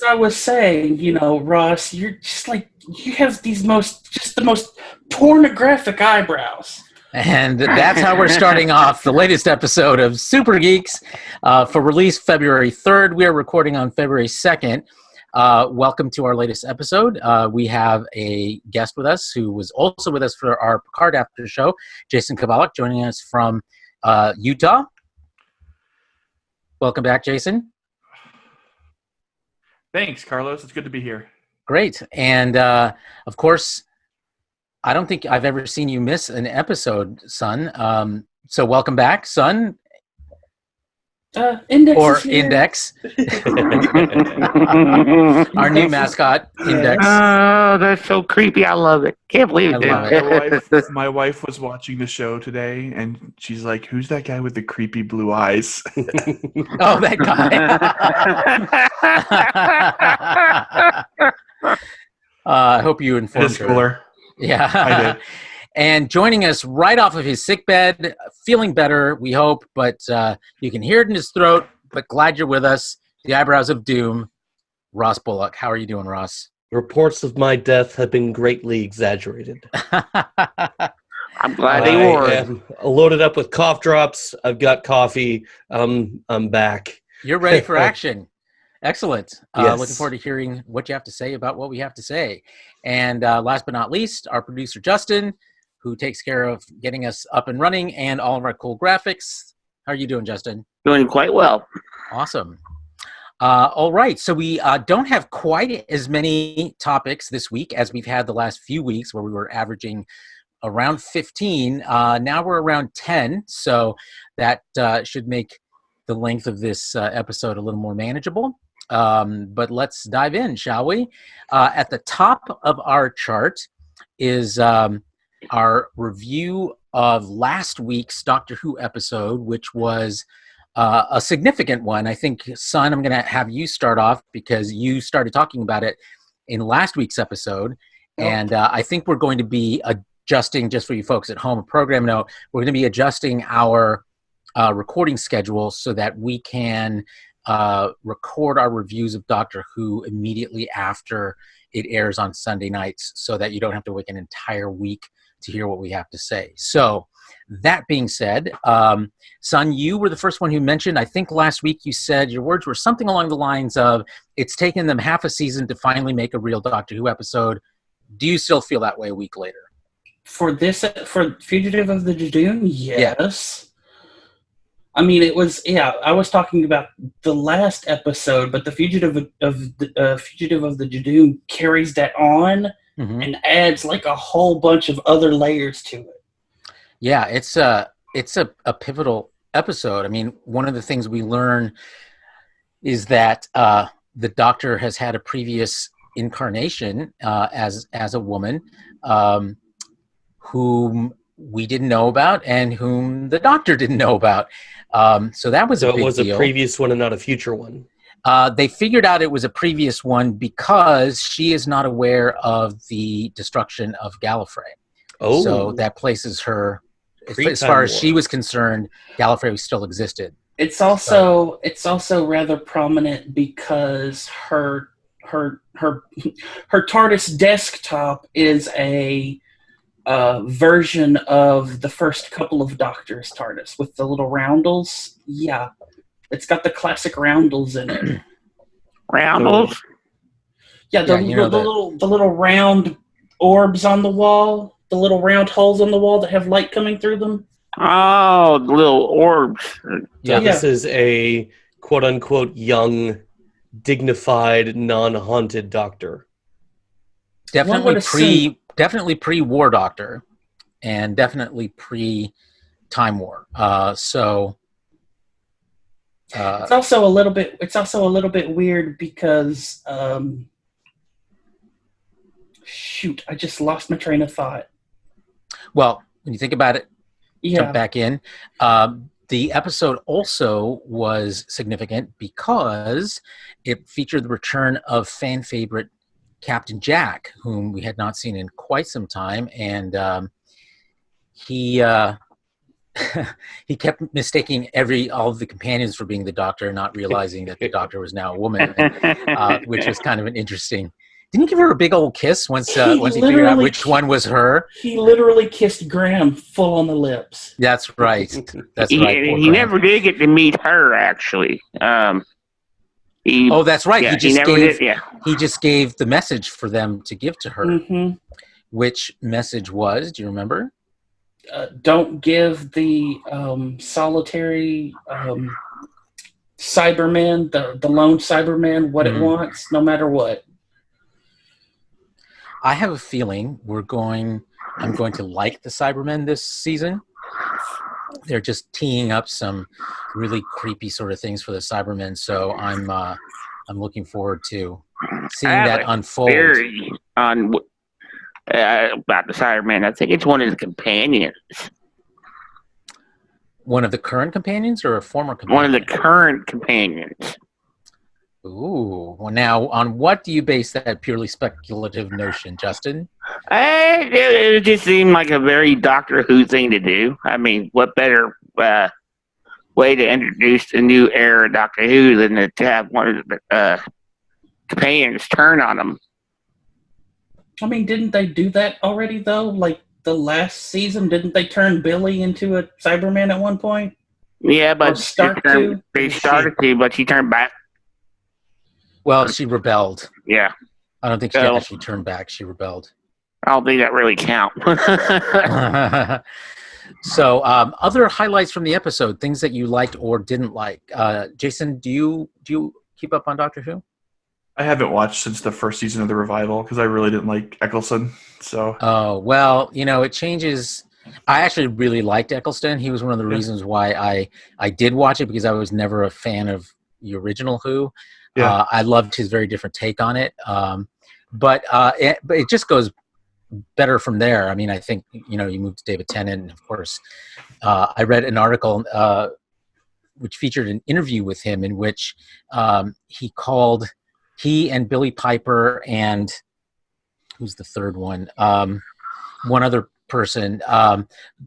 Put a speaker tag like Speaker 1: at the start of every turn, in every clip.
Speaker 1: as I was saying, Ross, you're just like, you have the most pornographic eyebrows.
Speaker 2: And that's how we're starting off the latest episode of Super Geeks for release February 3rd. We are recording on February 2nd. Welcome to our latest episode. We have a guest with us who was also with us for our Picard after show, Jason Kovalik, joining us from Utah. Welcome back, Jason.
Speaker 3: Thanks, Carlos. It's good to be here. Great.
Speaker 2: And, of course, I don't think I've ever seen you miss an episode, son. So welcome back, son.
Speaker 1: Index
Speaker 2: or
Speaker 1: is here.
Speaker 2: Index. Our new mascot, Index.
Speaker 4: Oh, that's so creepy. I love it. Can't believe it.
Speaker 3: My wife was watching the show today, and she's like, "Who's that guy with the creepy blue eyes?"
Speaker 2: Oh, that guy. I hope you informed her. Yeah,
Speaker 3: I did.
Speaker 2: And joining us right off of his sickbed, feeling better, we hope, but you can hear it in his throat, but glad you're with us, the eyebrows of doom, Ross Bullock. How are you doing, Ross?
Speaker 5: Reports of my death have been greatly exaggerated.
Speaker 4: I'm glad they were.
Speaker 5: I am loaded up with cough drops. I've got coffee. I'm back.
Speaker 2: You're ready for action. Excellent.
Speaker 5: Yes.
Speaker 2: Looking forward to hearing what you have to say about what we have to say. And last but not least, our producer, Justin, who takes care of getting us up and running and all of our cool graphics. How are you doing, Justin?
Speaker 4: Doing quite well.
Speaker 2: Awesome. All right. So we don't have quite as many topics this week as we've had the last few weeks, where we were averaging around 15. Now we're around 10. So that should make the length of this episode a little more manageable. But let's dive in, shall we? At the top of our chart is our review of last week's Doctor Who episode, which was a significant one. I think, son, I'm going to have you start off because you started talking about it in last week's episode.
Speaker 1: Yep.
Speaker 2: And I think we're going to be adjusting, just for you folks at home, a program note, we're going to be adjusting our recording schedule so that we can record our reviews of Doctor Who immediately after it airs on Sunday nights, so that you don't have to wait an entire week to hear what we have to say. So that being said, son, you were the first one who mentioned, I think last week you said your words were something along the lines of, it's taken them half a season to finally make a real Doctor Who episode. Do you still feel that way a week later?
Speaker 1: For Fugitive of the Judoon, yes. Yeah. I mean, I was talking about the last episode, but the Fugitive of the Judoon carries that on and adds like a whole bunch of other layers to it.
Speaker 2: Yeah, it's a pivotal episode. I mean, one of the things we learn is that the Doctor has had a previous incarnation as a woman whom we didn't know about and whom the Doctor didn't know about. So that was a big deal.
Speaker 5: So it was a previous one and not a future one.
Speaker 2: They figured out it was a previous one because she is not aware of the destruction of Gallifrey.
Speaker 5: Oh.
Speaker 2: So that places her, as far as she was concerned, Gallifrey still existed.
Speaker 1: It's also rather prominent because her TARDIS desktop is a version of the first couple of Doctors' TARDIS with the little roundels. Yeah, it's got the classic roundels in it.
Speaker 4: Roundels?
Speaker 1: Yeah, the little round orbs on the wall, the little round holes on the wall that have light coming through them.
Speaker 4: Oh, the little orbs.
Speaker 5: Yeah, this is a quote-unquote young, dignified, non-haunted Doctor.
Speaker 2: Definitely pre-War Doctor, and definitely pre-Time War.
Speaker 1: It's also a little bit weird because shoot, I just lost my train of thought.
Speaker 2: Well, when you think about it, jump back in. The episode also was significant because it featured the return of fan favorite Captain Jack, whom we had not seen in quite some time, and he he kept mistaking all of the companions for being the Doctor, not realizing that the Doctor was now a woman, which was kind of an interesting. Didn't he give her a big old kiss once he figured out which one was her?
Speaker 1: He literally kissed Graham full on the lips.
Speaker 2: That's right. That's right.
Speaker 4: He never did get to meet her, actually.
Speaker 2: That's right.
Speaker 4: Yeah,
Speaker 2: he just gave the message for them to give to her.
Speaker 1: Mm-hmm.
Speaker 2: Which message was? Do you remember?
Speaker 1: Don't give the solitary Cyberman, the lone Cyberman, what it wants, no matter what.
Speaker 2: I have a feeling I'm going to like the Cybermen this season. They're just teeing up some really creepy sort of things for the Cybermen, so I'm looking forward to seeing that unfold.
Speaker 4: Theory on about the Cybermen. I think it's one of the companions.
Speaker 2: One of the current companions or a former companion?
Speaker 4: One of the current companions.
Speaker 2: Ooh. Well, now, on what do you base that purely speculative notion, Justin?
Speaker 4: It just seemed like a very Doctor Who thing to do. I mean, what better way to introduce a new era of Doctor Who than to have one of the companions turn on them?
Speaker 1: I mean, didn't they do that already, though? Like, the last season, didn't they turn Billy into a Cyberman at one point?
Speaker 4: Yeah, but
Speaker 1: they
Speaker 4: started to, but she turned back.
Speaker 2: Well, she rebelled.
Speaker 4: Yeah.
Speaker 2: I don't think she actually turned back. She rebelled.
Speaker 4: I don't think that really counts.
Speaker 2: So, other highlights from the episode, things that you liked or didn't like. Jason, do you keep up on Doctor Who?
Speaker 3: I haven't watched since the first season of the revival because I really didn't like Eccleston. So.
Speaker 2: Oh well, it changes. I actually really liked Eccleston. He was one of the reasons why I did watch it, because I was never a fan of the original Who. Yeah. I loved his very different take on it. But it just goes better from there. I mean, I think, you move to David Tennant, and of course, I read an article which featured an interview with him in which he and Billy Piper and who's the third one? One other person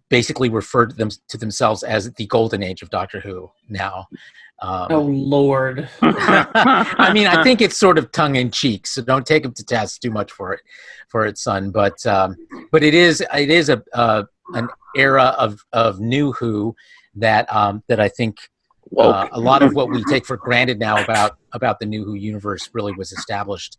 Speaker 2: basically referred to themselves as the golden age of Doctor Who now.
Speaker 1: Oh Lord!
Speaker 2: I mean, I think it's sort of tongue in cheek, so don't take him to task too much for it, son. But it is an era of new Who that I think a lot of what we take for granted now about the new Who universe really was established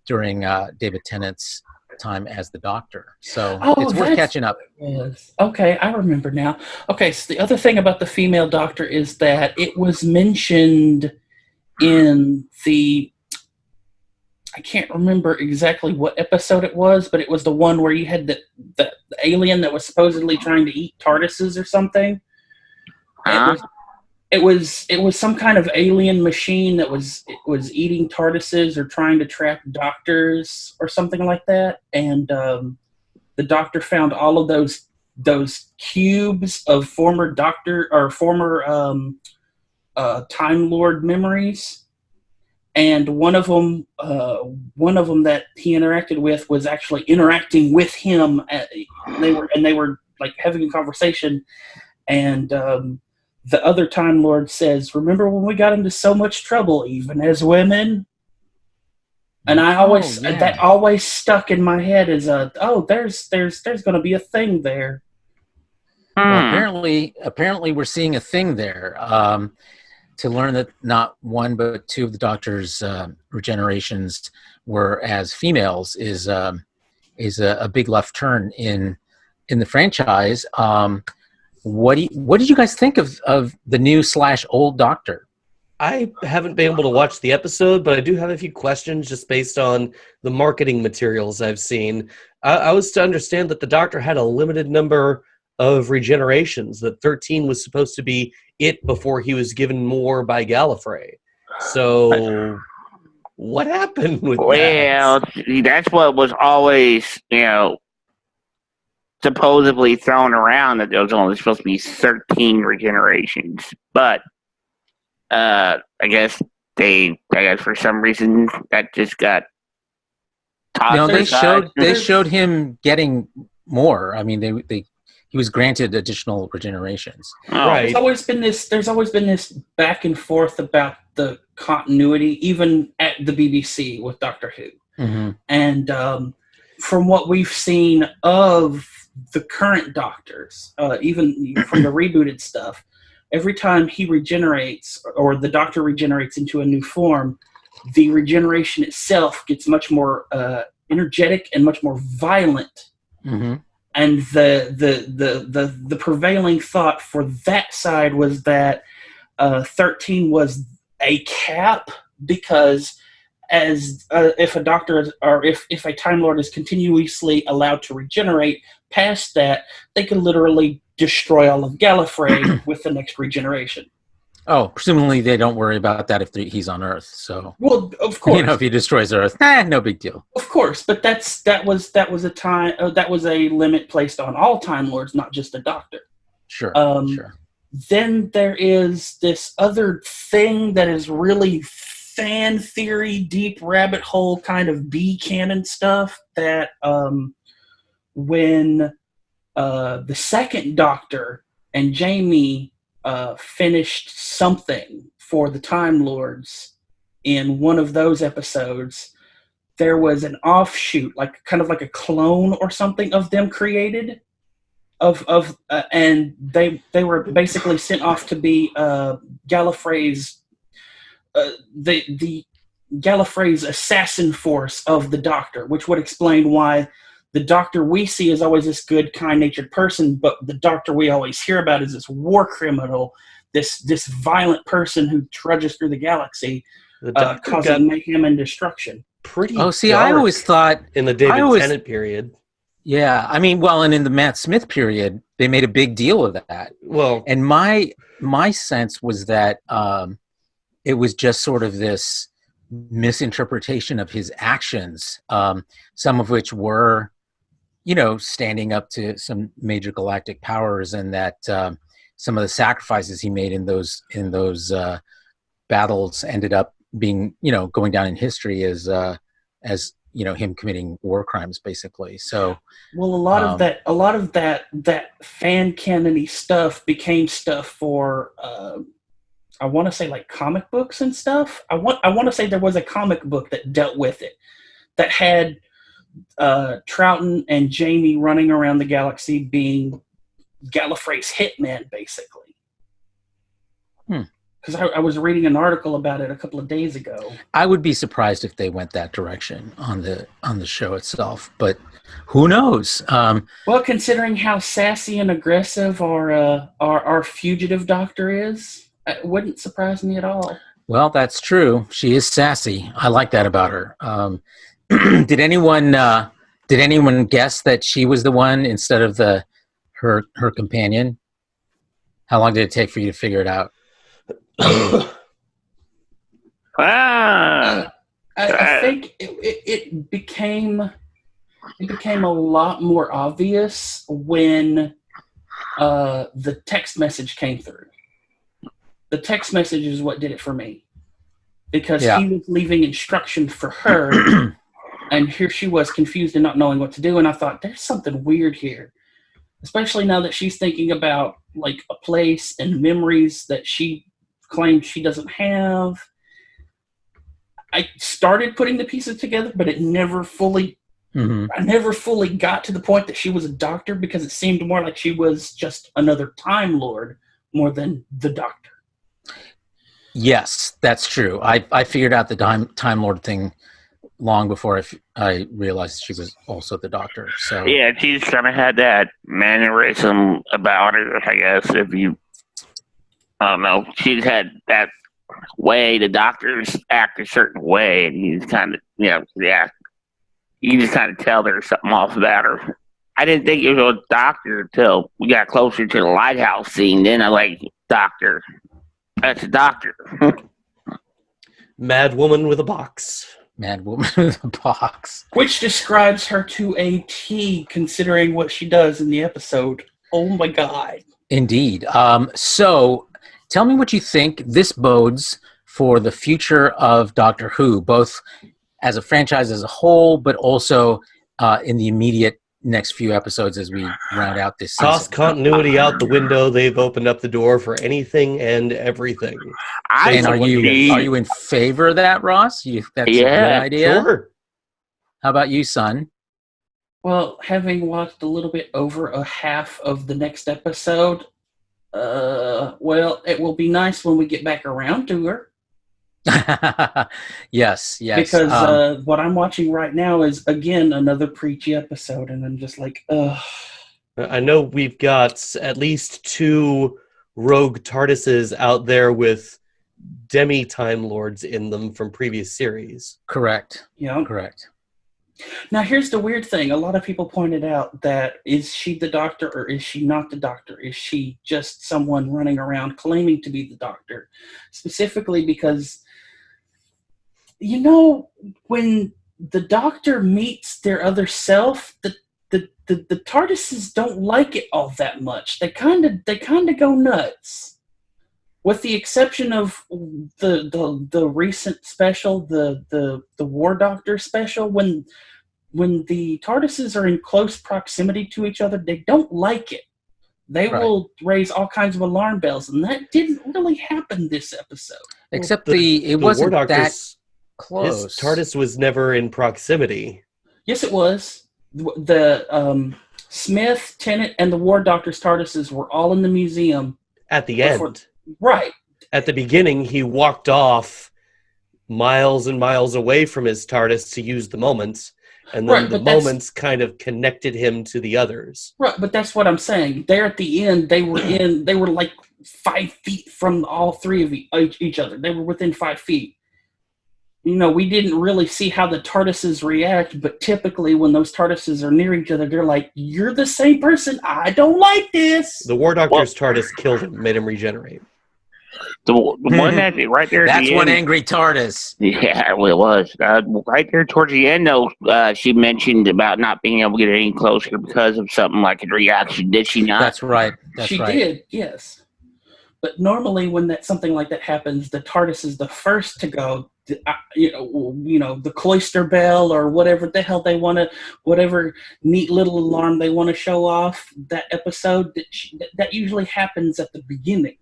Speaker 2: during David Tennant's time as the Doctor. So it's worth catching up.
Speaker 1: Yes. Okay, I remember now. Okay, so the other thing about the female Doctor is that it was mentioned in I can't remember exactly what episode it was, but it was the one where you had the alien that was supposedly trying to eat TARDISes or something. It was some kind of alien machine that was eating TARDISes or trying to trap doctors or something like that. And the Doctor found all of those cubes of former Doctor or former Time Lord memories. And one of them that he interacted with was actually interacting with him. They were like having a conversation, and the other Time Lord says, "Remember when we got into so much trouble, even as women?" And that always stuck in my head as there's going to be a thing there.
Speaker 2: Well, apparently we're seeing a thing there. To learn that not one but two of the Doctor's regenerations were as females is a big left turn in the franchise. What did you guys think of the new / old Doctor?
Speaker 5: I haven't been able to watch the episode, but I do have a few questions just based on the marketing materials I've seen. I was to understand that the Doctor had a limited number of regenerations, that 13 was supposed to be it before he was given more by Gallifrey. So what happened with that?
Speaker 4: Well, that's what was always, supposedly thrown around, that there was only supposed to be 13 regenerations. But I guess for some reason that just got tossed.
Speaker 2: No, they showed him getting more. I mean, he was granted additional regenerations.
Speaker 4: Oh,
Speaker 5: Right.
Speaker 1: There's always been this back and forth about the continuity, even at the BBC with Doctor Who.
Speaker 2: Mm-hmm.
Speaker 1: And from what we've seen of the current Doctors, even from the rebooted stuff, every time he regenerates or the Doctor regenerates into a new form, the regeneration itself gets much more energetic and much more violent.
Speaker 2: Mm-hmm.
Speaker 1: And the prevailing thought for that side was that 13 was a cap, because as if a doctor or if a Time Lord is continuously allowed to regenerate past that, they can literally destroy all of Gallifrey with the next regeneration.
Speaker 2: Oh, presumably they don't worry about that if he's on Earth. So,
Speaker 1: Well, of course,
Speaker 2: if he destroys Earth, no big deal.
Speaker 1: of course, but that was a limit placed on all Time Lords, not just the Doctor.
Speaker 2: Sure, sure.
Speaker 1: Then there is this other thing that is really fan theory, deep rabbit hole kind of B canon stuff that when the second Doctor and Jamie finished something for the Time Lords in one of those episodes, there was an offshoot, like kind of like a clone or something of them created, and they were basically sent off to be Gallifrey's the Gallifrey's assassin force of the Doctor, which would explain why the Doctor we see is always this good, kind-natured person, but the Doctor we always hear about is this war criminal, this violent person who trudges through the galaxy,
Speaker 5: The Doctor got
Speaker 1: causing mayhem and destruction.
Speaker 5: pretty.
Speaker 2: Oh, see, I
Speaker 5: dark
Speaker 2: always thought,
Speaker 5: in the David Tennant period.
Speaker 2: yeah, I mean, well, and in the Matt Smith period, they made a big deal of that.
Speaker 5: Well,
Speaker 2: And my sense was that it was just sort of this misinterpretation of his actions, some of which were, standing up to some major galactic powers, and that some of the sacrifices he made in those battles ended up being, going down in history as him committing war crimes, basically. So,
Speaker 1: well, a lot of that fan canon-y stuff became stuff for I want to say like comic books and stuff. I want to say there was a comic book that dealt with it, that had Troughton and Jamie running around the galaxy being Gallifrey's hitman, basically. Because I was reading an article about it a couple of days ago.
Speaker 2: I would be surprised if they went that direction on the show itself, but who knows?
Speaker 1: Well, considering how sassy and aggressive our fugitive Doctor is, it wouldn't surprise me at all.
Speaker 2: Well, that's true. She is sassy. I like that about her. Did anyone guess that she was the one instead of her companion? How long did it take for you to figure it out?
Speaker 1: I think it became a lot more obvious when the text message came through. The text message is what did it for me, because he was leaving instructions for her, and here she was confused and not knowing what to do. And I thought, there's something weird here, especially now that she's thinking about like a place and memories that she claims she doesn't have. I started putting the pieces together, but it never fully. I never fully got to the point that she was a Doctor, because it seemed more like she was just another Time Lord more than the Doctor.
Speaker 2: Yes, that's true. I figured out the Time Lord thing long before I realized she was also the Doctor. So
Speaker 4: yeah, she's kind of had that mannerism about her, I guess. I don't know, she's had that way. The Doctors act a certain way, and he's kind of, you just kind of tell there's something off about her. I didn't think it was a Doctor until we got closer to the lighthouse scene. Then I like, Doctor. That's a Doctor.
Speaker 5: Mad woman with a box.
Speaker 2: Mad woman with a box.
Speaker 1: Which describes her to a T, considering what she does in the episode. Oh my God.
Speaker 2: Indeed. So tell me what you think this bodes for the future of Doctor Who, both as a franchise as a whole, but also in the immediate next few episodes as we round out this season.
Speaker 5: Toss continuity out the window. They've opened up the door for anything and everything.
Speaker 2: And
Speaker 5: So
Speaker 2: are
Speaker 5: what do
Speaker 2: you in favor of that, Ross? That's a good
Speaker 4: Yeah,
Speaker 2: idea.
Speaker 5: Sure.
Speaker 2: How about you, son?
Speaker 1: Well, having watched a little bit over a half of the next episode, well, it will be nice when we get back around to her.
Speaker 2: Yes.
Speaker 1: Because what I'm watching right now is, again, another preachy episode, and I'm just like, ugh.
Speaker 5: I know we've got at least 2 rogue TARDISes out there with demi-time lords in them from previous series.
Speaker 2: Correct.
Speaker 1: Yeah.
Speaker 2: Correct.
Speaker 1: Now, here's the weird thing. A lot of people pointed out that, is she the Doctor or is she not the Doctor? Is she just someone running around claiming to be the Doctor? Specifically because, you know, when the Doctor meets their other self, the TARDISes don't like it all that much. They kind of go nuts. With the exception of the recent special, the War Doctor special, when the TARDISes are in close proximity to each other, they don't like it. They will raise all kinds of alarm bells, and that didn't really happen this episode.
Speaker 2: Except
Speaker 5: Well,
Speaker 2: it wasn't
Speaker 5: War
Speaker 2: that
Speaker 5: Doctor's-
Speaker 2: close.
Speaker 5: His TARDIS was never in proximity.
Speaker 1: Yes, it was. The Smith, Tennant, and the War Doctor's TARDISes were all in the museum.
Speaker 5: At the
Speaker 1: Before-
Speaker 5: end.
Speaker 1: Right.
Speaker 5: At the beginning, he walked off miles and miles away from his TARDIS to use the moments, and then
Speaker 1: Right,
Speaker 5: the
Speaker 1: but that's-
Speaker 5: moments kind of connected him to the others.
Speaker 1: Right, but that's what I'm saying. There at the end, they were like 5 feet from all 3 of each other. They were within 5 feet. You know, we didn't really see how the TARDISes react, but typically when those TARDISes are near each other, they're like, "You're the same person. I don't like this."
Speaker 5: The War Doctor's TARDIS killed him, made him regenerate.
Speaker 4: The one that right there. At
Speaker 2: That's
Speaker 4: the
Speaker 2: one
Speaker 4: end,
Speaker 2: angry TARDIS.
Speaker 4: Yeah, well, it was right there towards the end. Though she mentioned about not being able to get any closer because of something like a reaction. Did she not?
Speaker 2: That's right. That's
Speaker 1: She
Speaker 2: right.
Speaker 1: did, yes. But normally when something like that happens, the TARDIS is the first to go. You know, the cloister bell or whatever the hell they want to, whatever neat little alarm they want to show off that episode. That usually happens at the beginning.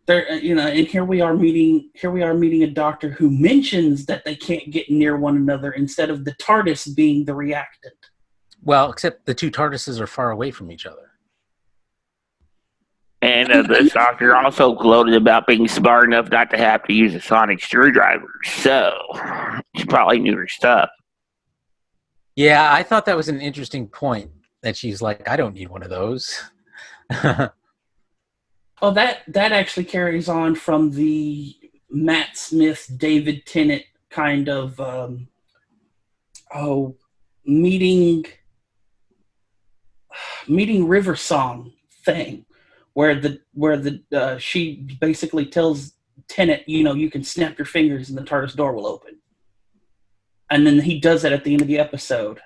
Speaker 1: There, you know, and here we are meeting a Doctor who mentions that they can't get near one another instead of the TARDIS being the reactant.
Speaker 2: Well, except the 2 TARDISes are far away from each other.
Speaker 4: And the Doctor also gloated about being smart enough not to have to use a sonic screwdriver. So she probably knew her stuff.
Speaker 2: Yeah, I thought that was an interesting point. That she's like, I don't need one of those.
Speaker 1: Oh, that actually carries on from the Matt Smith, David Tennant kind of meeting River Song thing, where she basically tells Tennant, you know, you can snap your fingers and the TARDIS door will open, and then he does that at the end of the episode.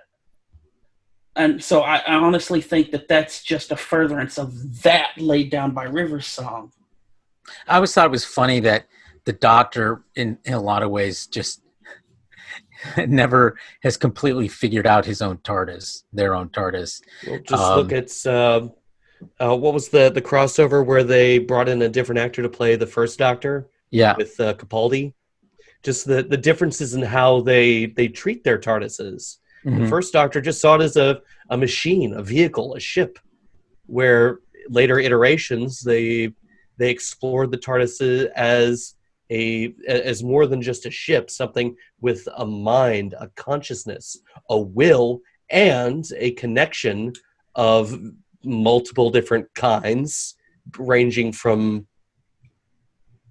Speaker 1: And so I honestly think that that's just a furtherance of that laid down by River's Song.
Speaker 2: I always thought it was funny that the Doctor, in a lot of ways, just never has completely figured out his own TARDIS, their own TARDIS.
Speaker 5: Well, just look at what was the crossover where they brought in a different actor to play the first Doctor?
Speaker 2: Yeah.
Speaker 5: With Capaldi. Just the differences in how they treat their TARDISes.
Speaker 2: Mhm.
Speaker 5: The first Doctor just saw it as a machine, a vehicle, a ship, where later iterations they explored the TARDIS as more than just a ship, something with a mind, a consciousness, a will, and a connection of multiple different kinds, ranging from,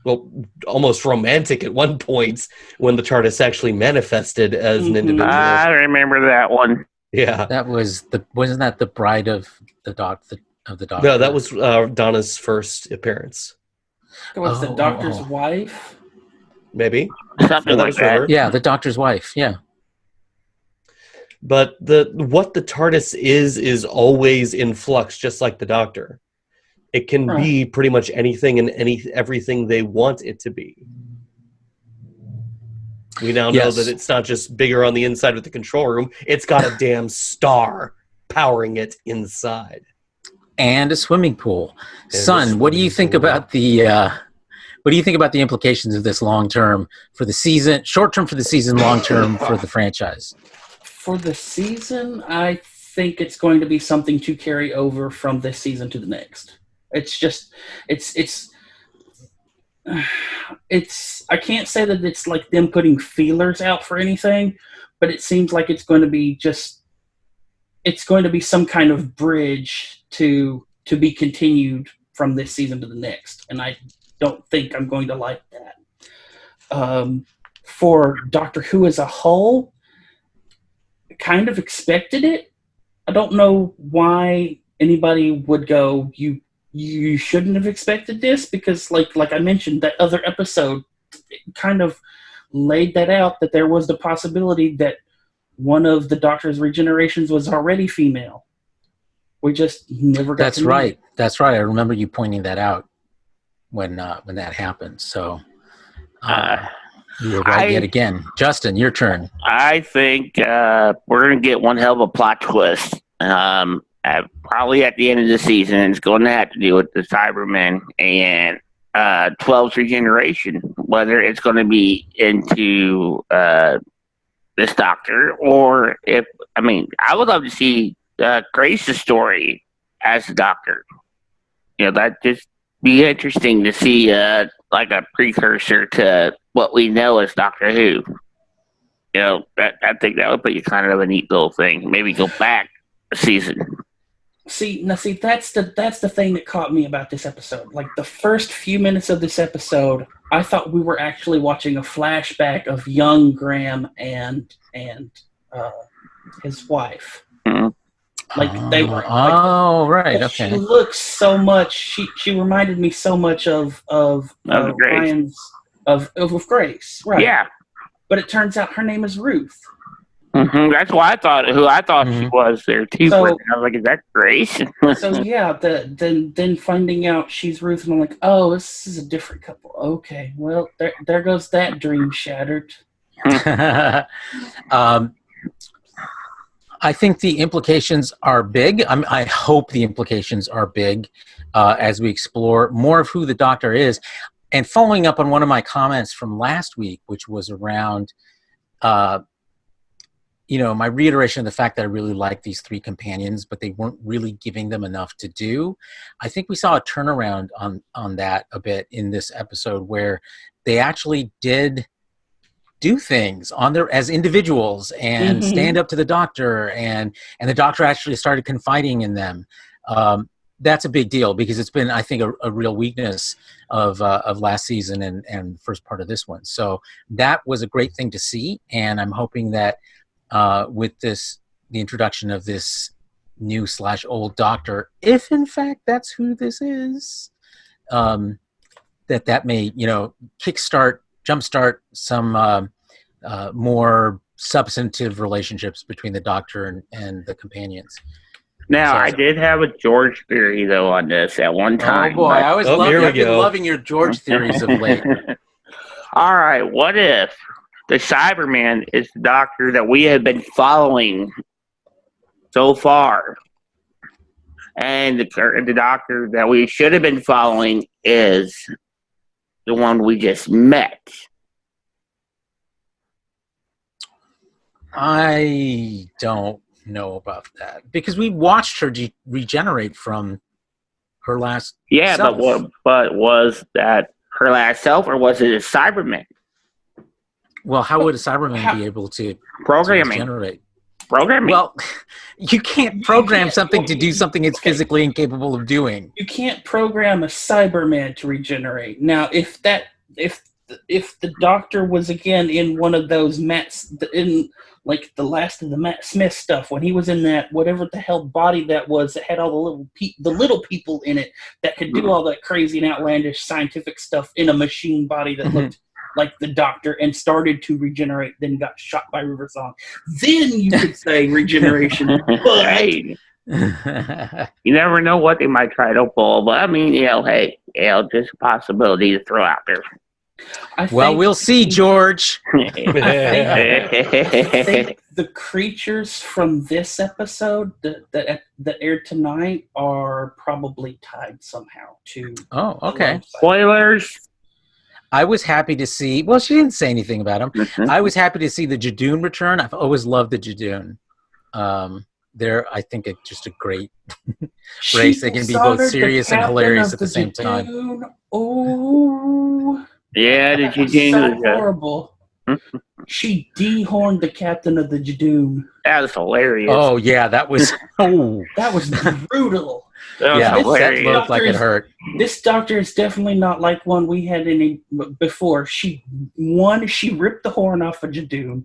Speaker 5: well, almost romantic at one point when the TARDIS actually manifested as an individual.
Speaker 4: I remember that one.
Speaker 5: Yeah.
Speaker 2: That was wasn't that the bride of the Doctor?
Speaker 5: No, that was Donna's first appearance.
Speaker 1: It was the Doctor's wife.
Speaker 5: Maybe.
Speaker 4: Something
Speaker 5: that
Speaker 4: like
Speaker 5: was
Speaker 4: that.
Speaker 5: River.
Speaker 2: Yeah, the Doctor's wife. Yeah.
Speaker 5: But what the TARDIS is always in flux, just like the Doctor. It can be pretty much anything and everything they want it to be. We now know that it's not just bigger on the inside with the control room. It's got a damn star powering it inside.
Speaker 2: And a swimming pool. Son, what do you think about the implications of this long term for the season, short term for the season, long term for the franchise?
Speaker 1: For the season, I think it's going to be something to carry over from this season to the next. It's just, it's I can't say that it's like them putting feelers out for anything, but it seems like it's going to be some kind of bridge to be continued from this season to the next. And I don't think I'm going to like that. For Doctor Who as a whole, I kind of expected it. I don't know why anybody would go, you shouldn't have expected this, because like I mentioned, that other episode kind of laid that out, that there was the possibility that one of the Doctor's regenerations was already female. We just never got to know it.
Speaker 2: That's right. I remember you pointing that out when that happened. So you were right yet again. Justin, your turn.
Speaker 4: I think we're going to get one hell of a plot twist. Probably at the end of the season. It's going to have to do with the Cybermen and 12's regeneration. Whether it's going to be into this Doctor, or I would love to see Grace's story as the Doctor. That just be interesting to see, like a precursor to what we know as Doctor Who. I think that would be kind of a neat little thing. Maybe go back a season.
Speaker 1: See, that's the thing that caught me about this episode. Like, the first few minutes of this episode, I thought we were actually watching a flashback of young Graham and his wife.
Speaker 4: Mm-hmm.
Speaker 1: Like, they were.
Speaker 2: Right. Okay.
Speaker 1: She looks so much. She reminded me so much of Ryan's of Grace. Right.
Speaker 4: Yeah.
Speaker 1: But it turns out her name is Ruth.
Speaker 4: Mm-hmm. That's why I thought she was there too.
Speaker 1: So,
Speaker 4: I was like, is that Grace?
Speaker 1: So yeah, then finding out she's Ruth, and I'm like, oh, this is a different couple. Okay, well, there goes that dream shattered.
Speaker 2: I think the implications are big. I hope the implications are big as we explore more of who the Doctor is. And following up on one of my comments from last week, which was around my reiteration of the fact that I really like these three companions, but they weren't really giving them enough to do. I think we saw a turnaround on that a bit in this episode, where they actually did do things on their as individuals and stand up to the Doctor, and the Doctor actually started confiding in them. That's a big deal, because it's been, I think, a real weakness of last season and first part of this one. So that was a great thing to see, and I'm hoping that with the introduction of this new / old Doctor, if in fact that's who this is, that may jumpstart some more substantive relationships between the Doctor and the companions.
Speaker 4: Now, I did have a George theory, though, on this at one time.
Speaker 2: Oh, boy. I've been loving your George theories of late.
Speaker 4: All right. What if the Cyberman is the Doctor that we have been following so far, and the Doctor that we should have been following is the one we just met?
Speaker 2: I don't know about that, because we watched her regenerate from her last self.
Speaker 4: But was that her last self, or was it a Cyberman?
Speaker 2: Well, how would a Cyberman be able to regenerate?
Speaker 4: Programming.
Speaker 2: Well, you can't program something to do something it's physically incapable of doing.
Speaker 1: You can't program a Cyberman to regenerate. Now, if the Doctor was again in one of those like the last of the Matt Smith stuff, when he was in that whatever the hell body that was that had all the little people in it that could do all that crazy and outlandish scientific stuff in a machine body that looked like the Doctor and started to regenerate, then got shot by River Song, then you could say regeneration. But
Speaker 4: hey, you never know what they might try to pull. But I mean, hey, just a possibility to throw out there.
Speaker 1: I
Speaker 2: Well,
Speaker 1: think
Speaker 2: we'll see, George.
Speaker 1: I think the creatures from this episode that aired tonight are probably tied somehow to.
Speaker 2: Oh, okay.
Speaker 4: Spoilers.
Speaker 2: I was happy to see. Well, she didn't say anything about him. I was happy to see the Judoon return. I've always loved the Judoon. They're, I think, just a great race. They can be both serious and hilarious at the same time.
Speaker 1: Oh,
Speaker 4: Yeah, the
Speaker 1: that was
Speaker 4: Judoon
Speaker 1: so
Speaker 4: was
Speaker 1: horrible. She dehorned the captain of the Judoon.
Speaker 4: that was hilarious.
Speaker 2: Oh yeah, that was. Oh,
Speaker 1: That was brutal.
Speaker 4: That was
Speaker 2: yeah, that
Speaker 4: hilarious.
Speaker 2: looked like it hurt.
Speaker 1: This doctor is definitely not like one we had any before. She ripped the horn off of Judoon.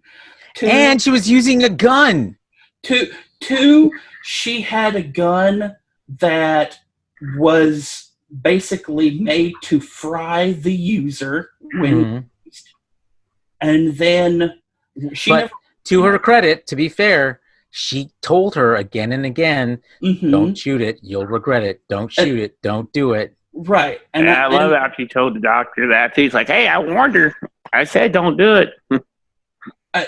Speaker 2: And she was using a gun.
Speaker 1: Two, she had a gun that was basically made to fry the user when, and then
Speaker 2: But to her credit, to be fair, she told her again and again, don't shoot it, you'll regret it. Don't shoot it, don't do it.
Speaker 1: Right.
Speaker 4: And I love how she told the doctor that. He's like, hey, I warned her. I said don't do it.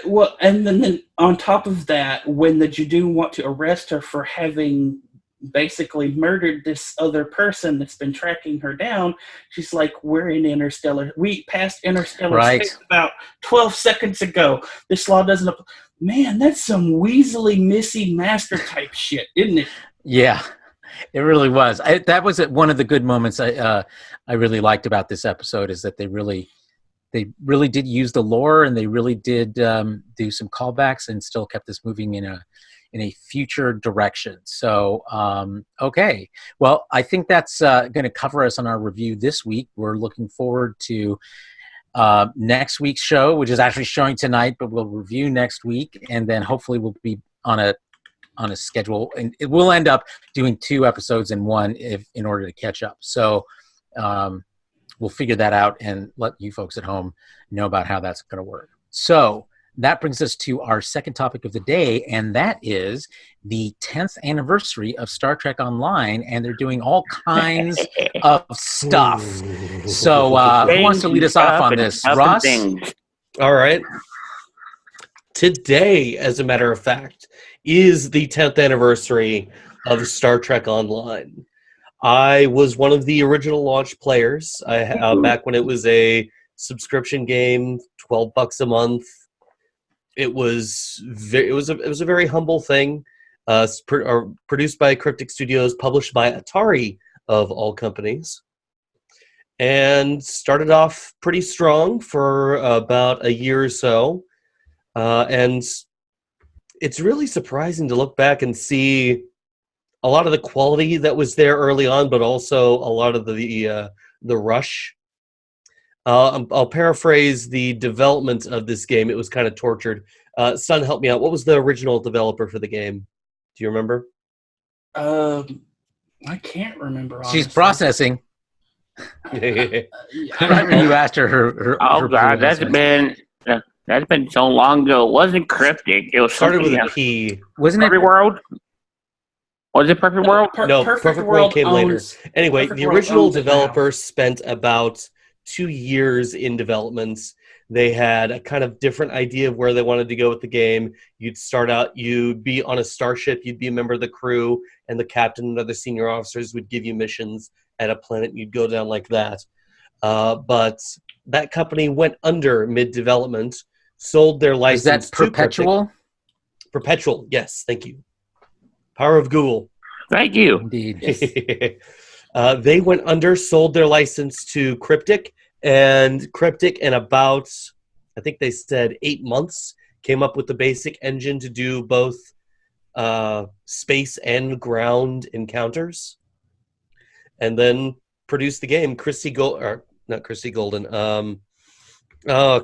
Speaker 1: Well, and then on top of that, when the Judoon want to arrest her for having basically murdered this other person that's been tracking her down, she's like, we're in interstellar. We passed interstellar space about 12 seconds ago. This law doesn't apply. Man, that's some Weasley Missy Master type shit, isn't it?
Speaker 2: Yeah, it really was. That was one of the good moments I really liked about this episode, is that they really did use the lore, and they really did do some callbacks and still kept this moving in a future direction. So, okay. Well, I think that's going to cover us on our review this week. We're looking forward to next week's show, which is actually showing tonight, but we'll review next week, and then hopefully we'll be on a schedule, and it will end up doing 2 episodes in one in order to catch up. So, we'll figure that out and let you folks at home know about how that's going to work. So that brings us to our second topic of the day, and that is the 10th anniversary of Star Trek Online, and they're doing all kinds of stuff. So who wants to lead us off on this? Ross?
Speaker 5: All right. Today, as a matter of fact, is the 10th anniversary of Star Trek Online. I was one of the original launch players back when it was a subscription game, $12 a month. It was a very humble thing. Produced by Cryptic Studios, published by Atari of all companies, and started off pretty strong for about a year or so. And it's really surprising to look back and see a lot of the quality that was there early on, but also a lot of the rush. I'll paraphrase the development of this game. It was kind of tortured. Son, help me out. What was the original developer for the game? Do you remember?
Speaker 1: I can't rember. Honestly.
Speaker 2: She's processing. Right when you asked her
Speaker 4: oh God, that's been so long ago. It wasn't Cryptic. It was
Speaker 5: started with a P.
Speaker 2: Wasn't
Speaker 4: Perfect World? Was it Perfect World?
Speaker 5: No, Perfect World came later. Anyway, the original developer spent about 2 years in development. They had a kind of different idea of where they wanted to go with the game. You'd start out, you'd be on a starship, you'd be a member of the crew, and the captain and other senior officers would give you missions at a planet, and you'd go down like that. But that company went under mid-development, sold their license.
Speaker 2: Is that Perpetual?
Speaker 5: Perpetual, yes, thank you. Power of Google.
Speaker 4: Thank you.
Speaker 2: Indeed.
Speaker 5: Yes. They went under, sold their license to Cryptic, and Cryptic in about, I think they said 8 months, came up with the basic engine to do both space and ground encounters, and then produced the game.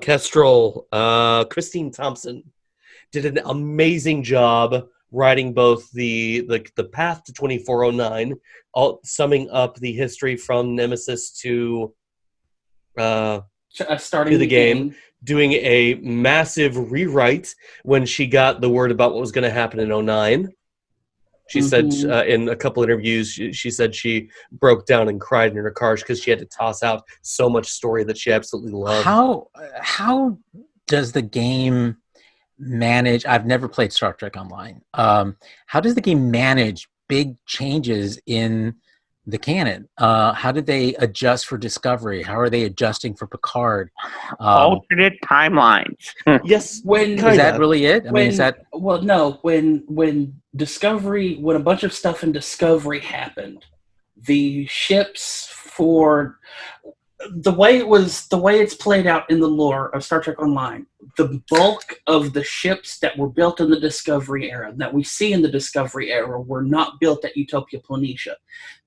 Speaker 5: Kestrel, Christine Thompson did an amazing job writing both the path to 2409, summing up the history from Nemesis to
Speaker 1: starting
Speaker 5: the game, doing a massive rewrite when she got the word about what was going to happen in 09. She said in a couple interviews, she said she broke down and cried in her car because she had to toss out so much story that she absolutely loved.
Speaker 2: How does the game manage? I've never played Star Trek Online. How does the game manage big changes in the canon? How did they adjust for Discovery? How are they adjusting for Picard?
Speaker 4: Alternate timelines.
Speaker 5: Yes,
Speaker 2: Is that really it? I mean, is that...
Speaker 1: Well, no. When Discovery, when a bunch of stuff in Discovery happened, the ships for the way it's played out in the lore of Star Trek Online, the bulk of the ships that were built in the Discovery era, that we see in the Discovery era, were not built at Utopia Planitia.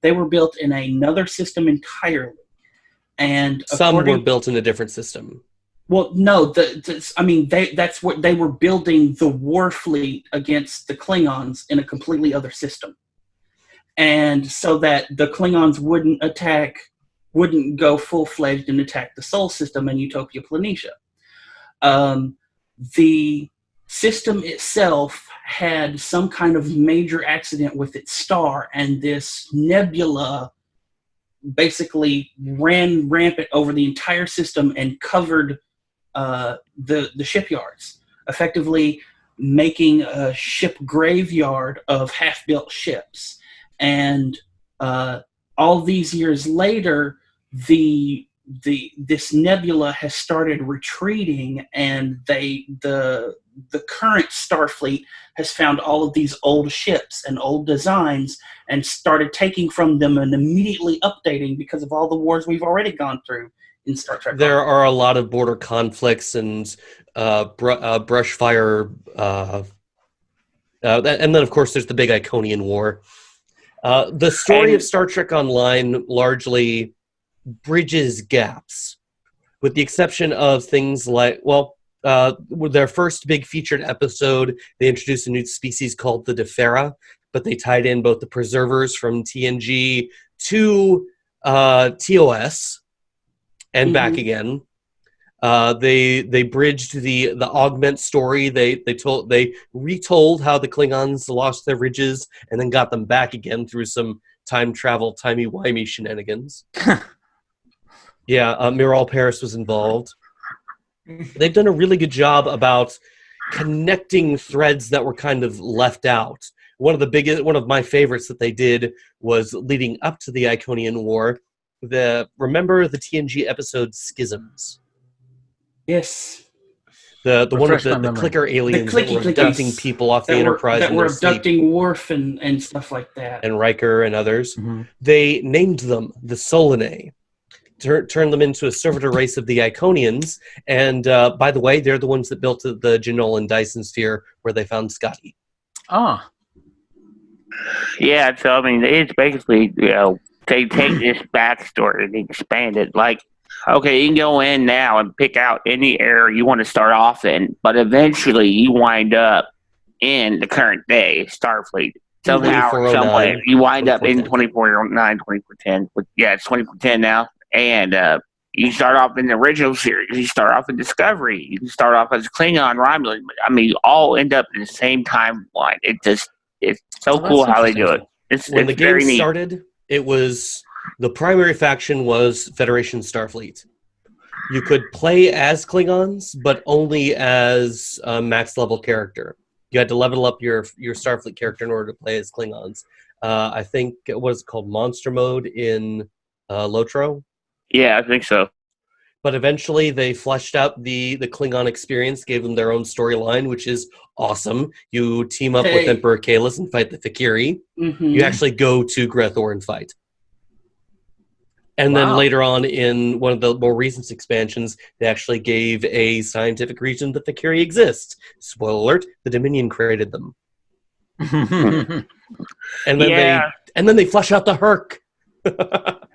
Speaker 1: They were built in another system entirely. And
Speaker 5: some were built in a different system.
Speaker 1: Well, no, that's what they were building, the war fleet against the Klingons in a completely other system. And so that the Klingons wouldn't go full-fledged and attack the Sol system in Utopia Planitia. The system itself had some kind of major accident with its star, and this nebula basically ran rampant over the entire system and covered the shipyards, effectively making a ship graveyard of half-built ships. And all these years later, this nebula has started retreating, and the current Starfleet has found all of these old ships and old designs and started taking from them and immediately updating because of all the wars we've already gone through in Star Trek.
Speaker 5: There are a lot of border conflicts and brush fire, and then of course there's the big Iconian War. The story of Star Trek Online largely bridges gaps, with the exception of things like, with their first big featured episode, they introduced a new species called the Defera, but they tied in both the preservers from TNG to TOS and back again. They bridged the Augment story. They retold how the Klingons lost their ridges and then got them back again through some time travel, timey-wimey shenanigans. Yeah, Miral Paris was involved. They've done a really good job about connecting threads that were kind of left out. One of my favorites that they did was leading up to the Iconian War. Remember the TNG episode Schisms?
Speaker 1: Yes.
Speaker 5: The one with the clicker aliens that were abducting people off the Enterprise.
Speaker 1: That were abducting Worf and stuff like that.
Speaker 5: And Riker and others. Mm-hmm. They named them the Solanae. Turned them into a servitor race of the Iconians. And by the way, they're the ones that built the Genolan Dyson sphere where they found Scotty.
Speaker 2: Ah.
Speaker 4: Yeah, so I mean, it's basically, they take this backstory and expand it. Like, okay, you can go in now and pick out any era you want to start off in, but eventually you wind up in the current day Starfleet. Somehow, some way, you wind up in 2409, 2410. Yeah, it's 2410 now. And you start off in the original series. You start off in Discovery. You can start off as Klingon, Romulan. I mean, you all end up in the same timeline. It's so cool how they do it.
Speaker 5: When the game started, it was the primary faction was Federation Starfleet. You could play as Klingons, but only as a max level character. You had to level up your Starfleet character in order to play as Klingons. I think it was called Monster Mode in Lotro.
Speaker 4: Yeah, I think so.
Speaker 5: But eventually they fleshed out the Klingon experience, gave them their own storyline, which is awesome. You team up with Emperor Kalis and fight the Fikiri. Mm-hmm. You actually go to Grethor and fight. And then later on in one of the more recent expansions, they actually gave a scientific reason that the Fikiri exist. Spoiler alert, the Dominion created them. and then they flesh out the Herc.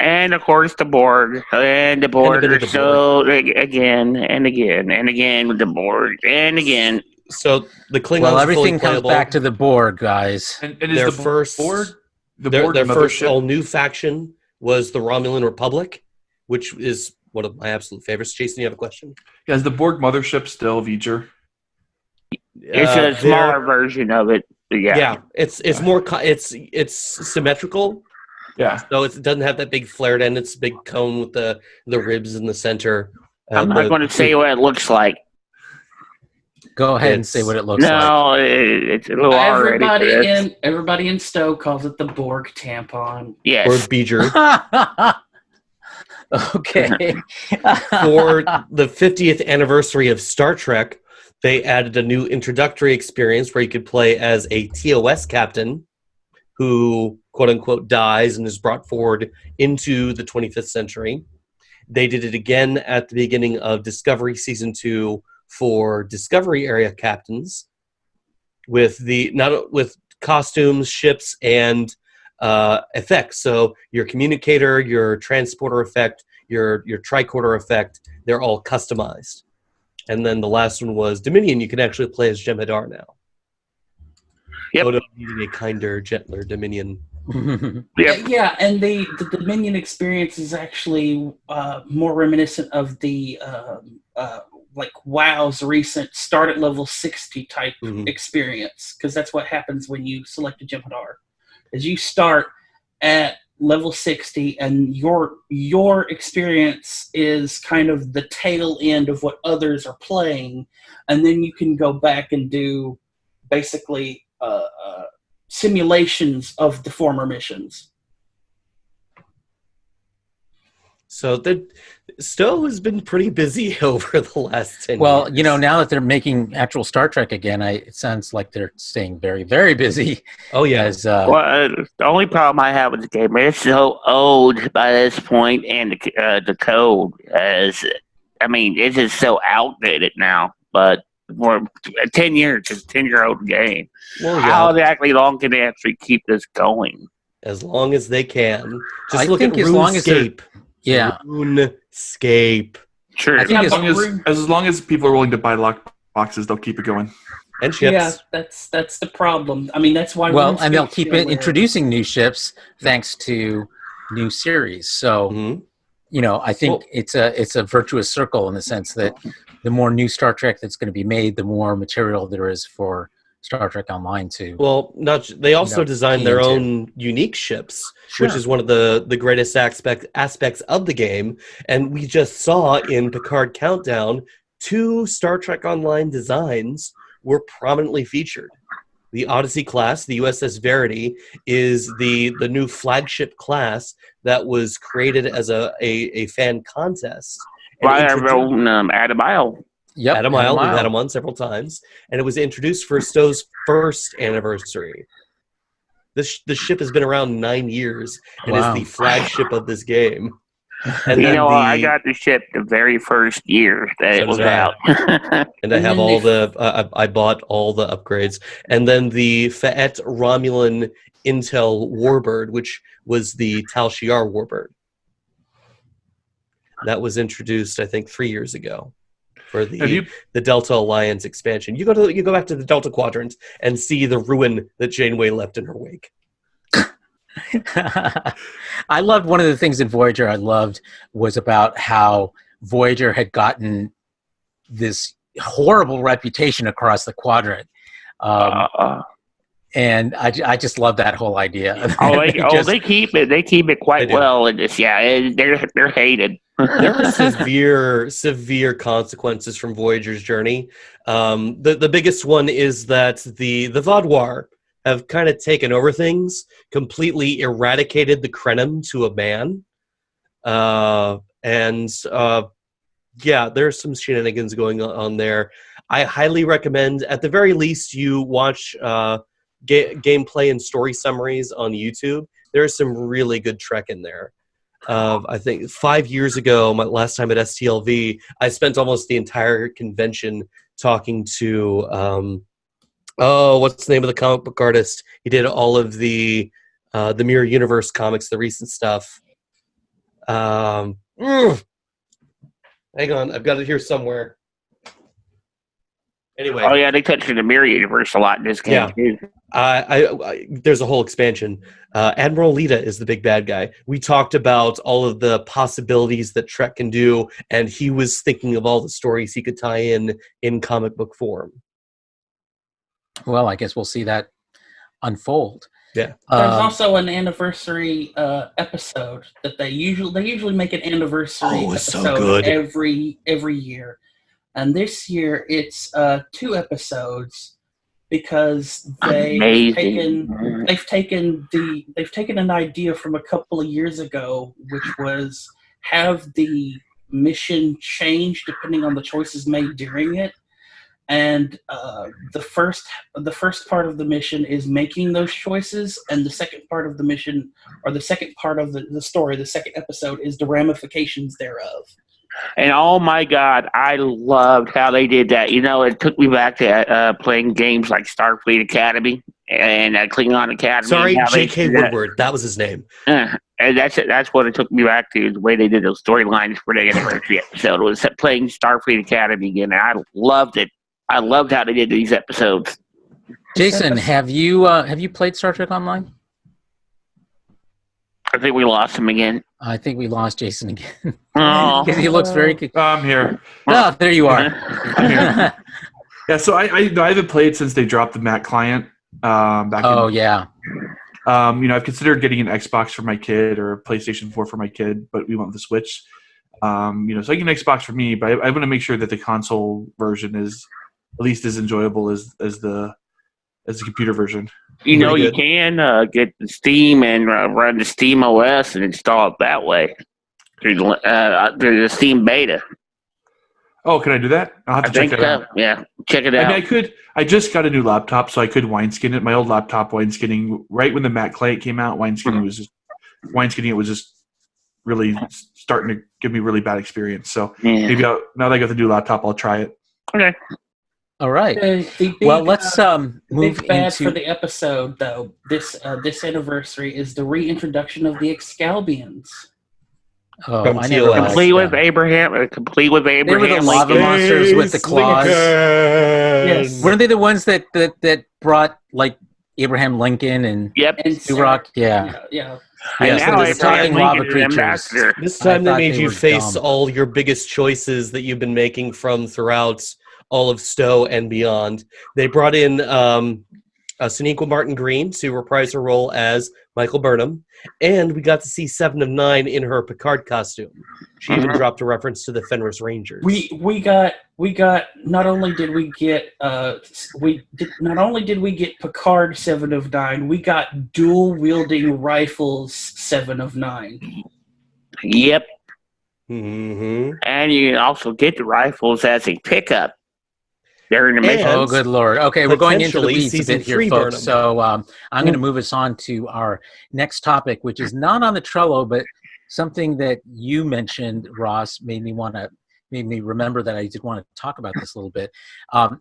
Speaker 4: And of course the Borg, and the Borg are so again and again and again with the Borg and again.
Speaker 5: So the Klingons.
Speaker 2: Well, everything comes back to the Borg, guys.
Speaker 3: And is their first Borg,
Speaker 5: their first all new faction was the Romulan Republic, which is one of my absolute favorites. Jason, you have a question?
Speaker 3: Yeah, is the Borg mothership still V'ger?
Speaker 4: It's a smaller version of it.
Speaker 5: It's more it's symmetrical.
Speaker 3: Yeah.
Speaker 5: So it doesn't have that big flared end. It's a big cone with the ribs in the center.
Speaker 4: I'm not going to say what it looks like.
Speaker 2: Go ahead and say what it looks like.
Speaker 4: No, it's a little already.
Speaker 1: Everybody in Stowe calls it the Borg tampon.
Speaker 4: Yes.
Speaker 5: Or Beeger.
Speaker 2: Okay.
Speaker 5: For the 50th anniversary of Star Trek, they added a new introductory experience where you could play as a TOS captain who, quote unquote, dies and is brought forward into the 25th century. They did it again at the beginning of Discovery Season 2 for Discovery area captains with with costumes, ships, and effects. So your communicator, your transporter effect, your tricorder effect, they're all customized. And then the last one was Dominion. You can actually play as Jem'Hadar now.
Speaker 4: Yep.
Speaker 5: Odo needing a kinder, gentler Dominion.
Speaker 4: Yep.
Speaker 1: Yeah, and the Dominion experience is actually more reminiscent of the like WoW's recent start at level 60 type experience, because that's what happens when you select a Jem'Hadar. Is you start at level 60 and your experience is kind of the tail end of what others are playing, and then you can go back and do basically simulations of the former missions.
Speaker 5: So Stowe has been pretty busy over the last 10 years.
Speaker 2: Well, now that they're making actual Star Trek again, it sounds like they're staying very, very busy.
Speaker 5: Oh, yeah.
Speaker 4: The only problem I have with the game is it's so old by this point, and the code it's just so outdated now. But for 10 years, it's a 10-year-old game.
Speaker 5: Well, yeah.
Speaker 4: How exactly long can they actually keep this going?
Speaker 5: As long as they can. Just
Speaker 2: I
Speaker 5: look
Speaker 2: think
Speaker 5: at
Speaker 2: as long as they're-
Speaker 5: RuneScape.
Speaker 2: Yeah.
Speaker 5: RuneScape.
Speaker 4: Sure.
Speaker 2: I think
Speaker 3: As long as people are willing to buy lock boxes, they'll keep it going.
Speaker 5: And ships.
Speaker 1: Yeah, that's the problem. I mean, that's why.
Speaker 2: Well,
Speaker 1: RuneScape's
Speaker 2: and they'll keep
Speaker 1: still
Speaker 2: introducing new ships thanks to new series. So, I think it's a virtuous circle in the sense that the more new Star Trek that's going to be made, the more material there is for Star Trek Online to.
Speaker 5: Well, they also designed their own unique ships, which is one of the greatest aspects of the game. And we just saw in Picard Countdown, 2 Star Trek Online designs were prominently featured. The Odyssey class, the USS Verity, is the new flagship class that was created as a fan contest.
Speaker 4: By our own Adam Isle.
Speaker 2: Yep,
Speaker 5: Adam Isle, we've had him on several times, and it was introduced for Stowe's first anniversary. The ship has been around 9 years and is the flagship of this game. And
Speaker 4: I got the ship the very first year that it was out.
Speaker 5: And I have I bought all the upgrades. And then the Fa'et Romulan Intel Warbird, which was the Tal Shiar Warbird. That was introduced, I think, 3 years ago for the Delta Alliance expansion. You go back to the Delta Quadrant and see the ruin that Janeway left in her wake.
Speaker 2: I loved one of the things in Voyager was about how Voyager had gotten this horrible reputation across the quadrant. And I just love that whole idea.
Speaker 4: They keep it. They keep it quite well. And they're hated.
Speaker 5: There are severe consequences from Voyager's journey. The biggest one is that the Vaadwaur have kind of taken over things, completely eradicated the Krenim to a man. There's some shenanigans going on there. I highly recommend, at the very least, you watch gameplay and story summaries on YouTube. There's some really good Trek in there. I think 5 years ago, my last time at STLV, I spent almost the entire convention talking to what's the name of the comic book artist? He did all of the Mirror Universe comics, the recent stuff. Hang on, I've got it here somewhere. Anyway.
Speaker 4: Oh yeah, they touched the Mirror Universe a lot in this game too.
Speaker 5: There's a whole expansion. Admiral Lita is the big bad guy. We talked about all of the possibilities that Trek can do, and he was thinking of all the stories he could tie in comic book form.
Speaker 2: Well, I guess we'll see that unfold.
Speaker 5: Yeah.
Speaker 1: There's also an anniversary episode that they usually make an anniversary
Speaker 5: Oh, it's so
Speaker 1: episode
Speaker 5: good.
Speaker 1: every year, and this year it's 2 episodes because they've taken an idea from a couple of years ago, which was have the mission change depending on the choices made during it. And the first part of the mission is making those choices, and the second part of the mission, or the second part of the story, the second episode, is the ramifications thereof.
Speaker 4: And oh my God, I loved how they did that. You know, it took me back to playing games like Starfleet Academy and Klingon Academy.
Speaker 5: Sorry, J.K. Woodward. That was his name.
Speaker 4: And that's it. That's what it took me back to, the way they did those storylines for the anniversary episode. It was playing Starfleet Academy again, and I loved it. I loved how they did these episodes.
Speaker 2: Jason, have you played Star Trek Online?
Speaker 4: I think we lost him again.
Speaker 2: I think we lost Jason again.
Speaker 4: Oh.
Speaker 2: Because he looks very good.
Speaker 3: I'm here.
Speaker 2: Oh, there you are.
Speaker 3: I'm here. Yeah, so I haven't played since they dropped the Mac client.
Speaker 2: Yeah.
Speaker 3: I've considered getting an Xbox for my kid or a PlayStation 4 for my kid, but we want the Switch. So I get an Xbox for me, but I want to make sure that the console version is at least as enjoyable as the computer version.
Speaker 4: You know, you can get the Steam and run the Steam OS and install it that way through the Steam beta.
Speaker 3: Oh, can I do that? I'll have to check it out.
Speaker 4: Yeah, check it out.
Speaker 3: I mean, I just got a new laptop, so I could wineskin it. My old laptop wineskinning, right when the Mac client came out, wineskinning it was just really starting to give me really bad experience. So maybe now that I got the new laptop, I'll try it.
Speaker 4: Okay.
Speaker 2: All right. Let's move
Speaker 1: big bad
Speaker 2: into
Speaker 1: for the episode, though. This anniversary is the reintroduction of the Excalbians.
Speaker 2: Oh,
Speaker 5: From
Speaker 2: I never
Speaker 5: TOS.
Speaker 4: Complete with Abraham. Complete with
Speaker 2: They
Speaker 4: Abraham.
Speaker 2: were the lava
Speaker 4: Lincoln.
Speaker 2: monsters with the claws.
Speaker 1: Yes.
Speaker 2: Weren't they the ones that brought like Abraham Lincoln and
Speaker 4: Yep.
Speaker 1: And
Speaker 2: Turok? Yeah.
Speaker 1: Yeah.
Speaker 4: And
Speaker 2: Yeah, so
Speaker 4: now
Speaker 2: the talking
Speaker 4: Abraham
Speaker 2: lava
Speaker 4: Lincoln is
Speaker 2: creatures.
Speaker 4: ambassador.
Speaker 5: This time
Speaker 2: I
Speaker 5: they
Speaker 2: thought
Speaker 5: made
Speaker 2: they
Speaker 5: you
Speaker 2: were
Speaker 5: face
Speaker 2: dumb.
Speaker 5: all your biggest choices that you've been making from throughout all of Stowe and beyond. They brought in Sonequa Martin Green to reprise her role as Michael Burnham, and we got to see 7 of 9 in her Picard costume. She even dropped a reference to the Fenris Rangers.
Speaker 1: We got not only did we get Picard 7 of 9, we got dual wielding rifles 7 of 9.
Speaker 4: Yep.
Speaker 5: Mm-hmm.
Speaker 4: And you can also get the rifles as a pickup. They're in the mission.
Speaker 2: Oh, good Lord. Okay, we're going into the
Speaker 5: Potentially
Speaker 2: weeds a
Speaker 5: season
Speaker 2: bit here,
Speaker 5: 3
Speaker 2: folks.
Speaker 5: Burnham.
Speaker 2: So I'm going to move us on to our next topic, which is not on the Trello, but something that you mentioned, Ross, made me remember that I did want to talk about this a little bit.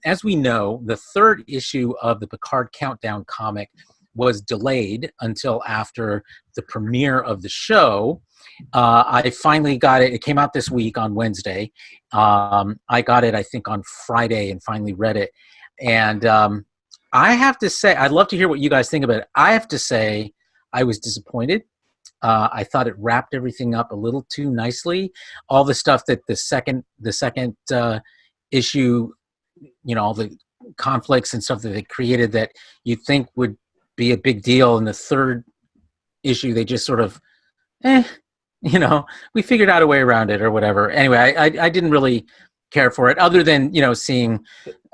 Speaker 2: As we know, the 3rd issue of the Picard Countdown comic was delayed until after the premiere of the show. I finally got it. It came out this week on Wednesday. I got it, I think, on Friday and finally read it. And I have to say, I'd love to hear what you guys think about it. I have to say I was disappointed. I thought it wrapped everything up a little too nicely. All the stuff that the second issue, all the conflicts and stuff that they created that you think would be a big deal in the 3rd issue, they just sort of, we figured out a way around it or whatever. Anyway, I didn't really care for it, other than seeing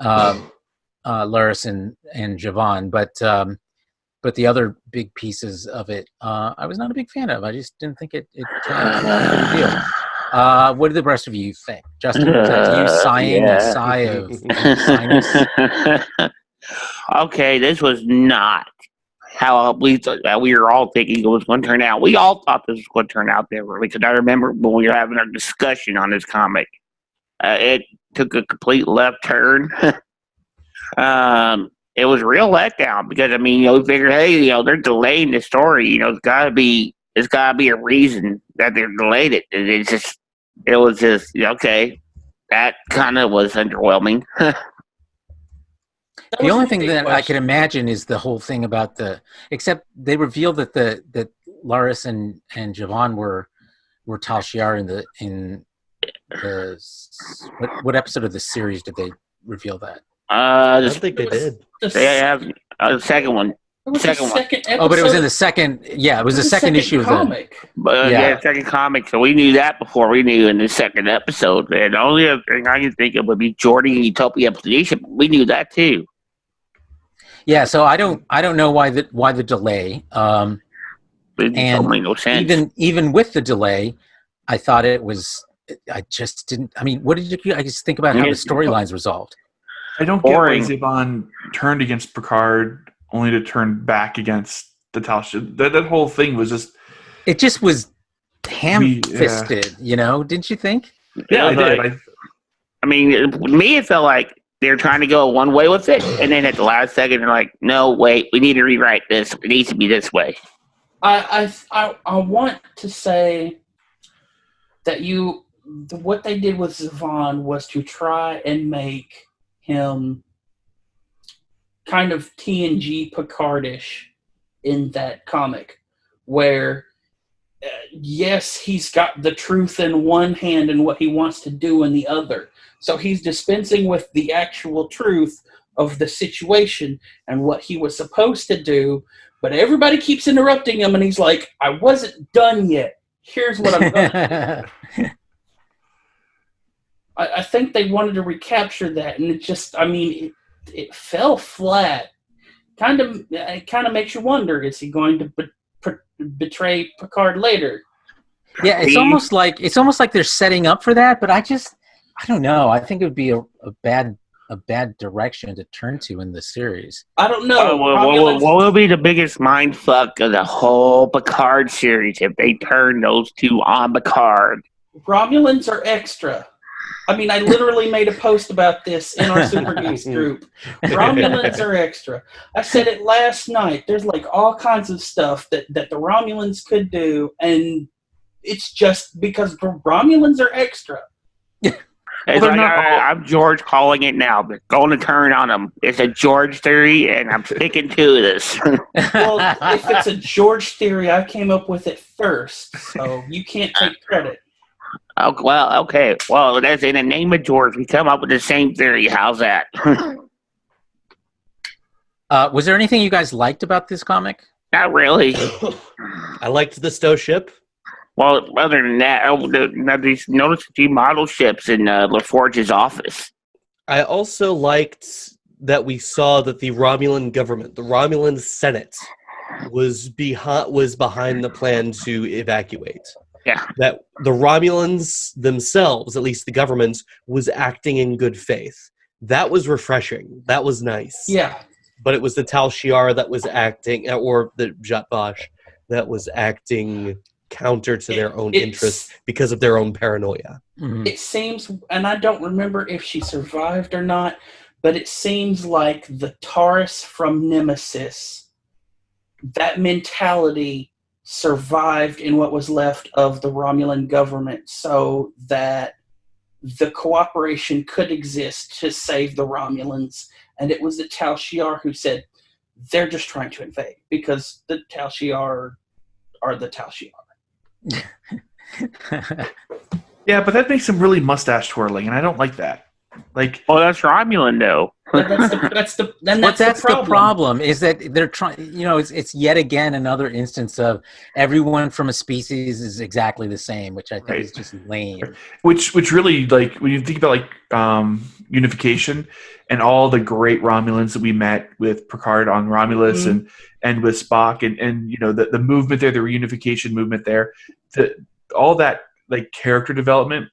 Speaker 2: Laris and Javon, but the other big pieces of it, I was not a big fan of. I just didn't think it was a big deal. What did the rest of you think? Justin, was that you sighing a sigh of sinus?
Speaker 4: Okay, this was not how we were all thinking it was going to turn out. We all thought this was going to turn out differently, because I remember when we were having our discussion on this comic, it took a complete left turn. It was a real letdown, because we figured, hey, they're delaying the story. It's got to be a reason that they're delayed it. And it was just okay. That kind of was underwhelming.
Speaker 2: The only thing that I could imagine is the whole thing about except they revealed that that Laris and Javon were Tal Shiar in the what episode of the series did they reveal that?
Speaker 5: I don't think they did.
Speaker 4: They have the second one.
Speaker 1: It was
Speaker 4: Second
Speaker 1: the
Speaker 4: one.
Speaker 1: second episode.
Speaker 2: Oh, but it was in the second. Yeah, it was the second issue of the.
Speaker 1: comic.
Speaker 4: But
Speaker 2: Yeah.
Speaker 4: second comic. So we knew that before we knew in the second episode. And the only other thing I can think of would be Jordan and Utopia Expedition. We knew that too.
Speaker 2: Yeah, so I don't know why the delay.
Speaker 4: It don't make no sense.
Speaker 2: Even with the delay, I thought it was. I just didn't. I mean, what did you guys think about how the storylines resolved?
Speaker 3: I don't get why
Speaker 4: Boring.
Speaker 3: Zevon turned against Picard only to turn back against the Tal Shiar. That whole thing was just.
Speaker 2: It just was ham-fisted, didn't you think?
Speaker 3: Yeah, I did.
Speaker 4: I mean, to me, it felt like they're trying to go one way with it, and then at the last second, they're like, "No, wait, we need to rewrite this. It needs to be this way."
Speaker 1: I want to say that what they did with Zevon was to try and make him kind of TNG Picardish in that comic, where yes, he's got the truth in one hand and what he wants to do in the other. So he's dispensing with the actual truth of the situation and what he was supposed to do, but everybody keeps interrupting him, and he's like, I wasn't done yet. Here's what I'm going to do. I think they wanted to recapture that, and it fell flat. It kind of makes you wonder, is he going to betray Picard later?
Speaker 2: Yeah, it's almost like they're setting up for that, but I don't know. I think it would be a bad direction to turn to in the series.
Speaker 1: I don't know.
Speaker 4: What will be the biggest mind fuck of the whole Picard series if they turn those two on Picard?
Speaker 1: Romulans are extra. I mean, I literally made a post about this in our Super Geeks group. Romulans are extra. I said it last night. There's like all kinds of stuff that the Romulans could do, and it's just because the Romulans are extra.
Speaker 4: I'm George calling it now. They're going to turn on them. It's a George theory, and I'm sticking to this.
Speaker 1: Well, if it's a George theory, I came up with it first, so you can't take credit.
Speaker 4: Oh, well, okay. Well, that's in the name of George. We come up with the same theory. How's that?
Speaker 2: Was there anything you guys liked about this comic?
Speaker 4: Not really.
Speaker 5: I liked the Stowe ship.
Speaker 4: Well, other than that, notice a few model ships in LaForge's office.
Speaker 5: I also liked that we saw that the Romulan government, the Romulan Senate, was behind the plan to evacuate.
Speaker 4: Yeah.
Speaker 5: That the Romulans themselves, at least the government, was acting in good faith. That was refreshing. That was nice.
Speaker 1: Yeah.
Speaker 5: But it was the Tal Shiar that was acting, or the Jat Bash that was acting counter to their own interests because of their own paranoia.
Speaker 2: Mm-hmm.
Speaker 1: It seems, and I don't remember if she survived or not, but it seems like the Taurus from Nemesis, that mentality survived in what was left of the Romulan government, so that the cooperation could exist to save the Romulans. And it was the Tal Shiar who said, they're just trying to invade because the Tal Shiar are the Tal Shiar.
Speaker 3: Yeah, but that makes them really mustache twirling, and I don't like that. Like,
Speaker 4: oh, that's Romulan, though.
Speaker 1: But that's the
Speaker 2: problem is that they're trying. It's yet again another instance of everyone from a species is exactly the same, which I think is just lame.
Speaker 3: Which really, like, when you think about unification and all the great Romulans that we met with Picard on Romulus and with Spock and the movement there, the reunification movement there, all that like character development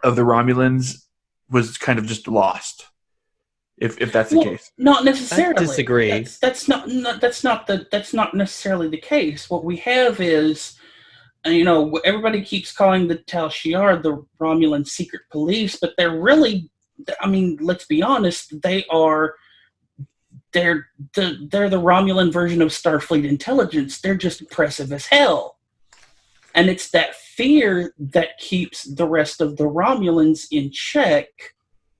Speaker 3: of the Romulans was kind of just lost. If that's the case,
Speaker 1: not necessarily.
Speaker 5: I disagree.
Speaker 1: That's not necessarily the case. What we have is, everybody keeps calling the Tal Shiar the Romulan secret police, but they're really, I mean, let's be honest, they're the Romulan version of Starfleet intelligence. They're just oppressive as hell, and it's that fear that keeps the rest of the Romulans in check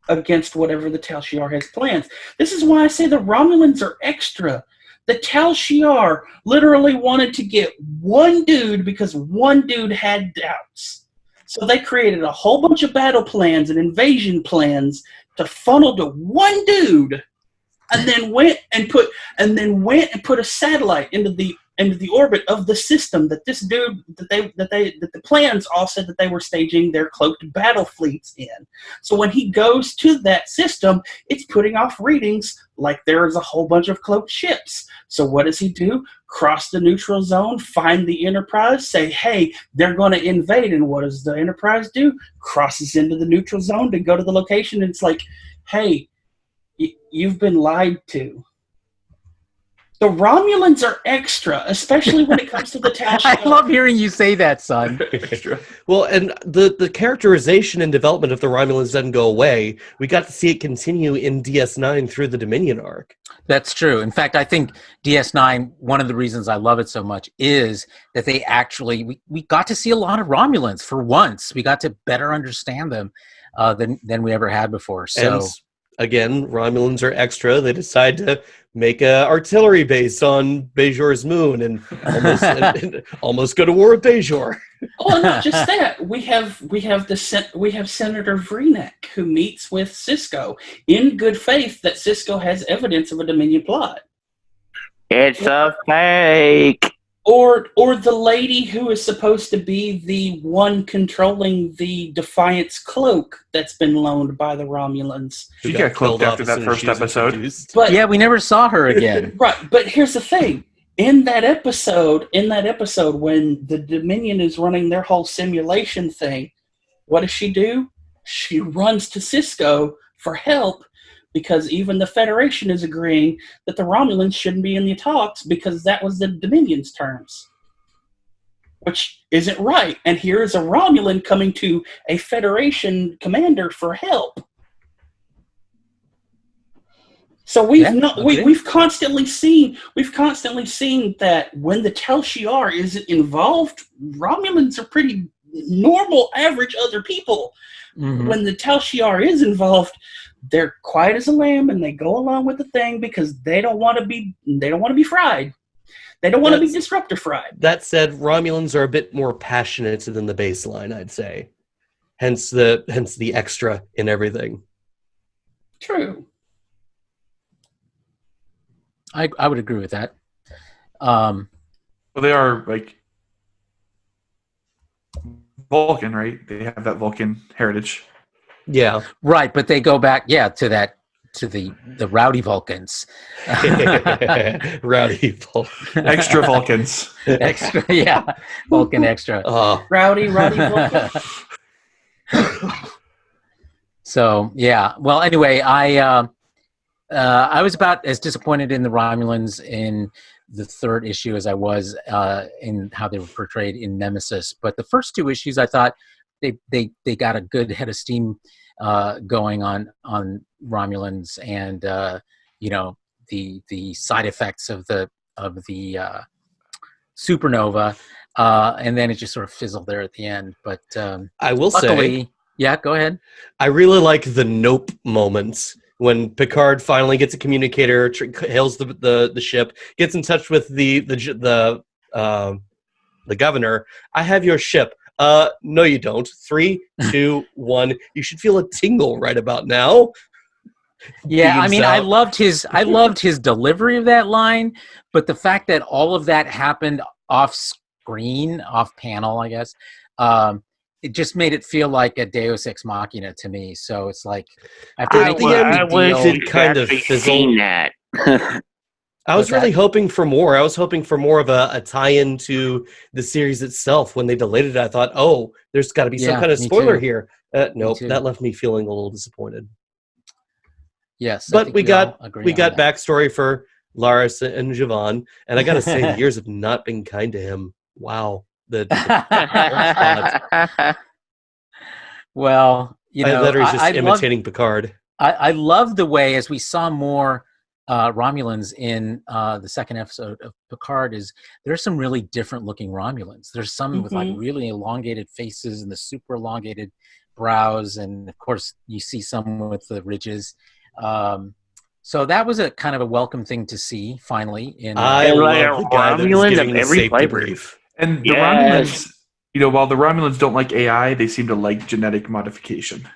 Speaker 1: against whatever the Tal Shiar has plans. This is why I say the Romulans are extra. The Tal Shiar literally wanted to get one dude because one dude had doubts. So they created a whole bunch of battle plans and invasion plans to funnel to one dude. and then went and put a satellite into the orbit of the system that this dude that the plans all said that they were staging their cloaked battle fleets in. So when he goes to that system, it's putting off readings like there is a whole bunch of cloaked ships. So what does he do? Cross the neutral zone, find the Enterprise, say, hey, they're going to invade. And what does the Enterprise do? Crosses into the neutral zone to go to the location. And it's like, hey, you've been lied to. The Romulans are extra, especially when it comes to the Tal Shiar.
Speaker 2: I love hearing you say that, son.
Speaker 3: Extra.
Speaker 5: Well, and the characterization and development of the Romulans doesn't go away. We got to see it continue in DS9 through the Dominion arc.
Speaker 2: That's true. In fact, I think DS9, one of the reasons I love it so much is that they actually, we got to see a lot of Romulans for once. We got to better understand them than we ever had before. So.
Speaker 5: And again, Romulans are extra. They decide to make a artillery base on Bajor's moon and almost go to war with Bajor.
Speaker 1: Oh, not just that. We have Senator Vreenak who meets with Sisko in good faith that Sisko has evidence of a Dominion plot.
Speaker 4: It's a fake.
Speaker 1: Or the lady who is supposed to be the one controlling the Defiance cloak that's been loaned by the Romulans.
Speaker 3: She got cloaked after that first episode.
Speaker 1: But
Speaker 2: Yeah, we never saw her again.
Speaker 1: right, but here's the thing. In that episode when the Dominion is running their whole simulation thing, what does she do? She runs to Sisko for help because even the Federation is agreeing that the Romulans shouldn't be in the talks because that was the Dominion's terms. Which isn't right. And here is a Romulan coming to a Federation commander for help. So we've constantly seen that when the Tal Shiar isn't involved, Romulans are pretty normal, average other people. Mm-hmm. When the Tal Shiar is involved, they're quiet as a lamb and they go along with the thing because they don't want to be fried. They don't want to be disruptor fried.
Speaker 5: That said, Romulans are a bit more passionate than the baseline, I'd say. Hence the extra in everything.
Speaker 1: True.
Speaker 2: I would agree with that.
Speaker 3: Well, they are like Vulcan, right? They have that Vulcan heritage.
Speaker 5: Yeah.
Speaker 2: Right, but they go back, to the rowdy Vulcans.
Speaker 5: Rowdy Vulcan.
Speaker 3: Extra Vulcans.
Speaker 2: Extra, yeah. Vulcan extra.
Speaker 1: Rowdy Vulcan.
Speaker 2: So, yeah. Well, anyway, I was about as disappointed in the Romulans in the third issue as I was in how they were portrayed in Nemesis. But the first two issues, I thought they got a good head of steam going on Romulans and the side effects of the supernova, and then it just sort of fizzled there at the end. But
Speaker 5: I will
Speaker 2: luckily,
Speaker 5: say,
Speaker 2: yeah, go ahead.
Speaker 5: I really like the nope moments. When Picard finally gets a communicator, hails the ship, gets in touch with the governor. I have your ship. No, you don't. 3, 2, 1. You should feel a tingle right about now.
Speaker 2: Yeah, I mean, I loved his delivery of that line, but the fact that all of that happened off screen, off panel, I guess, it just made it feel like a Deus Ex Machina to me. So it's like
Speaker 5: I wish it kind of fizzled.
Speaker 4: That.
Speaker 5: I was really hoping for more. I was hoping for more of a tie-in to the series itself. When they delayed it, I thought, oh, there's got to be some kind of spoiler here. Nope, that left me feeling a little disappointed.
Speaker 2: Yes,
Speaker 5: but we got backstory for Laris and Javon, and I got to say, the years have not been kind to him. Wow.
Speaker 2: Well,
Speaker 5: I thought he was just imitating Picard.
Speaker 2: I love the way, as we saw more Romulans in the second episode of Picard, is there's some really different looking Romulans. There's some with like really elongated faces and the super elongated brows, and of course you see some with the ridges. So that was a kind of a welcome thing to see finally.
Speaker 5: I love the guy that was giving the safety brief.
Speaker 3: And the Romulans, while the Romulans don't like AI, they seem to like genetic modification.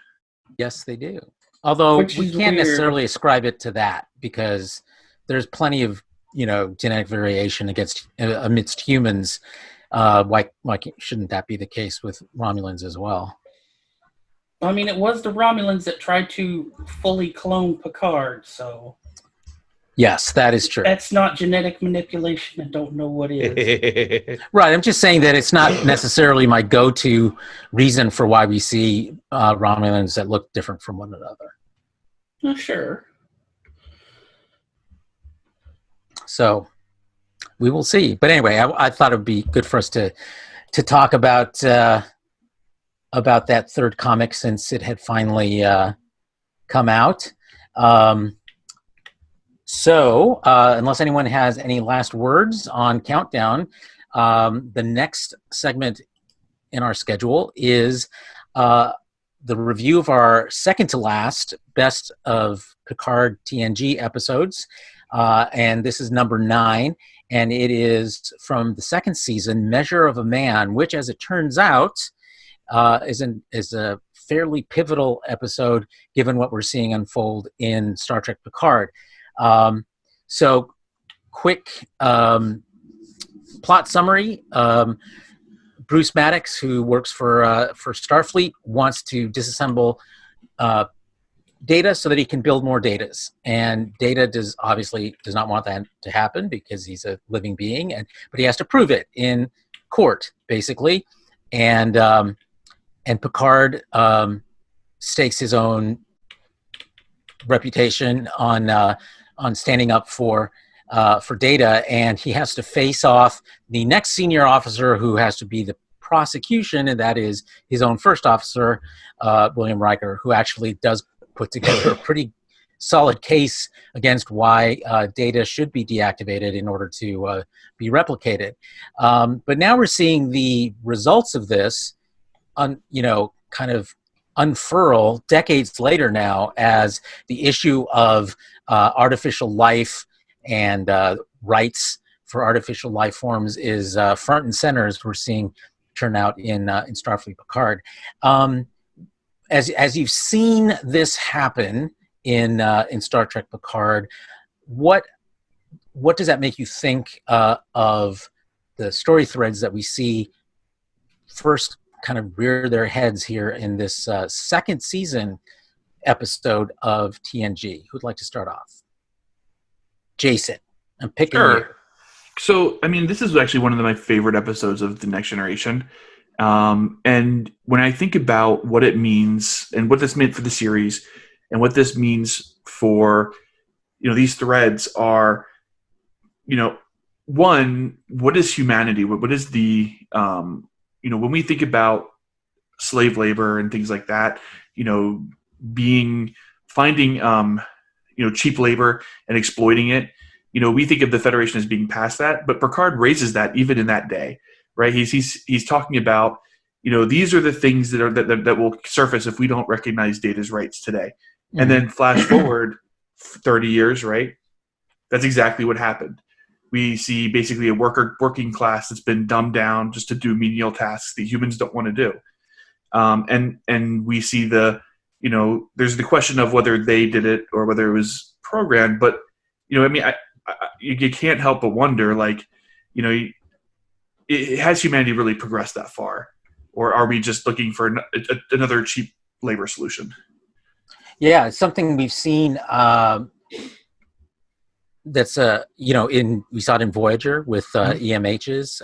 Speaker 2: Yes, they do. Although
Speaker 1: Which
Speaker 2: we
Speaker 1: is
Speaker 2: can't
Speaker 1: weird.
Speaker 2: necessarily ascribe it to that, because there's plenty of, genetic variation amidst humans. Why shouldn't that be the case with Romulans as well?
Speaker 1: I mean, it was the Romulans that tried to fully clone Picard, so
Speaker 2: Yes, that is true.
Speaker 1: that's not genetic manipulation. I don't know what is.
Speaker 2: Right. I'm just saying that it's not necessarily my go-to reason for why we see Romulans that look different from one another.
Speaker 1: Sure.
Speaker 2: So we will see. But anyway, I thought it would be good for us to talk about that third comic, since it had finally come out. So unless anyone has any last words on Countdown, the next segment in our schedule is the review of our second to last Best of Picard TNG episodes. And this is number 9. And it is from the second season, Measure of a Man, which, as it turns out, is a fairly pivotal episode given what we're seeing unfold in Star Trek Picard. So, quick plot summary. Bruce Maddox, who works for Starfleet, wants to disassemble Data so that he can build more Datas. And Data obviously does not want that to happen because he's a living being, but he has to prove it in court, basically. And Picard stakes his own reputation on standing up for Data, and he has to face off the next senior officer, who has to be the prosecution, and that is his own first officer, William Riker, who actually does put together a pretty solid case against why Data should be deactivated in order to be replicated. But now we're seeing the results of this, kind of unfurl decades later now, as the issue of artificial life and rights for artificial life forms is front and center, as we're seeing turn out in Starfleet Picard. As you've seen this happen in Star Trek Picard, what does that make you think of the story threads that we see first kind of rear their heads here in this second season episode of TNG? Who'd like to start off? Jason, I'm picking you.
Speaker 3: So, I mean, this is actually one of my favorite episodes of The Next Generation. And when I think about what it means and what this meant for the series and what this means for, these threads are, one, what is humanity? What is the, when we think about slave labor and things like that, finding, cheap labor and exploiting it, we think of the Federation as being past that, but Picard raises that even in that day. Right, he's talking about, these are the things that will surface if we don't recognize Data's rights today. Mm-hmm. And then flash forward 30 years, right? That's exactly what happened. We see basically a working class that's been dumbed down just to do menial tasks that humans don't want to do. And we see there's the question of whether they did it or whether it was programmed. But you can't help but wonder, has humanity really progressed that far, or are we just looking for another cheap labor solution?
Speaker 2: Yeah, it's something we've seen. That's we saw it in Voyager with EMHs.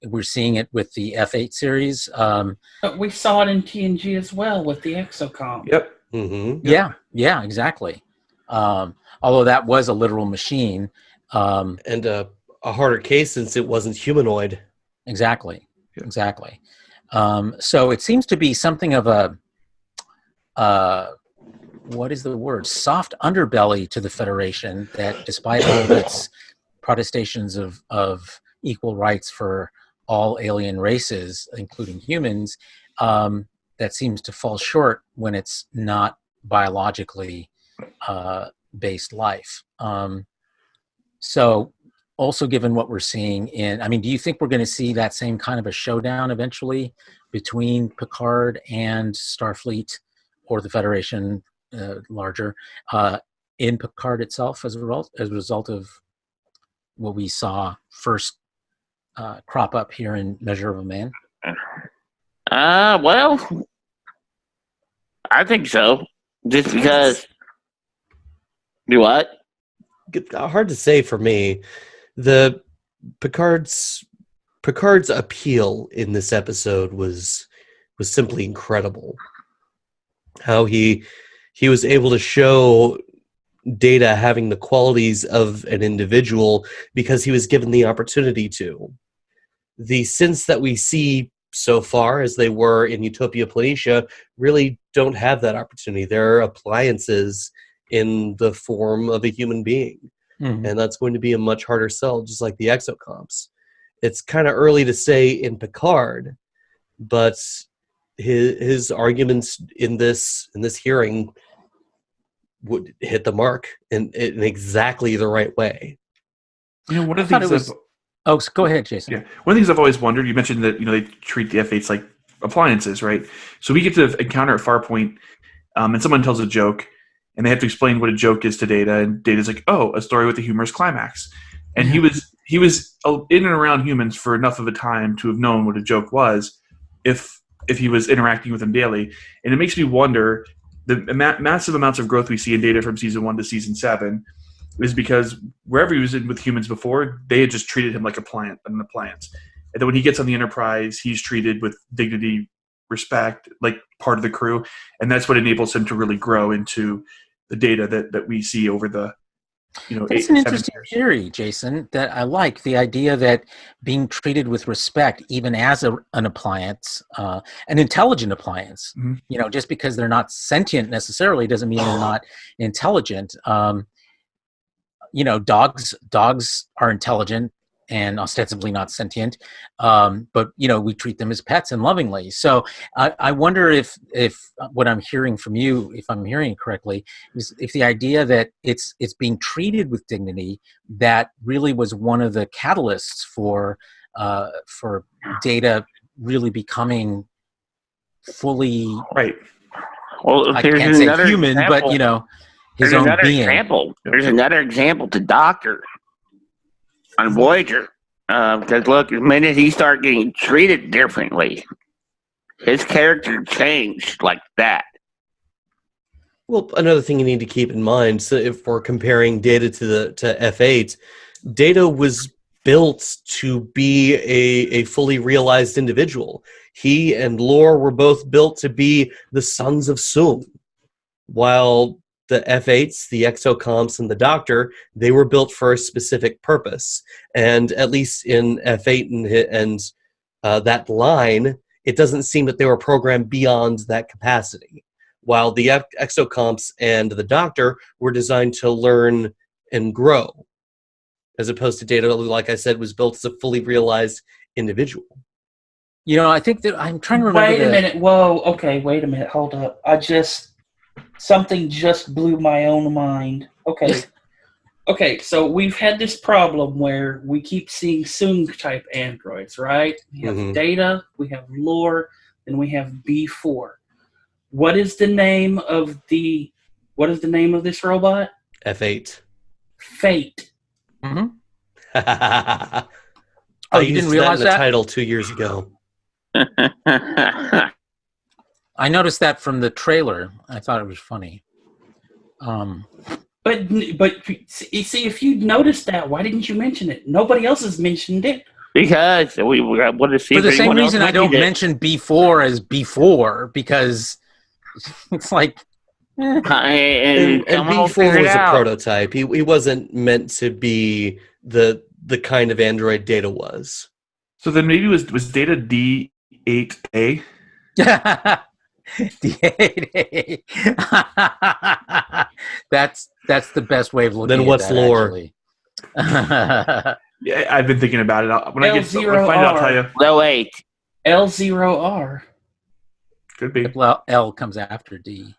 Speaker 2: We're seeing it with the F8 series.
Speaker 1: But we saw it in TNG as well with the exocom.
Speaker 3: Yep.
Speaker 5: Mm-hmm.
Speaker 2: Yeah, exactly. Although that was a literal machine.
Speaker 5: And a harder case since it wasn't humanoid.
Speaker 2: Exactly. So it seems to be something of a what is the word? Soft underbelly to the Federation, that despite all of its protestations of equal rights for all alien races, including humans, that seems to fall short when it's not biologically based life. So also given what we're seeing do you think we're going to see that same kind of a showdown eventually between Picard and Starfleet, or the Federation larger in Picard itself as a result of what we saw first crop up here in Measure of a Man?
Speaker 4: Well, I think so. Just because. Do what?
Speaker 5: Hard to say for me. The Picard's appeal in this episode was simply incredible. How he was able to show Data having the qualities of an individual because he was given the opportunity to. The synths that we see so far, as they were in Utopia Planitia, really don't have that opportunity. They're appliances in the form of a human being.
Speaker 2: Mm-hmm.
Speaker 5: And that's going to be a much harder sell, just like the exocomps. It's kind of early to say in Picard, but his arguments in this hearing would hit the mark in exactly the right way.
Speaker 3: One of the things
Speaker 2: Oh, go ahead, Jason.
Speaker 3: Yeah, one of the things I've always wondered. You mentioned that they treat the F8s like appliances, right? So we get to encounter at Farpoint, and someone tells a joke, and they have to explain what a joke is to Data, and Data's like, "Oh, a story with a humorous climax." And he was in and around humans for enough of a time to have known what a joke was, if he was interacting with them daily. And it makes me wonder, the massive amounts of growth we see in Data from season 1 to season 7 is because wherever he was in with humans before, they had just treated him like an appliance. And then when he gets on the Enterprise, he's treated with dignity, respect, like part of the crew. And that's what enables him to really grow into the Data that we see over the
Speaker 2: That's an interesting theory, Jason, that I like. The idea that being treated with respect, even as an appliance, an intelligent appliance,
Speaker 3: mm-hmm.
Speaker 2: Just because they're not sentient necessarily doesn't mean they're not intelligent. Dogs are intelligent and ostensibly not sentient, but we treat them as pets and lovingly. So I wonder if what I'm hearing from you, if I'm hearing it correctly, is if the idea that it's being treated with dignity, that really was one of the catalysts for Data really becoming fully
Speaker 3: right.
Speaker 4: Well,
Speaker 2: I can't say human,
Speaker 4: example.
Speaker 2: But his own being.
Speaker 4: There's another example to Doctor on Voyager, because look, the minute he started getting treated differently, his character changed like that.
Speaker 5: Well, another thing you need to keep in mind, so if we're comparing Data to F8, Data was built to be a fully realized individual. He and Lore were both built to be the sons of Soong, while the F8s, the exocomps, and the Doctor, they were built for a specific purpose. And at least in F8 and that line, it doesn't seem that they were programmed beyond that capacity. While the exocomps and the Doctor were designed to learn and grow, as opposed to Data, like I said, was built as a fully realized individual.
Speaker 2: I think that I'm trying to remember.
Speaker 1: Wait a minute. Whoa. Okay. Wait a minute. Hold up. Something just blew my own mind. Okay. Okay, so we've had this problem where we keep seeing Soong-type androids, right? We have Data, we have Lore, and we have B4. What is the name of this robot?
Speaker 5: F8.
Speaker 1: Fate.
Speaker 5: Mm-hmm.
Speaker 2: Oh, you didn't realize
Speaker 5: that in the title 2 years ago.
Speaker 2: I noticed that from the trailer. I thought it was funny.
Speaker 1: But see, if you noticed that, why didn't you mention it? Nobody else has mentioned it.
Speaker 4: Because we want to see.
Speaker 2: For the same reason, I don't mention B4 as B4, because it's like.
Speaker 5: And B4 was a prototype. He wasn't meant to be the kind of android Data was.
Speaker 3: So then maybe was Data D8A?
Speaker 2: D8A. That's the best way of looking at it.
Speaker 5: Then what's Lore?
Speaker 3: Yeah, I've been thinking about it. When I find out, I'll tell you.
Speaker 4: No, wait.
Speaker 1: L0R.
Speaker 3: Could be.
Speaker 2: Well, L comes after D.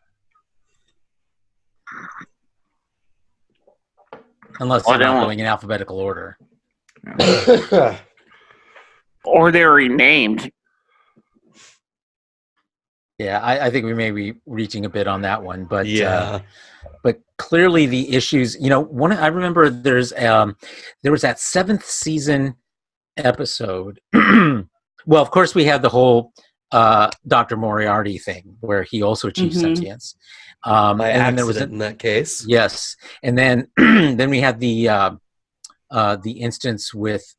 Speaker 2: Unless they're not going in alphabetical order.
Speaker 3: Yeah.
Speaker 4: Or they're renamed.
Speaker 2: Yeah, I think we may be reaching a bit on that one, but
Speaker 5: Yeah.
Speaker 2: but clearly the issues. I remember there was that 7th season episode. Well, of course, we had the whole Dr. Moriarty thing where he also achieved sentience.
Speaker 5: By
Speaker 2: and
Speaker 5: accident
Speaker 2: then there was
Speaker 5: in that case.
Speaker 2: yes, and then then we had the instance with.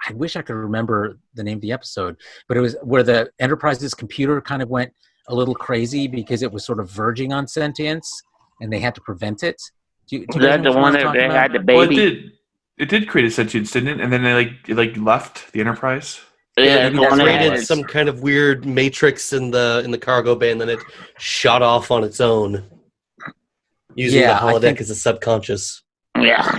Speaker 2: I wish I could remember the name of the episode, but it was where the Enterprise's computer kind of went a little crazy because it was sort of verging on sentience, and they had to prevent it. Do you
Speaker 4: Was
Speaker 2: guys
Speaker 4: that
Speaker 2: know
Speaker 4: the
Speaker 2: what
Speaker 4: one
Speaker 2: I'm
Speaker 4: that
Speaker 2: talking
Speaker 4: they
Speaker 2: about?
Speaker 4: had the
Speaker 3: Well,
Speaker 4: baby?
Speaker 3: it did create a sentience, didn't it? And then they left the Enterprise.
Speaker 4: Yeah,
Speaker 2: maybe
Speaker 4: the
Speaker 2: that's
Speaker 4: one
Speaker 2: what
Speaker 4: that
Speaker 2: it
Speaker 5: Created
Speaker 4: had
Speaker 2: was.
Speaker 5: some kind of weird matrix in the cargo bay, and then it shot off on its own, using the
Speaker 2: Yeah, I
Speaker 5: holodeck
Speaker 2: think
Speaker 5: as a subconscious.
Speaker 4: Yeah.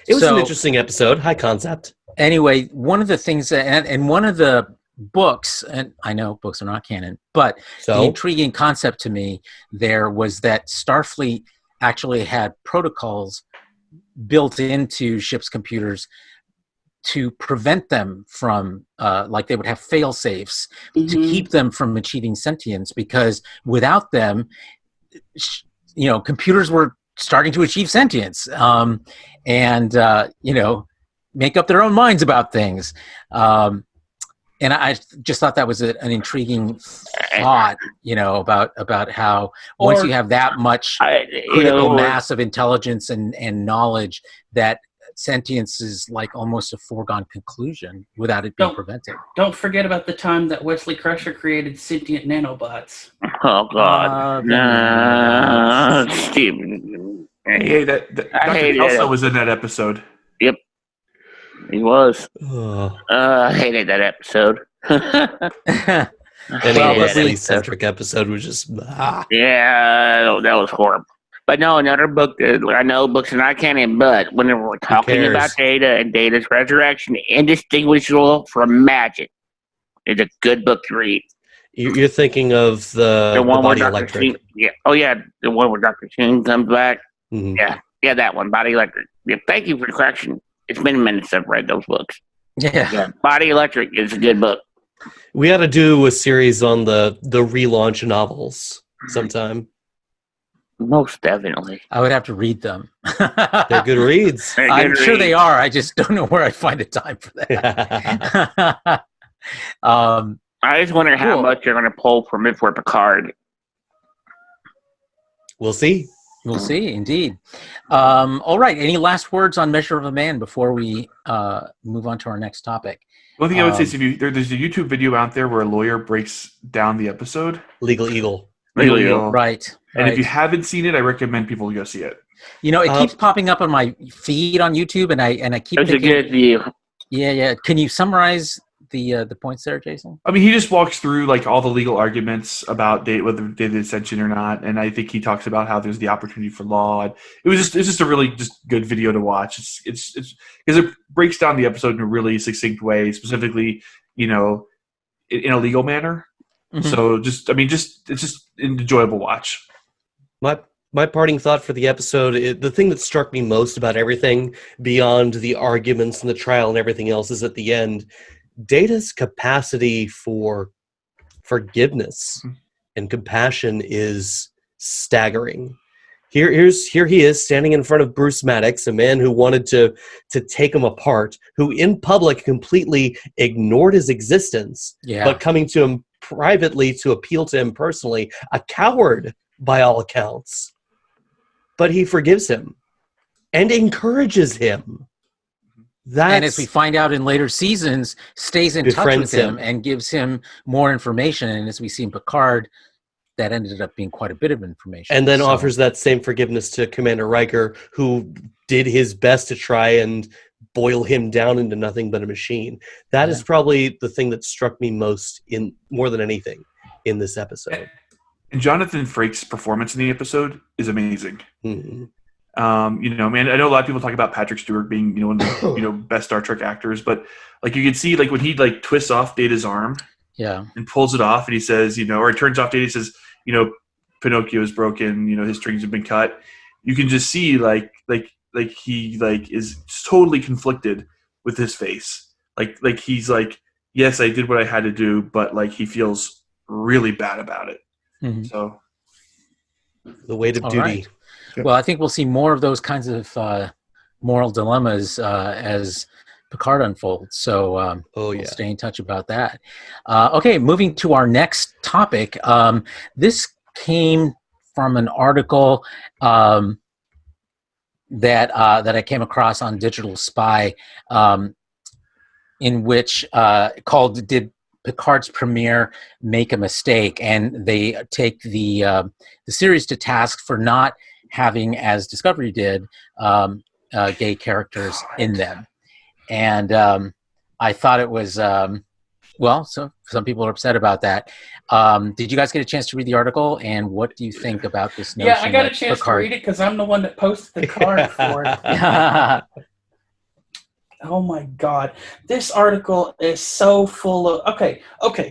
Speaker 5: It was an
Speaker 2: so.
Speaker 5: interesting episode. High concept.
Speaker 2: Anyway, one of the things and one of the books, and I know books are not canon, but the
Speaker 5: So
Speaker 2: intriguing concept to me there was that Starfleet actually had protocols built into ships' computers to prevent them from, like they would have fail safes to keep them from achieving sentience, because without them, computers were starting to achieve sentience, and make up their own minds about things. And I just thought that was an intriguing thought, about how once you have that much critical mass of intelligence and knowledge, that sentience is like almost a foregone conclusion without it being prevented.
Speaker 1: Don't forget about the time that Wesley Crusher created sentient nanobots.
Speaker 4: Oh God. No, Stephen.
Speaker 3: Hey, that
Speaker 4: I
Speaker 3: Dr.
Speaker 4: hated
Speaker 3: Kelso
Speaker 4: it.
Speaker 3: was in that episode.
Speaker 4: Yep. He was.
Speaker 5: ugh.
Speaker 4: I hated that episode.
Speaker 5: Any
Speaker 2: Well, but
Speaker 5: Wesley-centric episode was just
Speaker 4: Yeah, that was horrible. But no, another book that I know books are not canon, but whenever we're talking
Speaker 5: cares?
Speaker 4: about Data and Data's resurrection, indistinguishable from magic, it's a good book to read.
Speaker 5: You're thinking of the
Speaker 4: one where
Speaker 5: Body
Speaker 4: Dr.
Speaker 5: Electric.
Speaker 4: Sheen, yeah. Oh yeah, the one where Dr. Sheen comes back.
Speaker 5: Mhm.
Speaker 4: Yeah, that one, Body Electric. Yeah, thank you for the correction. It's been a minute since I've read those books.
Speaker 2: Yeah.
Speaker 4: Body Electric is a good book.
Speaker 5: We ought to do a series on the relaunch novels sometime.
Speaker 4: Most definitely.
Speaker 2: I would have to read them.
Speaker 5: They're good reads.
Speaker 4: They're
Speaker 2: I'm
Speaker 4: good
Speaker 2: sure they
Speaker 4: reads.
Speaker 2: are. I just don't know where I'd find the time for that.
Speaker 4: I just wonder how
Speaker 2: Cool.
Speaker 4: much you're going to pull from it for Picard.
Speaker 5: We'll see.
Speaker 2: We'll see, indeed. All right. Any last words on Measure of a Man before we move on to our next topic?
Speaker 3: One thing I would say is there's a YouTube video out there where a lawyer breaks down the episode.
Speaker 5: Legal Eagle.
Speaker 4: Really?
Speaker 2: Right.
Speaker 3: And
Speaker 2: right.
Speaker 3: if you haven't seen it, I recommend people go see it.
Speaker 2: it keeps popping up on my feed on YouTube, and I keep
Speaker 4: It was a
Speaker 2: thinking,
Speaker 4: good view.
Speaker 2: yeah. Can you summarize the points there, Jason?
Speaker 3: I mean, he just walks through like all the legal arguments about whether they did ascension or not, and I think he talks about how there's the opportunity for law. And it's just a really just good video to watch. It's because it breaks down the episode in a really succinct way, specifically, in a legal manner.
Speaker 2: Mhm.
Speaker 3: So it's just an enjoyable watch.
Speaker 5: My parting thought for the episode, the thing that struck me most about everything, beyond the arguments and the trial and everything else, is at the end, Data's capacity for forgiveness and compassion is staggering. Here he is standing in front of Bruce Maddox, a man who wanted to take him apart, who in public completely ignored his existence,
Speaker 2: Yeah.
Speaker 5: but coming to him privately to appeal to him personally, a coward by all accounts. But he forgives him and encourages him.
Speaker 2: And as we find out in later seasons, stays in touch
Speaker 5: Befriends
Speaker 2: with him
Speaker 5: him.
Speaker 2: and gives him more information. And as we see in Picard, that ended up being quite a bit of information.
Speaker 5: And then
Speaker 2: So-
Speaker 5: offers that same forgiveness to Commander Riker, who did his best to try and boil him down into nothing but a machine. That is probably the thing that struck me most, in more than anything, in this episode.
Speaker 3: And Jonathan Frakes' performance in the episode is amazing.
Speaker 5: Mhm.
Speaker 3: Man, I know a lot of people talk about Patrick Stewart being, one of the, best Star Trek actors, but like you can see, like when he like twists off Data's arm
Speaker 2: yeah.
Speaker 3: and pulls it off, and he says, or he turns off Data, he says, Pinocchio is broken, his strings have been cut. You can just see like he like is totally conflicted with his face. Like he's like, yes, I did what I had to do, but like he feels really bad about it.
Speaker 2: Mhm.
Speaker 3: So
Speaker 5: The weight of
Speaker 2: All
Speaker 5: duty.
Speaker 2: right. Well, I think we'll see more of those kinds of moral dilemmas as Picard unfolds. So we'll stay in touch about that. Okay, moving to our next topic. This came from an article that I came across on Digital Spy, in which called "Did Picard's premiere make a mistake?" And they take the series to task for not having, as Discovery did, gay characters in them. And I thought it was well. So some people are upset about that. Did you guys get a chance to read the article? And what do you think about this notion?
Speaker 1: Yeah, I got a chance to read it because I'm the one that posted the card for it. Oh my God, this article is so full of. Okay.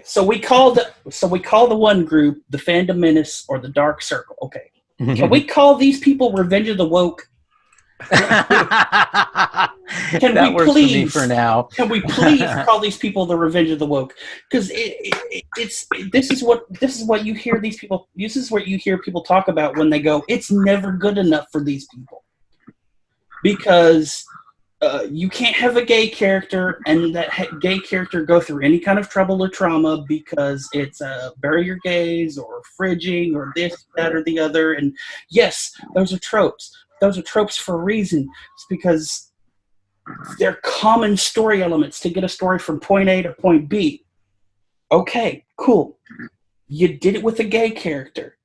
Speaker 1: So we call the one group the Fandom Menace or the Dark Circle. Okay, can we call these people Revenge of the Woke? Can
Speaker 2: that
Speaker 1: we
Speaker 2: works
Speaker 1: please,
Speaker 2: for me for now.
Speaker 1: Can we please call these people the Revenge of the Woke? Because this is what you hear these people. This is what you hear people talk about when they go, "It's never good enough for these people," because you can't have a gay character and that gay character go through any kind of trouble or trauma because it's bury your gays or fridging or this, that, or the other. And yes, those are tropes. Those are tropes for a reason. It's because they're common story elements to get a story from point A to point B. Okay, cool. You did it with a gay character.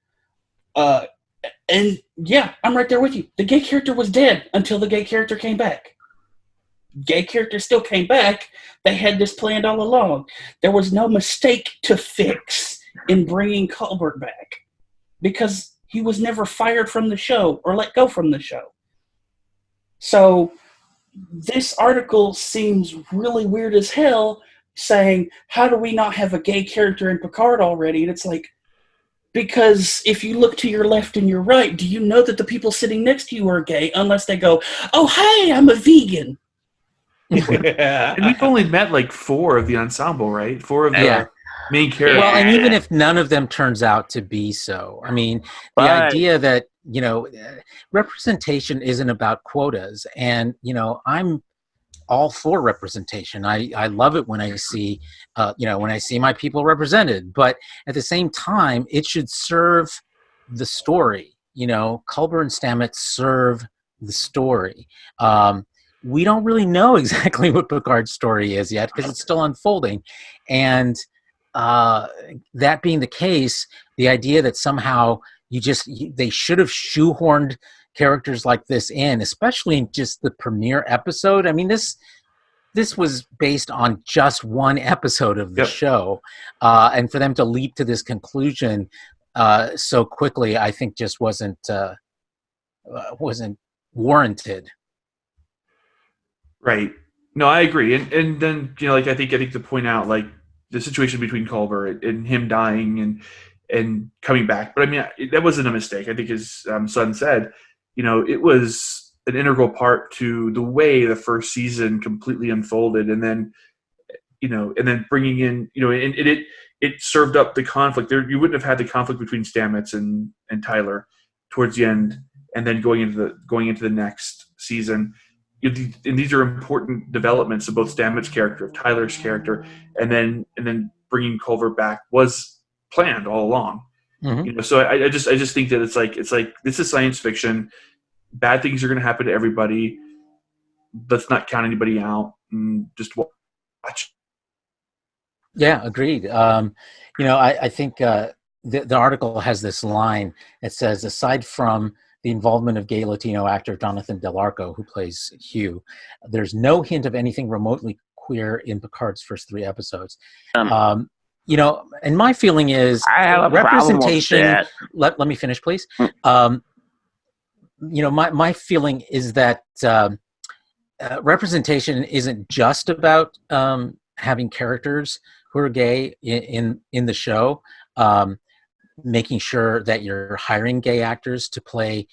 Speaker 1: And yeah, I'm right there with you. The gay character was dead until the gay character came back. Gay character still came back. They had this planned all along. There was no mistake to fix in bringing Culbert back because he was never fired from the show or let go from the show. So this article seems really weird as hell, saying, how do we not have a gay character in Picard already? And it's like, because if you look to your left and your right, do you know that the people sitting next to you are gay unless they go, oh, hey, I'm a vegan?
Speaker 3: And we've only met like 4 of the ensemble, right? 4 of the main characters.
Speaker 2: Well, and even if none of them turns out to be so, I mean, the idea that, representation isn't about quotas. And, I'm all for representation. I love it when I see, when I see my people represented. But at the same time, it should serve the story. Culber and Stamets serve the story. We don't really know exactly what Picard's story is yet because it's still unfolding. And that being the case, the idea that somehow they should have shoehorned characters like this in, especially in just the premiere episode. I mean, this was based on just one episode of the show. And for them to leap to this conclusion so quickly, I think just wasn't warranted.
Speaker 3: Right. No, I agree. And then, I think to point out, like, the situation between Culber and him dying and coming back. But I mean, that wasn't a mistake. I think his son said, it was an integral part to the way the first season completely unfolded. And then, and then bringing in, and it served up the conflict there. You wouldn't have had the conflict between Stamets and Tyler towards the end. And then going into the next season. And these are important developments of both Stamets' character, of Tyler's character, and then bringing Culver back was planned all along.
Speaker 2: Mm-hmm.
Speaker 3: So I just think that it's like this is science fiction. Bad things are going to happen to everybody. Let's not count anybody out and just watch.
Speaker 2: Yeah, agreed. I think the article has this line. It says, aside from the involvement of gay Latino actor Jonathan Del Arco, who plays Hugh, there's no hint of anything remotely queer in Picard's first 3 episodes. And my feeling is
Speaker 4: I have a
Speaker 2: representation. Let me finish, please. My feeling is that representation isn't just about having characters who are gay in the show. Making sure that you're hiring gay actors to play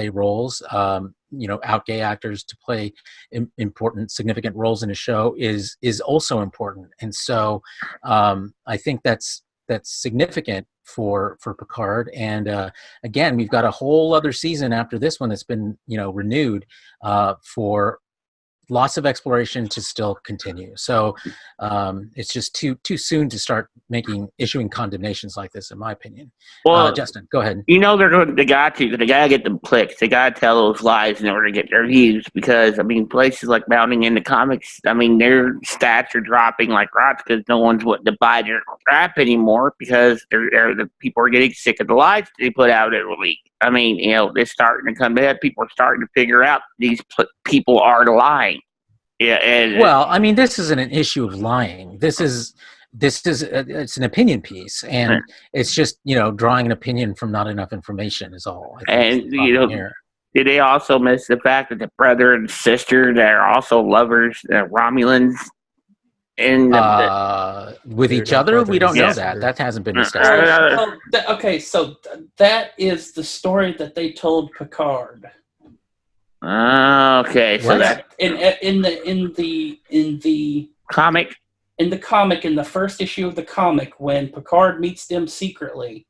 Speaker 2: roles, out gay actors to play important, significant roles in a show is also important. And so I think that's that's significant for Picard. And again, we've got a whole other season after this one that's been renewed for lots of exploration to still continue. So it's just too soon to start issuing condemnations like this, in my opinion.
Speaker 4: Well,
Speaker 2: Justin, go ahead.
Speaker 4: They gotta get them clicks. They gotta tell those lies in order to get their views. Because places like Mounting in the comics, their stats are dropping like rocks because no one's wanting to buy their crap anymore because the people are getting sick of the lies they put out every week. They're starting to come in. People are starting to figure out these people are lying. Yeah.
Speaker 2: Well, this isn't an issue of lying. This is it's an opinion piece, and it's just drawing an opinion from not enough information is all.
Speaker 4: And did they also miss the fact that the brother and sister that are also lovers, Romulans, and
Speaker 2: with each other?
Speaker 5: brothers.
Speaker 2: We don't know
Speaker 4: Yeah.
Speaker 2: that. That hasn't been established.
Speaker 1: So that is the story that they told Picard.
Speaker 4: Okay, so
Speaker 2: What?
Speaker 4: that
Speaker 1: In the
Speaker 4: comic.
Speaker 1: in the comic, in the first issue of the comic, when Picard meets them secretly,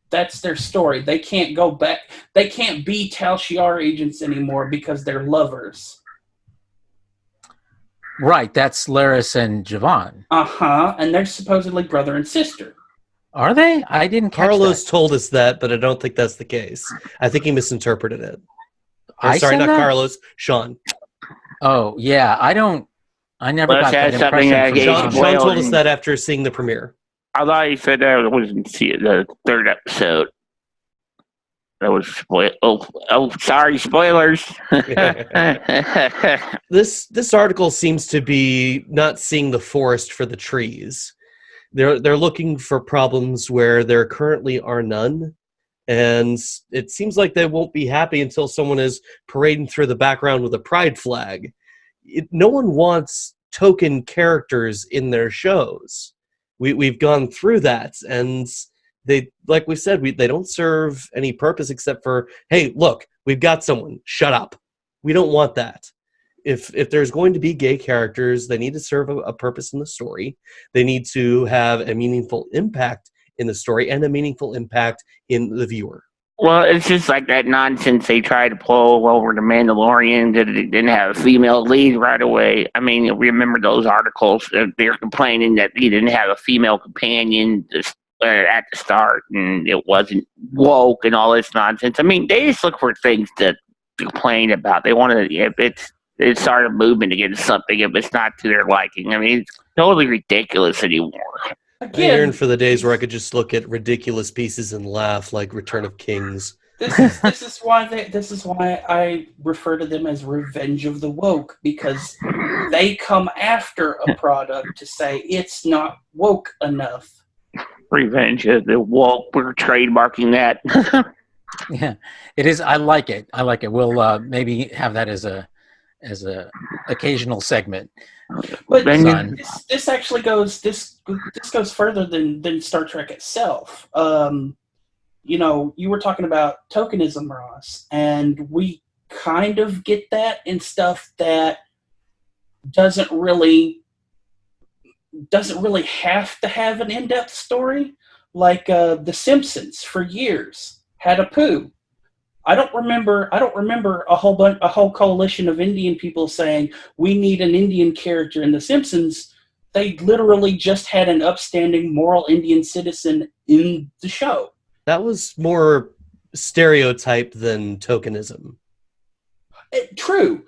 Speaker 1: that's their story. They can't go back. They can't be Tal Shiar agents anymore because they're lovers.
Speaker 2: Right, that's Laris and Javon.
Speaker 1: And they're supposedly brother and sister.
Speaker 2: Are they? I didn't catch
Speaker 5: Carlos
Speaker 2: that.
Speaker 5: told us that, but I don't think that's the case. I think he misinterpreted it.
Speaker 2: I
Speaker 5: Sorry,
Speaker 2: said
Speaker 5: not
Speaker 2: that?
Speaker 5: Carlos. Sean.
Speaker 2: Oh, yeah. I never
Speaker 4: Well,
Speaker 2: got
Speaker 4: that's
Speaker 2: that
Speaker 4: something
Speaker 2: impression
Speaker 4: that
Speaker 2: from
Speaker 4: gave
Speaker 2: Sean.
Speaker 5: Sean told us
Speaker 4: Well,
Speaker 5: that after seeing the premiere.
Speaker 4: I thought you said that wasn't the third episode. That was sorry, spoilers.
Speaker 5: This article seems to be not seeing the forest for the trees. They're looking for problems where there currently are none, and it seems like they won't be happy until someone is parading through the background with a pride flag. No one wants token characters in their shows. We've gone through that, and they, like we said, they don't serve any purpose except for, hey, look, we've got someone. Shut up. We don't want that. If there's going to be gay characters, they need to serve a purpose in the story. They need to have a meaningful impact in the story and a meaningful impact in the viewer.
Speaker 4: Well, it's just like that nonsense they tried to pull over the Mandalorian that it didn't have a female lead right away. Remember those articles? They're complaining that he didn't have a female companion at the start, and it wasn't woke and all this nonsense. They just look for things to complain about. They want to, it started a movement against something if it's not to their liking. It's totally ridiculous anymore.
Speaker 5: I yearn for the days where I could just look at ridiculous pieces and laugh, like Return of Kings.
Speaker 1: This is why I refer to them as Revenge of the Woke, because they come after a product to say it's not woke enough.
Speaker 4: Revenge of the Woke. We're trademarking that.
Speaker 2: Yeah, it is. I like it. We'll maybe have that as a occasional segment.
Speaker 1: But
Speaker 2: Son.
Speaker 1: this actually goes further than Star Trek itself. You were talking about tokenism, Ross, and we kind of get that in stuff that doesn't really have to have an in-depth story. Like The Simpsons for years had a poo. I don't remember a whole coalition of Indian people saying we need an Indian character in The Simpsons. They literally just had an upstanding moral Indian citizen in the show.
Speaker 5: That was more stereotype than tokenism.
Speaker 1: True.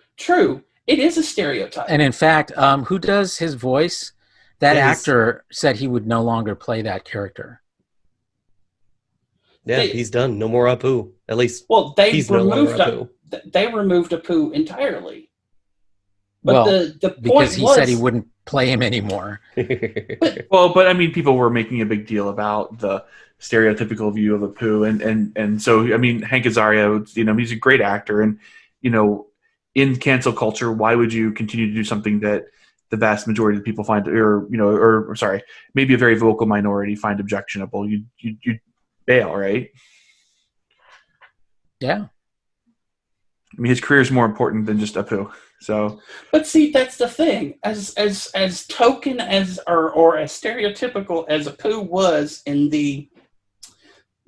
Speaker 1: It is a stereotype.
Speaker 2: And in fact, who does his voice? That
Speaker 5: Yes.
Speaker 2: actor said he would no longer play that character.
Speaker 5: Yeah, he's done. No more Apu. At least he's no longer Apu.
Speaker 1: They removed Apu entirely. But
Speaker 2: Well,
Speaker 1: the point
Speaker 2: because he
Speaker 1: was,
Speaker 2: said he wouldn't play him anymore.
Speaker 3: But people were making a big deal about the stereotypical view of Apu, and so Hank Azaria, he's a great actor, and in cancel culture, why would you continue to do something that the vast majority of people find, or maybe a very vocal minority find objectionable? You bail, right?
Speaker 2: Yeah.
Speaker 3: I mean, his career is more important than just Apu. So,
Speaker 1: but see, that's the thing. As token as or as stereotypical as Apu was in the,